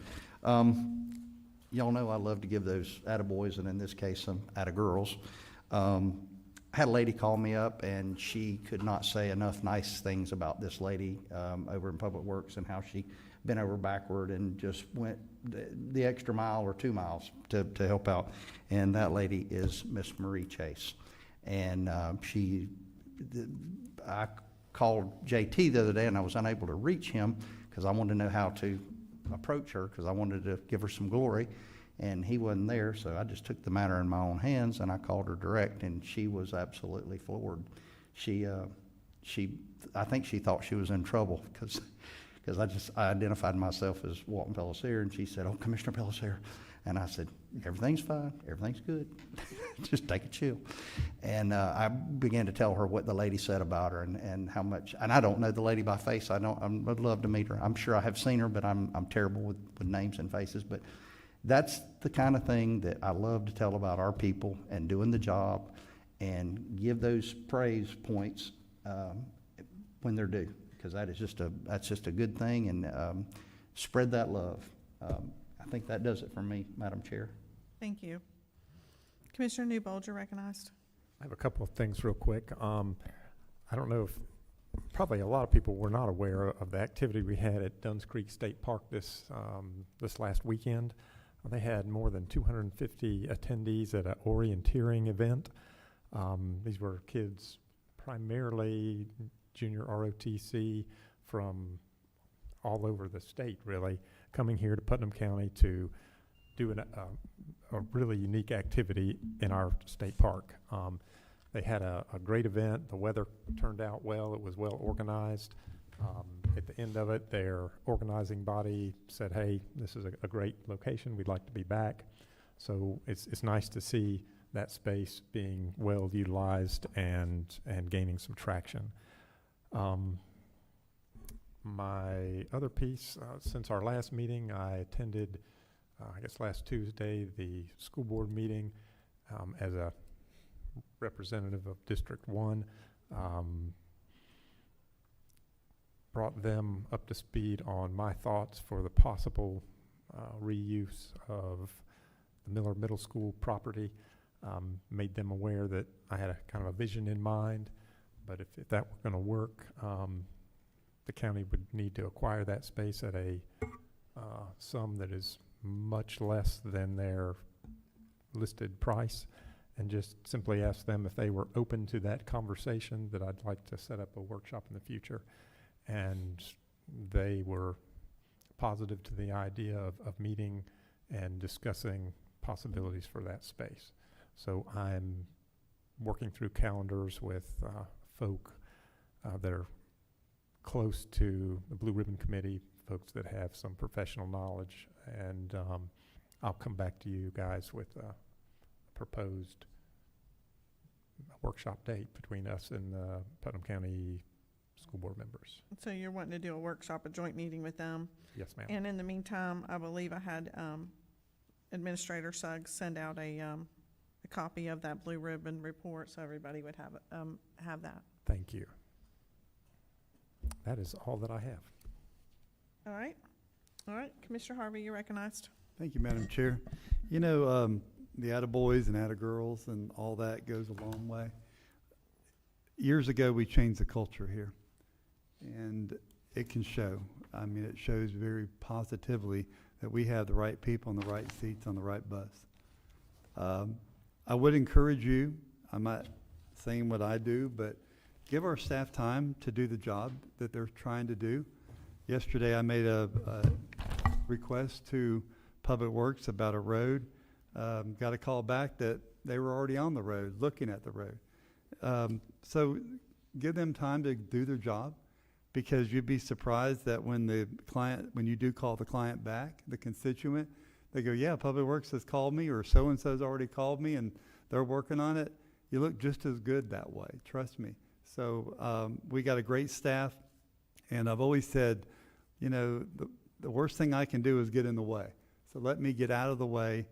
Y'all know I love to give those attaboys, and in this case, some attagirls. I had a lady call me up, and she could not say enough nice things about this lady over in Public Works and how she bent over backward and just went the extra mile or 2 miles to help out. And that lady is Miss Marie Chase. And I called JT the other day, and I was unable to reach him because I wanted to know how to approach her because I wanted to give her some glory. And he wasn't there, so I just took the matter in my own hands, and I called her direct, and she was absolutely floored. I think she thought she was in trouble because I identified myself as Walton Pellissier, and she said, "Oh, Commissioner Pellissier," And I said, everything's fine, everything's good, just take a chill. And I began to tell her what the lady said about her and how much, and I don't know the lady by face, I'd love to meet her. I'm sure I have seen her, but I'm terrible with names and faces. But that's the kind of thing that I love to tell about our people and doing the job, and give those praise points when they're due, because that's just a good thing, and spread that love. I think that does it for me, Madam Chair. Thank you. Commissioner Newbold, you're recognized. I have a couple of things real quick. I don't know if, probably a lot of people were not aware of the activity we had at Dunn's Creek State Park this last weekend. They had more than 250 attendees at an orienteering event. These were kids, primarily junior ROTC, from all over the state, really, coming here to Putnam County to do a really unique activity in our state park. They had a great event. The weather turned out well. It was well organized. At the end of it, their organizing body said, hey, this is a great location. We'd like to be back. So it's nice to see that space being well utilized and gaining some traction. My other piece, since our last meeting, I attended, I guess last Tuesday, the school board meeting as a representative of District 1. Brought them up to speed on my thoughts for the possible reuse of the Miller Middle School property. Made them aware that I had a kind of a vision in mind, but if that were going to work, the county would need to acquire that space at a sum that is much less than their listed price, and just simply ask them if they were open to that conversation, that I'd like to set up a workshop in the future. And they were positive to the idea of meeting and discussing possibilities for that space. So I'm working through calendars with folk that are close to the Blue Ribbon Committee, folks that have some professional knowledge, and I'll come back to you guys with a proposed workshop date between us and the Putnam County school board members. So you're wanting to do a workshop, a joint meeting with them? Yes, ma'am. And in the meantime, I believe I had Administrator Suggs send out a copy of that Blue Ribbon report, so everybody would have that. Thank you. That is all that I have. All right. All right. Commissioner Harvey, you're recognized. Thank you, Madam Chair. You know, the attaboys and attagirls and all that goes a long way. Years ago, we changed the culture here, and it can show. I mean, it shows very positively that we have the right people in the right seats on the right bus. I would encourage you, I'm not saying what I do, but give our staff time to do the job that they're trying to do. Yesterday, I made a request to Public Works about a road. Got a call back that they were already on the road, looking at the road. So give them time to do their job, because you'd be surprised that when you do call the client back, the constituent, they go, yeah, Public Works has called me, or so-and-so's already called me, and they're working on it. You look just as good that way, trust me. So we got a great staff, and I've always said, you know, the worst thing I can do is get in the way. So let me get out of the way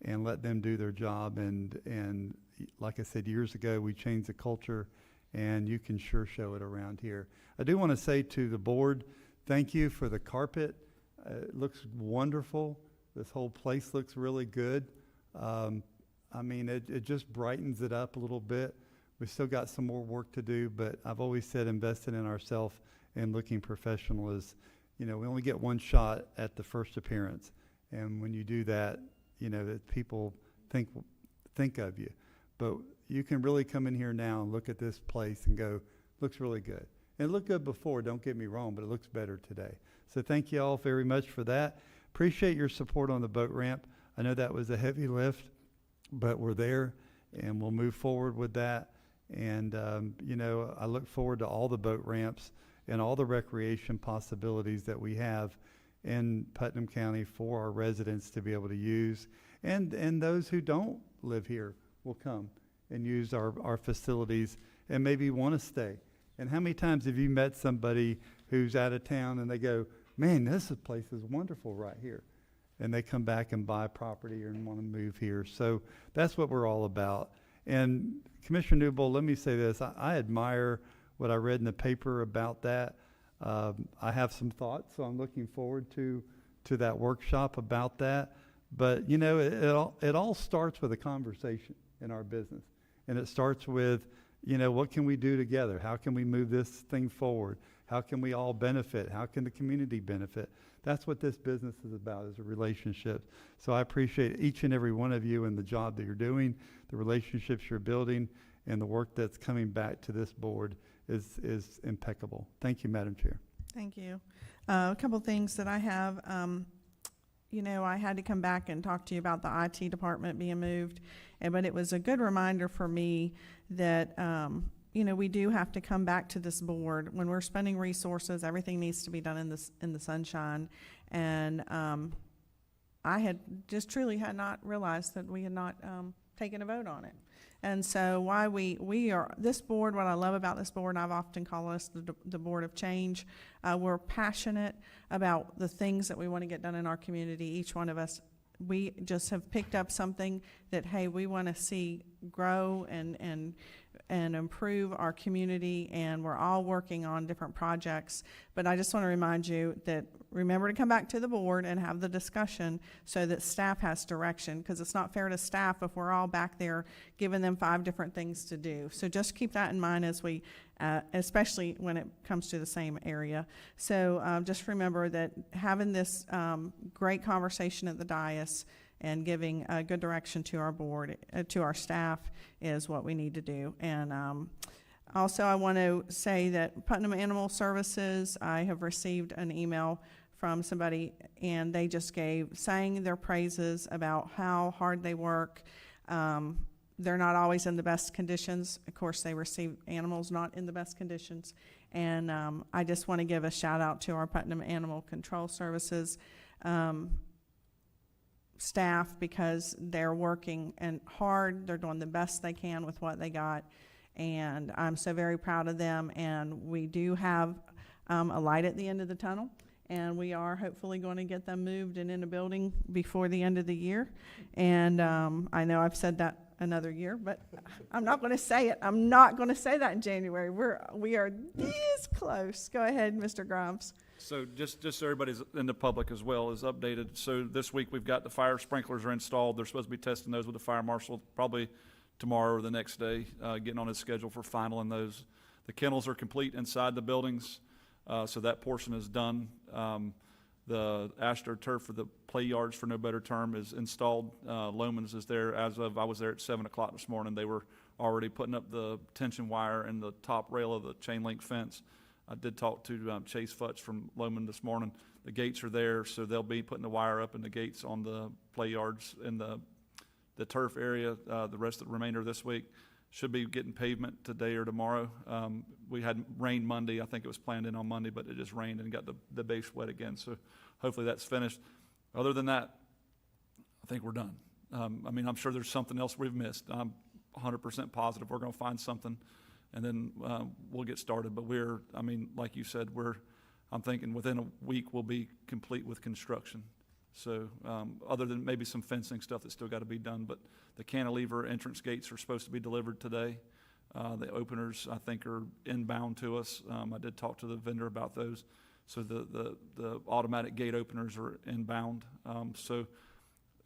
and let them do their job. And like I said, years ago, we changed the culture, and you can sure show it around here. I do want to say to the board, thank you for the carpet. It looks wonderful. This whole place looks really good. I mean, it just brightens it up a little bit. We've still got some more work to do, but I've always said investing in ourselves and looking professional is, you know, we only get one shot at the first appearance. And when you do that, you know, that people think of you. But you can really come in here now and look at this place and go, looks really good. And it looked good before, don't get me wrong, but it looks better today. So thank you all very much for that. Appreciate your support on the boat ramp. I know that was a heavy lift, but we're there, and we'll move forward with that. And, you know, I look forward to all the boat ramps and all the recreation possibilities that we have. in Putnam County for our residents to be able to use. And those who don't live here will come and use our facilities and maybe want to stay. And how many times have you met somebody who's out of town and they go, man, this place is wonderful right here. And they come back and buy property and want to move here. So that's what we're all about. And Commissioner Newbold, let me say this. I admire what I read in the paper about that. I have some thoughts, so I'm looking forward to that workshop about that. But, you know, it all starts with a conversation in our business. And it starts with, you know, what can we do together? How can we move this thing forward? How can we all benefit? How can the community benefit? That's what this business is about, is a relationship. So I appreciate each and every one of you and the job that you're doing, the relationships you're building, and the work that's coming back to this board is impeccable. Thank you, Madam Chair. Thank you. A couple things that I have. You know, I had to come back and talk to you about the IT department being moved, but it was a good reminder for me that, you know, we do have to come back to this board. When we're spending resources, everything needs to be done in the sunshine. And I had just truly had not realized that we had not taken a vote on it. And so why we are, this board, what I love about this board, and I've often called us the board of change, we're passionate about the things that we want to get done in our community. Each one of us, we just have picked up something that, hey, we want to see grow and improve our community, and we're all working on different projects. But I just want to remind you that remember to come back to the board and have the discussion so that staff has direction, because it's not fair to staff if we're all back there giving them 5 different things to do. So just keep that in mind as we, especially when it comes to the same area. So just remember that having this great conversation at the dais and giving good direction to our board, to our staff, is what we need to do. And also I want to say that Putnam Animal Services, I have received an email from somebody, and they just sang their praises about how hard they work. They're not always in the best conditions. Of course, they receive animals not in the best conditions. And I just want to give a shout out to our Putnam Animal Control Services staff, because they're working and hard. They're doing the best they can with what they got. And I'm so very proud of them. And we do have a light at the end of the tunnel. And we are hopefully going to get them moved and in a building before the end of the year. And I know I've said that another year, but I'm not going to say it. I'm not going to say that in January. We are this close. Go ahead, Mr. Grimes. So just so everybody's in the public as well is updated. So this week we've got the fire sprinklers are installed. They're supposed to be testing those with the fire marshal probably tomorrow or the next day, getting on his schedule for finaling those. The kennels are complete inside the buildings. So that portion is done. The AstroTurf for the play yards, for no better term, is installed. Loman's is there as of, I was there at 7 o'clock this morning. They were already putting up the tension wire and the top rail of the chain link fence. I did talk to Chase Futch from Loman this morning. The gates are there, so they'll be putting the wire up and the gates on the play yards in the turf area the rest of the remainder of this week. Should be getting pavement today or tomorrow. We had rain Monday. I think it was planned in on Monday, but it just rained and got the base wet again. So hopefully that's finished. Other than that, I think we're done. I mean, I'm sure there's something else we've missed. I'm 100% positive we're going to find something, and then we'll get started. But I mean, like you said, I'm thinking within a week we'll be complete with construction. So other than maybe some fencing stuff that's still got to be done, but the cantilever entrance gates are supposed to be delivered today. The openers, I think, are inbound to us. I did talk to the vendor about those. So the automatic gate openers are inbound. So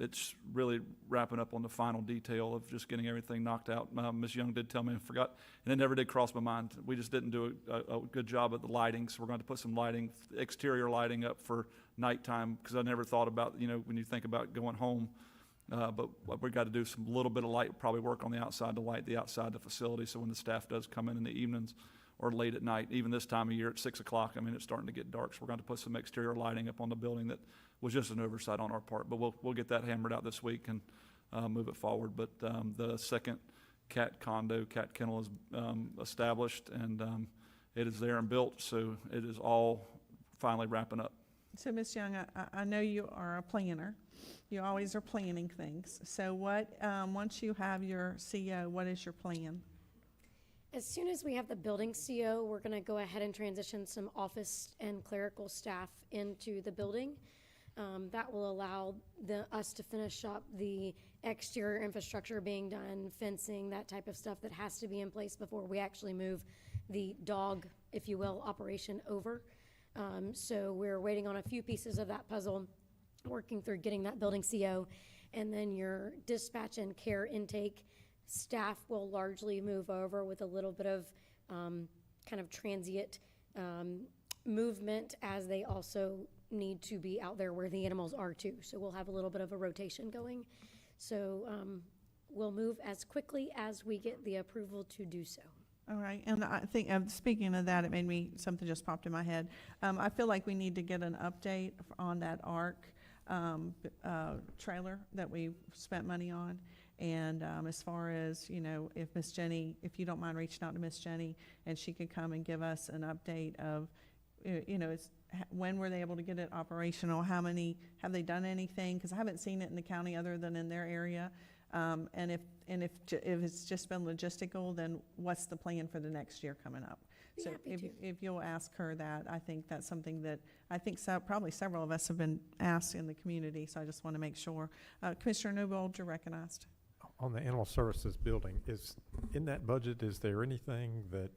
it's really wrapping up on the final detail of just getting everything knocked out. Ms. Young did tell me, I forgot, and it never did cross my mind. We just didn't do a good job at the lighting, so we're going to put some lighting, exterior lighting up for nighttime, because I never thought about, when you think about going home. But we've got to do some little bit of light, probably work on the outside to light the outside of the facility, so when the staff does come in the evenings or late at night, even this time of year at 6 o'clock, I mean, it's starting to get dark, so we're going to put some exterior lighting up on the building that was just an oversight on our part. But we'll get that hammered out this week and move it forward. But the second cat kennel is established, and it is there and built, so it is all finally wrapping up. So, Ms. Young, I know you are a planner. You always are planning things. So what, once you have your CO, what is your plan? As soon as we have the building CO, we're gonna go ahead and transition some office and clerical staff into the building. That will allow us to finish up the exterior infrastructure being done, fencing, that type of stuff that has to be in place before we actually move the dog, if you will, operation over. So we're waiting on a few pieces of that puzzle, working through getting that building CO, and then your dispatch and care intake staff will largely move over with a little bit of kind of transient movement, as they also need to be out there where the animals are too. So we'll have a little bit of a rotation going. So we'll move as quickly as we get the approval to do so. All right, and I think, speaking of that, it made me, something just popped in my head. I feel like we need to get an update on that ARC trailer that we spent money on. And as far as, you know, if Miss Jenny, if you don't mind reaching out to Miss Jenny, and she could come and give us an update of, you know, when were they able to get it operational? How many, have they done anything? Because I haven't seen it in the county other than in their area. And if it's just been logistical, then what's the plan for the next year coming up? Be So happy to. if you'll ask her that, I think that's something that I think probably several of us have been asked in the community. So I just want to make sure. Commissioner Newbold, you're recognized. On the animal services building, in that budget, is there anything that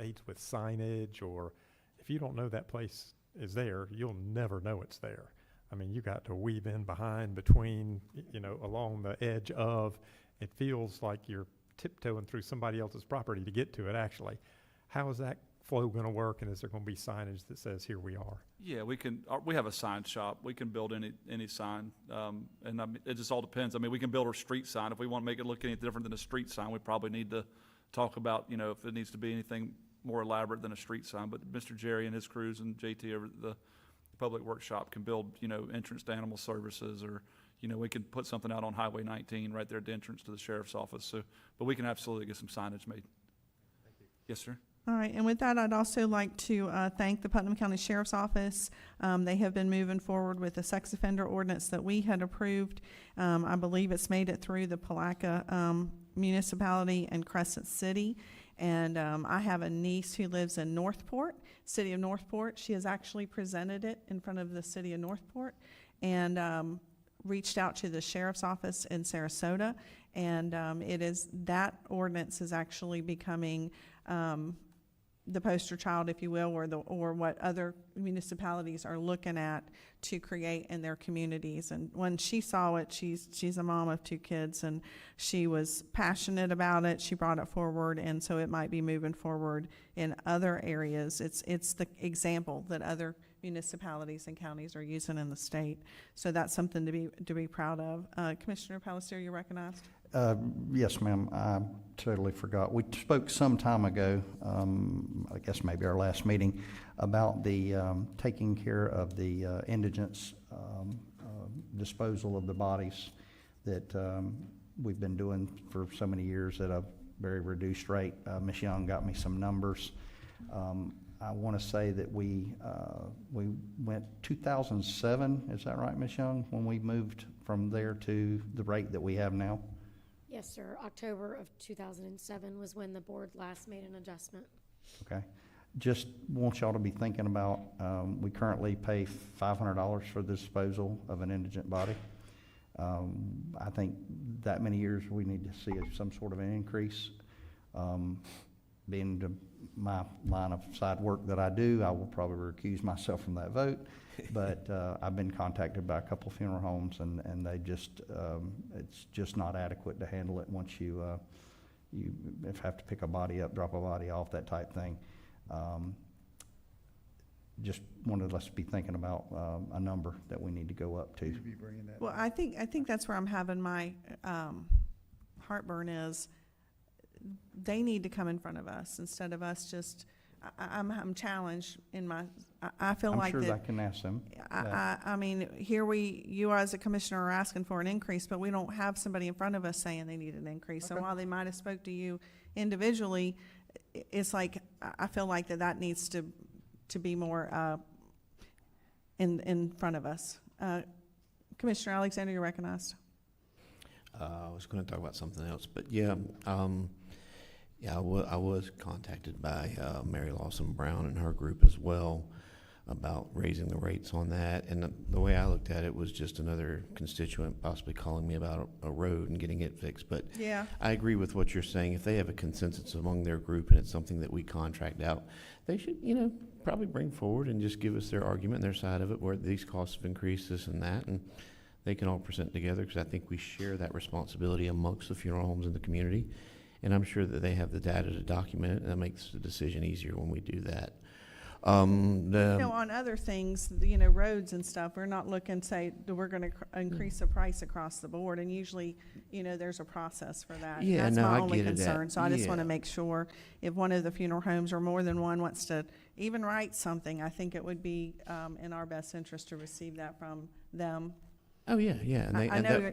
aids with signage, or if you don't know that place is there, you'll never know it's there. I mean, you got to weave in behind, between, you know, along the edge of, it feels like you're tiptoeing through somebody else's property to get to it actually. How is that flow going to work, and is there going to be signage that says, here we are? Yeah, we have a sign shop. We can build any sign. And I mean, it just all depends. I mean, we can build a street sign. If we want to make it look any different than a street sign, we probably need to talk about, you know, if it needs to be anything more elaborate than a street sign. But Mr. Jerry and his crews and JT over the public workshop can build, you know, entrance to animal services, or, you know, we could put something out on Highway 19 right there at the entrance to the sheriff's office. So, but we can absolutely get some signage made. Thank you. Yes, sir. All right, and with that, I'd also like to thank the Putnam County Sheriff's Office. They have been moving forward with the sex offender ordinance that we had approved. I believe it's made it through the Palatka municipality and Crescent City. And I have a niece who lives in Northport, city of Northport. She has actually presented it in front of the city of Northport and reached out to the sheriff's office in Sarasota. And that ordinance is actually becoming the poster child, if you will, or what other municipalities are looking at to create in their communities. And when she saw it, she's a mom of 2 kids, and she was passionate about it. She brought it forward, and so it might be moving forward in other areas. It's the example that other municipalities and counties are using in the state. So that's something to be proud of. Commissioner Palacio, you're recognized. Yes, ma'am. I totally forgot. We spoke some time ago, I guess maybe our last meeting, about the taking care of the indigents disposal of the bodies that we've been doing for so many years at a very reduced rate. Ms. Young got me some numbers. I want to say that we went 2007, is that right, Ms. Young, when we moved from there to the rate that we have now? Yes, sir. October of 2007 was when the board last made an adjustment. Okay. Just want y'all to be thinking about, we currently pay $500 for the disposal of an indigent body. I think that many years we need to see some sort of an increase. Being my line of side work that I do, I will probably recuse myself from that vote. But I've been contacted by a couple funeral homes, and they just, it's just not adequate to handle it once you have to pick a body up, drop a body off, that type thing. Just wanted us to be thinking about a number that we need to go up to. Well, I think that's where I'm having my heartburn is. They need to come in front of us instead of us just. I'm challenged in my. I feel like I'm sure that. I can ask them. I mean, you as a commissioner are asking for an increase, but we don't have somebody in front of us saying they need an increase. Okay. So while they might have spoke to you individually, it's like I feel like that needs to be more in front of us. Commissioner Alexander, you're recognized. I was going to talk about something else, but yeah, I was contacted by Mary Lawson Brown and her group as well about raising the rates on that. And the way I looked at it was just another constituent possibly calling me about a road and getting it fixed. But Yeah. I agree with what you're saying. If they have a consensus among their group and it's something that we contract out, they should, probably bring forward and just give us their argument, their side of it, where these costs have increased, this and that, and they can all present together, because I think we share that responsibility amongst the funeral homes in the community. And I'm sure that they have the data to document it, and that makes the decision easier when we do that. On other things, roads and stuff, we're not looking, say, we're going to increase the price across the board, and usually, there's a process for that. Yeah, That's no, my I only get it. concern, so I just want Yeah. to make sure if one of the funeral homes or more than one wants to even write something, I think it would be in our best interest to receive that from them. Oh, yeah, yeah. And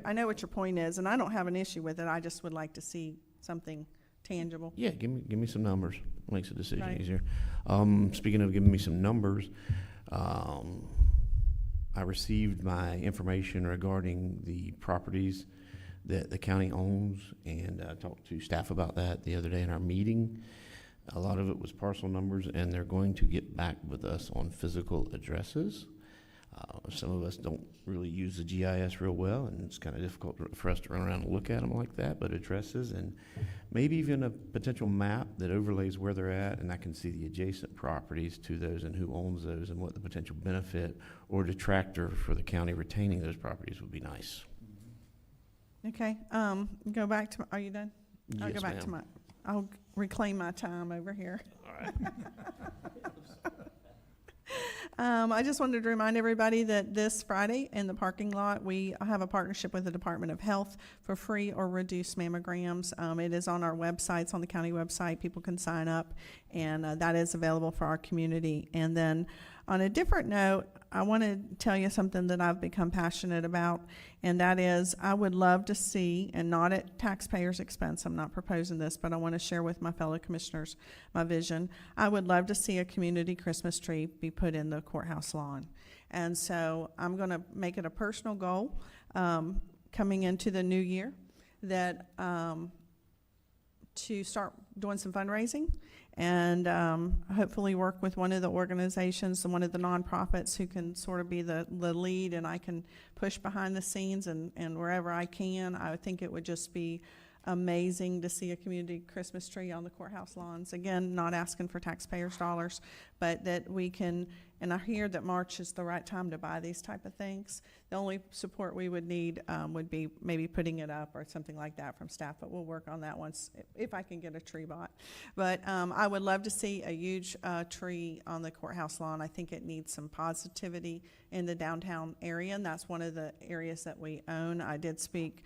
I know what your point is, and I don't have an issue with it. I just would like to see something tangible. Yeah, give me some numbers. Makes the decision Right. easier. Speaking of giving me some numbers, I received my information regarding the properties that the county owns, and I talked to staff about that the other day in our meeting. A lot of it was parcel numbers, and they're going to get back with us on physical addresses. Some of us don't really use the GIS real well, and it's kind of difficult for us to run around and look at them like that, but addresses and maybe even a potential map that overlays where they're at, and I can see the adjacent properties to those and who owns those and what the potential benefit or detractor for the county retaining those properties would be nice. Okay, go back to, are you done? I'll Yes, go back to ma'am. I'll reclaim my time over here. All right. I just wanted to remind everybody that this Friday in the parking lot, we have a partnership with the Department of Health for free or reduced mammograms. It is on our website, it's on the county website. People can sign up, and that is available for our community. And then on a different note, I want to tell you something that I've become passionate about, and that is I would love to see, and not at taxpayers' expense, I'm not proposing this, but I want to share with my fellow commissioners my vision. I would love to see a community Christmas tree be put in the courthouse lawn. And so I'm going to make it a personal goal coming into the new year that to start doing some fundraising and hopefully work with one of the organizations and one of the nonprofits who can sort of be the lead, and I can push behind the scenes and wherever I can. I would think it would just be amazing to see a community Christmas tree on the courthouse lawns. Again, not asking for taxpayers' dollars, but that we can, and I hear that March is the right time to buy these type of things. The only support we would need would be maybe putting it up or something like that from staff, but we'll work on that once, if I can get a tree bought. But I would love to see a huge tree on the courthouse lawn. I think it needs some positivity in the downtown area, and that's one of the areas that we own. I didn't speak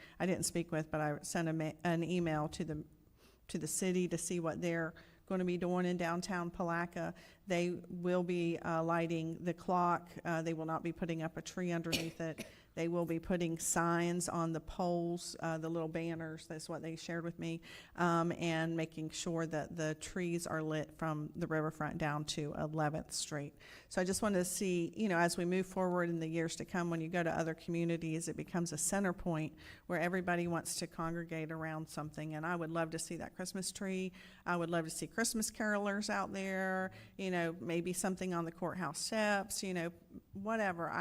with, but I sent an email to the city to see what they're going to be doing in downtown Palatka. They will be lighting the clock. They will not be putting up a tree underneath it. They will be putting signs on the poles, the little banners, that's what they shared with me, and making sure that the trees are lit from the riverfront down to 11th Street. So I just wanted to see, as we move forward in the years to come, when you go to other communities, it becomes a center point where everybody wants to congregate around something. And I would love to see that Christmas tree. I would love to see Christmas carolers out there, maybe something on the courthouse steps, whatever.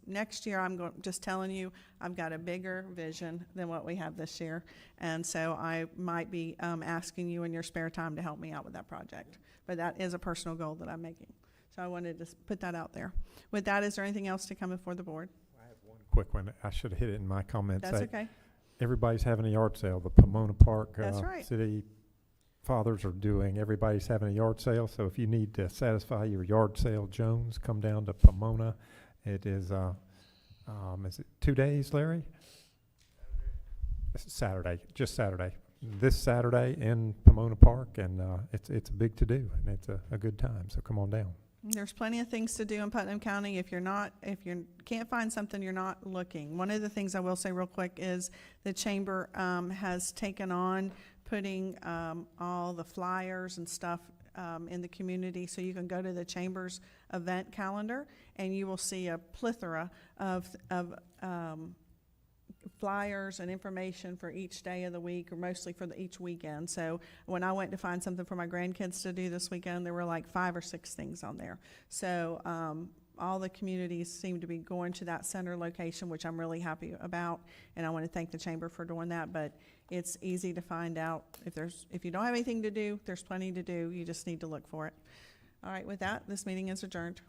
Next year, just telling you, I've got a bigger vision than what we have this year. And so I might be asking you in your spare time to help me out with that project. But that is a personal goal that I'm making. So I wanted to put that out there. With that, is there anything else to come before the board? I have one quick one. I should have hit it in my comments. That's okay. Everybody's having a yard sale. The Pomona Park That's right. City Fathers are doing. Everybody's having a yard sale. So if you need to satisfy your yard sale Jones, come down to Pomona. It is it 2 days, Larry? Saturday, just Saturday. This Saturday in Pomona Park, and it's a big to-do, and it's a good time, so come on down. There's plenty of things to do in Putnam County. If you can't find something, you're not looking. One of the things I will say real quick is the chamber has taken on putting all the flyers and stuff in the community. So you can go to the Chamber's event calendar, and you will see a plethora of flyers and information for each day of the week, or mostly for each weekend. So when I went to find something for my grandkids to do this weekend, there were like 5 or 6 things on there. So all the communities seem to be going to that center location, which I'm really happy about, and I want to thank the Chamber for doing that. But it's easy to find out if you don't have anything to do, there's plenty to do. You just need to look for it. All right, with that, this meeting is adjourned.